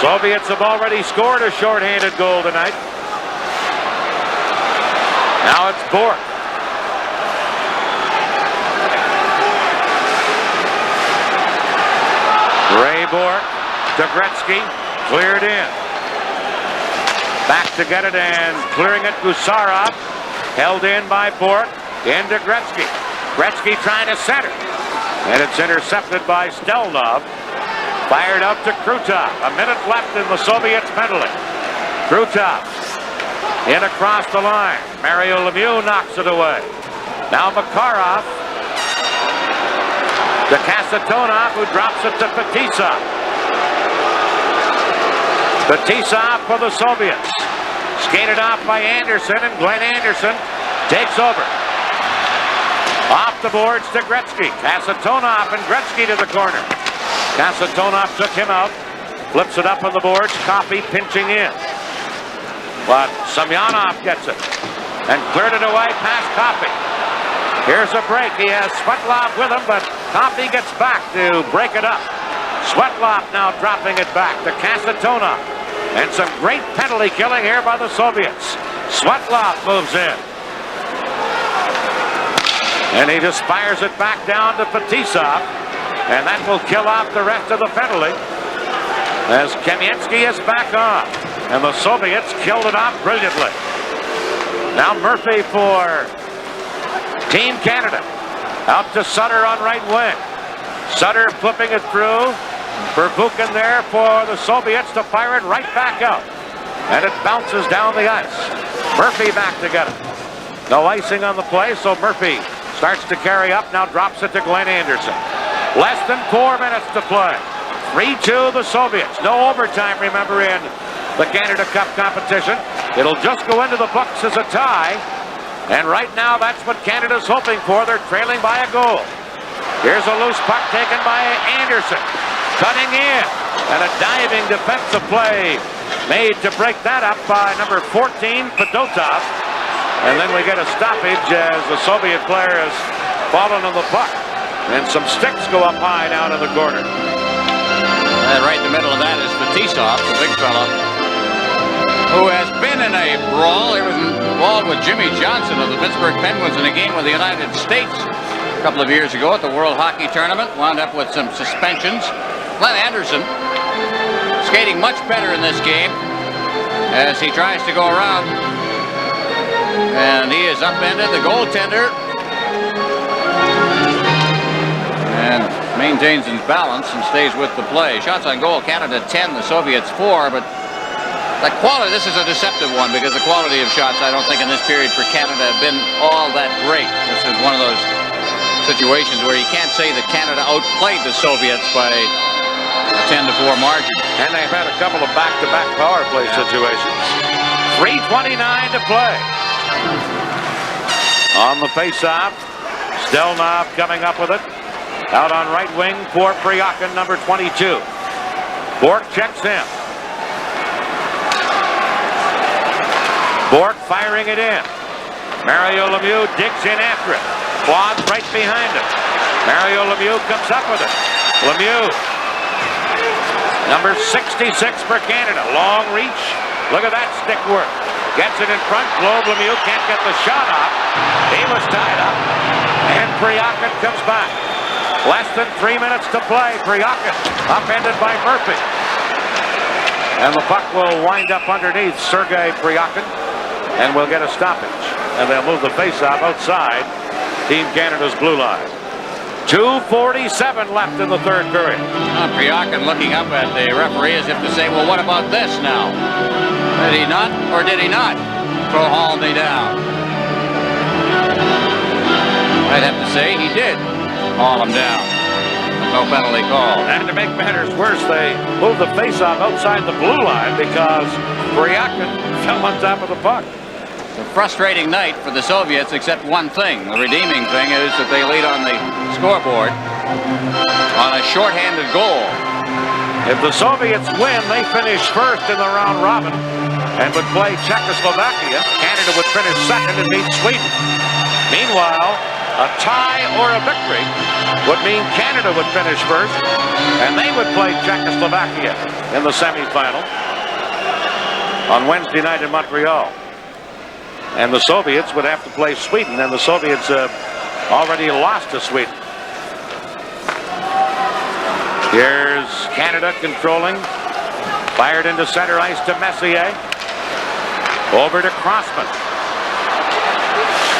Soviets have already scored a shorthanded goal tonight. Now it's Bourque. Ray Bourque to Gretzky, cleared in. Back to get it and clearing it, Gusarov. Held in by Bourque, into Gretzky. Gretzky trying to center. And it's intercepted by Stelnov. Fired out to Krutov. A minute left in the Soviets' penalty. Krutov in across the line. Mario Lemieux knocks it away. Now Makarov to Kasatonov, who drops it to Fetisov. Fetisov for the Soviets. Skated off by Anderson, and Glenn Anderson takes over. Off the boards to Gretzky. Kasatonov and Gretzky to the corner. Kasatonov took him out. Flips it up on the boards. Coffey pinching in. But Semyonov gets it. And cleared it away past Coffey. Here's a break. He has Svetlov with him, but Coffey gets back to break it up. Svetlov now dropping it back to Kasatonov. And some great penalty killing here by the Soviets. Svetlov moves in. And he just fires it back down to Fetisov. And that will kill off the rest of the penalty. As Kamensky is back on. And the Soviets killed it off brilliantly. Now Murphy for Team Canada. Out to Sutter on right wing. Sutter flipping it through. Verbuchen there for the Soviets to fire it right back out. And it bounces down the ice. Murphy back to get it. No icing on the play, so Murphy starts to carry up, now drops it to Glenn Anderson. Less than 4 minutes to play. 3-2 the Soviets. No overtime, remember, in the Canada Cup competition. It'll just go into the books as a tie. And right now, that's what Canada's hoping for. They're trailing by a goal. Here's a loose puck taken by Anderson. Cutting in. And a diving defensive play made to break that up by number 14, Fedotov. And then we get a stoppage as the Soviet player has fallen on the puck. And some sticks go up high down in the corner. And right in the middle of that is Fetisov, the big fella, who has been in a brawl. He was involved with Jimmy Johnson of the Pittsburgh Penguins in a game with the United States a couple of years ago at the World Hockey Tournament. Wound up with some suspensions. Glenn Anderson skating much better in this game as he tries to go around. And he is upended, the goaltender, and maintains his balance and stays with the play. Shots on goal, Canada 10, the Soviets 4, but the quality, this is a deceptive one because the quality of shots, I don't think in this period for Canada have been all that great. This is one of those situations where you can't say that Canada outplayed the Soviets by a 10-4 margin. And they've had a couple of back-to-back power play situations. 3:29 to play. On the face-off, Stelnov coming up with it. Out on right wing for Priakin, number 22. Bourque checks in. Bourque firing it in. Mario Lemieux digs in after it. Claude right behind him. Mario Lemieux comes up with it. Lemieux, number 66 for Canada. Long reach. Look at that stick work. Gets it in front. Claude Lemieux can't get the shot off. He was tied up. And Priakin comes back. Less than 3 minutes to play. Priakin upended by Murphy. And the puck will wind up underneath Sergei Priakin. And we'll get a stoppage. And they'll move the faceoff outside Team Canada's blue line. 2:47 left in the third period. Priakin looking up at the referee as if to say, well, what about this now? Did he not, or did he not throw Halney down? I'd have to say he did haul him down. no penalty call. And to make matters worse, they moved the face-off outside the blue line because Bryakin fell on top of the puck. It's a frustrating night for the Soviets, except one thing. The redeeming thing is that they lead on the scoreboard on a shorthanded goal. If the Soviets win, they finish first in the round robin and would play Czechoslovakia. Canada would finish second and beat Sweden. Meanwhile, a tie or a victory would mean Canada would finish first and they would play Czechoslovakia in the semifinal on Wednesday night in Montreal. And the Soviets would have to play Sweden, and the Soviets already lost to Sweden. Here's Canada controlling. Fired into center ice to Messier. Over to Crossman.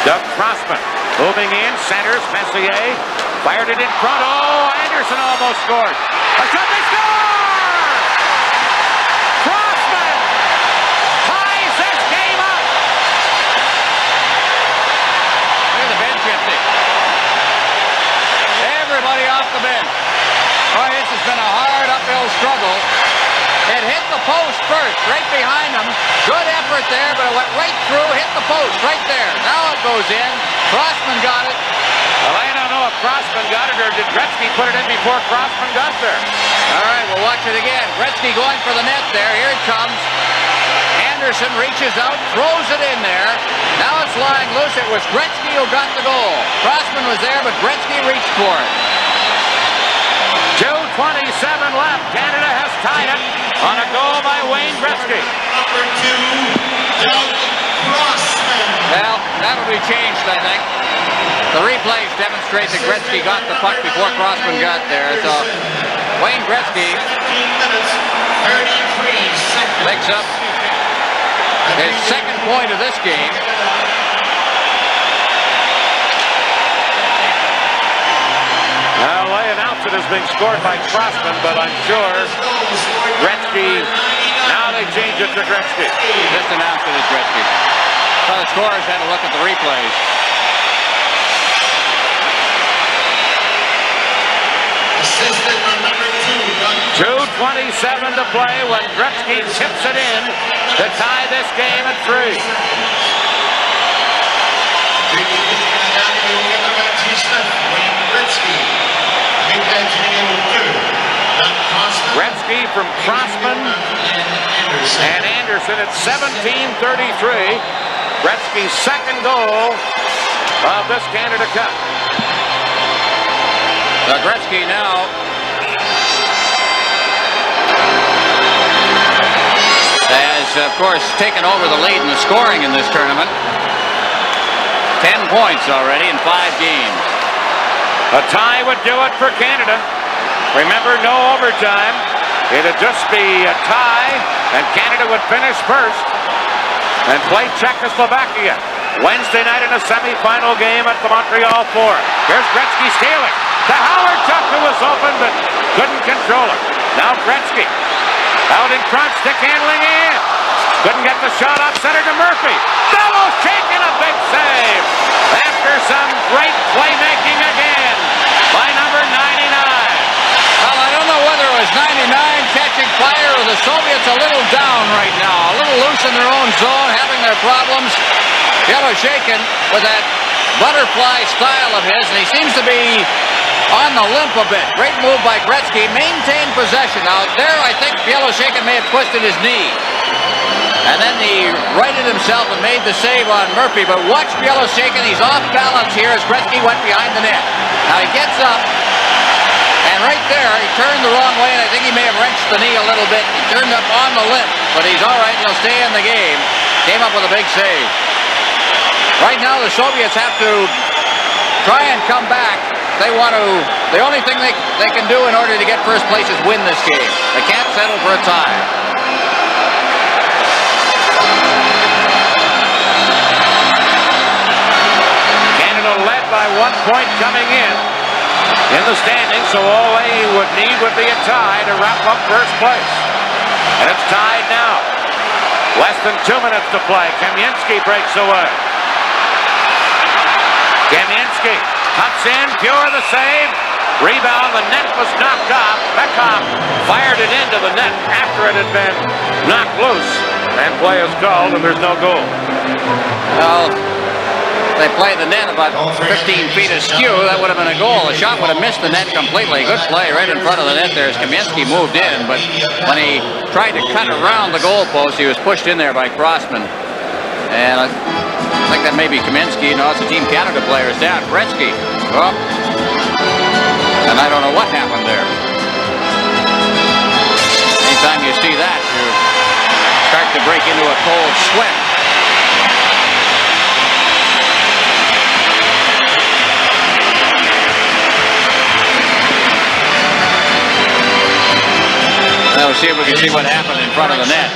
Doug Crossman moving in, centers, Messier. Fired it in front. Oh, Anderson almost scored. A shot, they score! Crossman ties this game up. Look at the bench empty. Everybody off the bench. Boy, this has been a hard uphill struggle. It hit the post first, right behind them. Good effort there, but it went right through, hit the post, right there. Now it goes in. Crossman got it. Well, I don't know if Crossman got it or did Gretzky put it in before Crossman got there. All right, we'll watch it again. Gretzky going for the net there. Here it comes. Anderson reaches out, throws it in there. Now it's lying loose. It was Gretzky who got the goal. Crossman was there, but Gretzky reached for it. 2:27 left. Canada has tied it on a goal by Wayne Gretzky. Number 2, Doug Crossman. Well, that'll be changed, I think. The replays demonstrate that Gretzky got the puck before Crossman got there. So Wayne Gretzky 15 minutes, 33 seconds. picks up his second point of this game. Well, they announced it as being scored by Crossman, but I'm sure Gretzky, now they change it to Gretzky. Just announced it as Gretzky. So the scorers had to look at the replays. Assistant on number 2, Doug 2:27 to play when Gretzky tips it in to tie this game at 3. Gretzky from Crossman and Anderson at 17:33. Gretzky's second goal of this Canada Cup. Gretzky now has, of course, taken over the lead in the scoring in this tournament. 10 points already in 5 games. A tie would do it for Canada. Remember, no overtime. It'd just be a tie, and Canada would finish first and play Czechoslovakia Wednesday night in a semifinal game at the Montreal Forum. Here's Gretzky stealing. To Howard Chuck, who was open but couldn't control it. Now Gretzky out in front, stick handling in. Couldn't get the shot off center to Murphy. Double shaking, a big save after some great playmaking again by number 99. Well, I don't know whether it was 99 catching fire or the Soviets a little down right now, a little loose in their own zone, having their problems. Shaken with that butterfly style of his, and he seems to be on the limp a bit. Great move by Gretzky, maintained possession. Now there, I think Shaken may have twisted his knee. And then he righted himself and made the save on Murphy. But watch Shaken, he's off balance here as Gretzky went behind the net. Now he gets up, and right there, he turned the wrong way, and I think he may have wrenched the knee a little bit. He turned up on the limp, but he's all right, he'll stay in the game. Came up with a big save. Right now, the Soviets have to try and come back. They want to, the only thing they can do in order to get first place is win this game. They can't settle for a tie. Canada led by 1 point coming in the standings, so all they would need would be a tie to wrap up first place. And it's tied now. Less than 2 minutes to play. Kamensky breaks away. Kamensky cuts in, Pure the save. Rebound, the net was knocked off. Beckhoff fired it into the net after it had been knocked loose. And play is called, and there's no goal. Well, they played the net about 15 feet askew. That would have been a goal. The shot would have missed the net completely. Good play right in front of the net there as Kaminsky moved in. But when he tried to cut around the goalpost, he was pushed in there by Crossman. And I think that may be Kaminsky. No, it's a Team Canada player. It's down. Gretzky. Well, and I don't know what happened there. Anytime you see that, you start to break into a cold sweat. Now we'll see if we can see what happened in front of the net.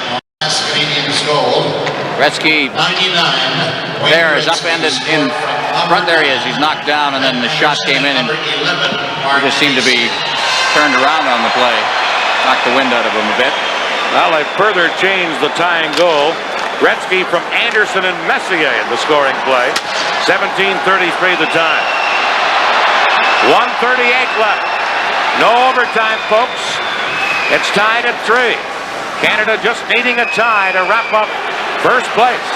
Gretzky there is upended in front. There he is. He's knocked down, and then the shot came in, and he just seemed to be turned around on the play. Knocked the wind out of him a bit. Well, they further changed the tying goal. Gretzky from Anderson and Messier in the scoring play. 17:33 the time. 1:38 left. No overtime, folks. It's tied at 3. Canada just needing a tie to wrap up first place.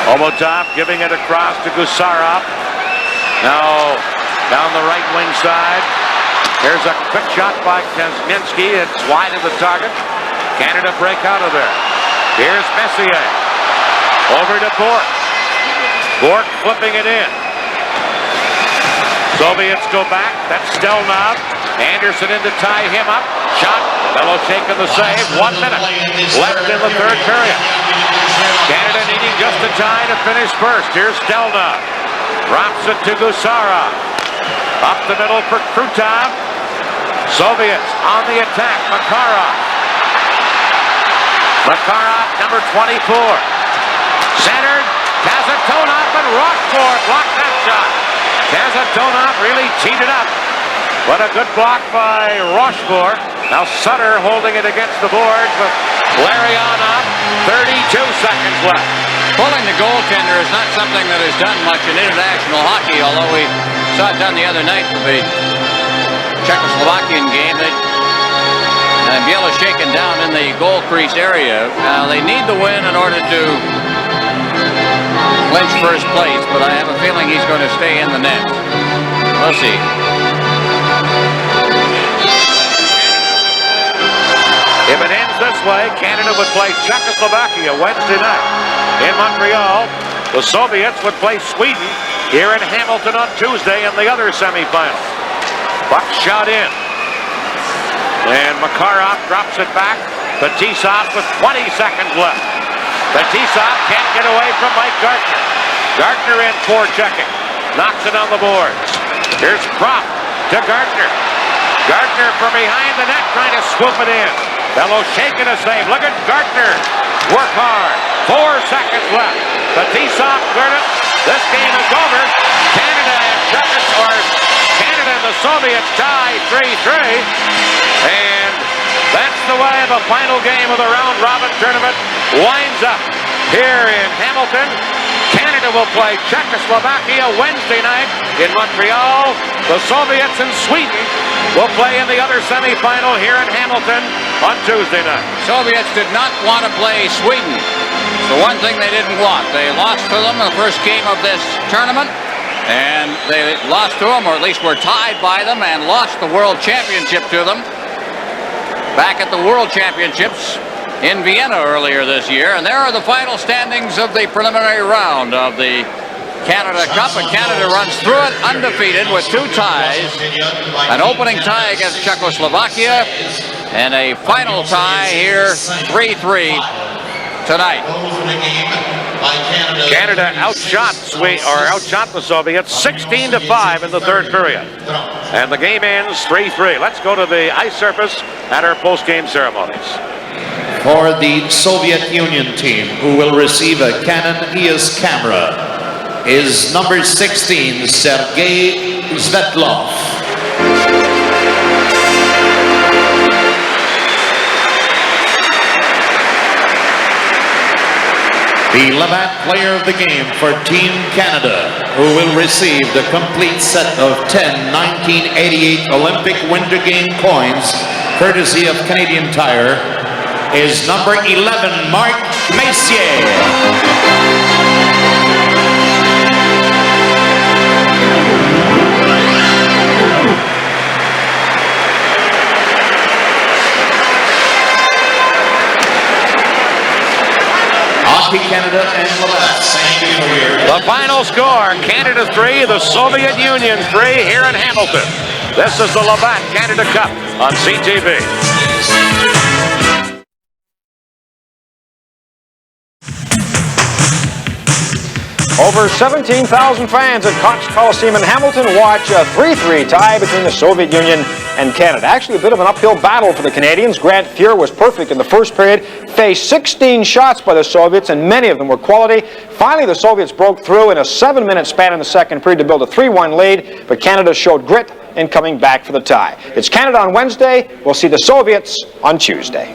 Omotov giving it across to Gusarov. Now down the right wing side. Here's a quick shot by Kaminsky. It's wide of the target. Canada break out of there. Here's Messier. Over to Bork. Bork flipping it in. Soviets go back. That's Stelnov. Anderson in to tie him up. Shot. Belichick in the save. 1 minute left in the third period. Canada needing just a tie to finish first. Here's Stelnov. Drops it to Gusarov. Up the middle for Krutov. Soviets on the attack. Makarov. Makarov, number 24. Centered. Kazatonov and Rochefort blocked that shot. Kazatonov really teed it up. What a good block by Rochefort. Now Sutter holding it against the boards with Larionov. 32 seconds left. Pulling the goaltender is not something that is done much in international hockey, although we saw it done the other night with the Czechoslovakian game. And Biela shaken down in the goal crease area. Now they need the win in order to clinch first place, but I have a feeling he's going to stay in the net. We'll see. If it ends this way, Canada would play Czechoslovakia Wednesday night in Montreal. The Soviets would play Sweden here in Hamilton on Tuesday in the other semifinal. Buck shot in. And Makarov drops it back. Fetisov with 20 seconds left. Fetisov can't get away from Mike Gartner. Gartner in for checking. Knocks it on the boards. Here's Propp to Gartner. Gartner from behind the net trying to swoop it in. Bellow shaking a save. Look at Gartner. Work hard. 4 seconds left. Fetisov cleared it. This game is over. Canada and the Soviets tie 3-3. And that's the way the final game of the round-robin tournament winds up here in Hamilton. Canada will play Czechoslovakia Wednesday night in Montreal. The Soviets and Sweden will play in the other semifinal here in Hamilton on Tuesday night. Soviets did not want to play Sweden. It's the one thing they didn't want. They lost to them in the first game of this tournament. And they lost to them, or at least were tied by them, and lost the World Championship to them back at the World Championships in Vienna earlier this year. And there are the final standings of the preliminary round of the Canada Cup. And Canada runs through it undefeated with 2 ties. An opening tie against Czechoslovakia and a final tie here, 3-3 tonight. Canada outshot the Soviets 16-5 in the third period. And the game ends 3-3. Let's go to the ice surface at our post-game ceremonies. For the Soviet Union team, who will receive a Canon EOS camera, is number 16, Sergei Svetlov. The Levant player of the game for Team Canada who will receive the complete set of 10 1988 Olympic Winter Game coins, courtesy of Canadian Tire, is number 11, Mark Messier. Hockey Canada and Labatt, thank you for your... The final score, Canada 3, the Soviet Union 3 here in Hamilton. This is the Labatt Canada Cup on CTV. Over 17,000 fans at Cox Coliseum in Hamilton watch a 3-3 tie between the Soviet Union and Canada. Actually a bit of an uphill battle for the Canadians. Grant Fuhr was perfect in the first period, faced 16 shots by the Soviets, and many of them were quality. Finally, the Soviets broke through in a 7-minute span in the second period to build a 3-1 lead, but Canada showed grit in coming back for the tie. It's Canada on Wednesday. We'll see the Soviets on Tuesday.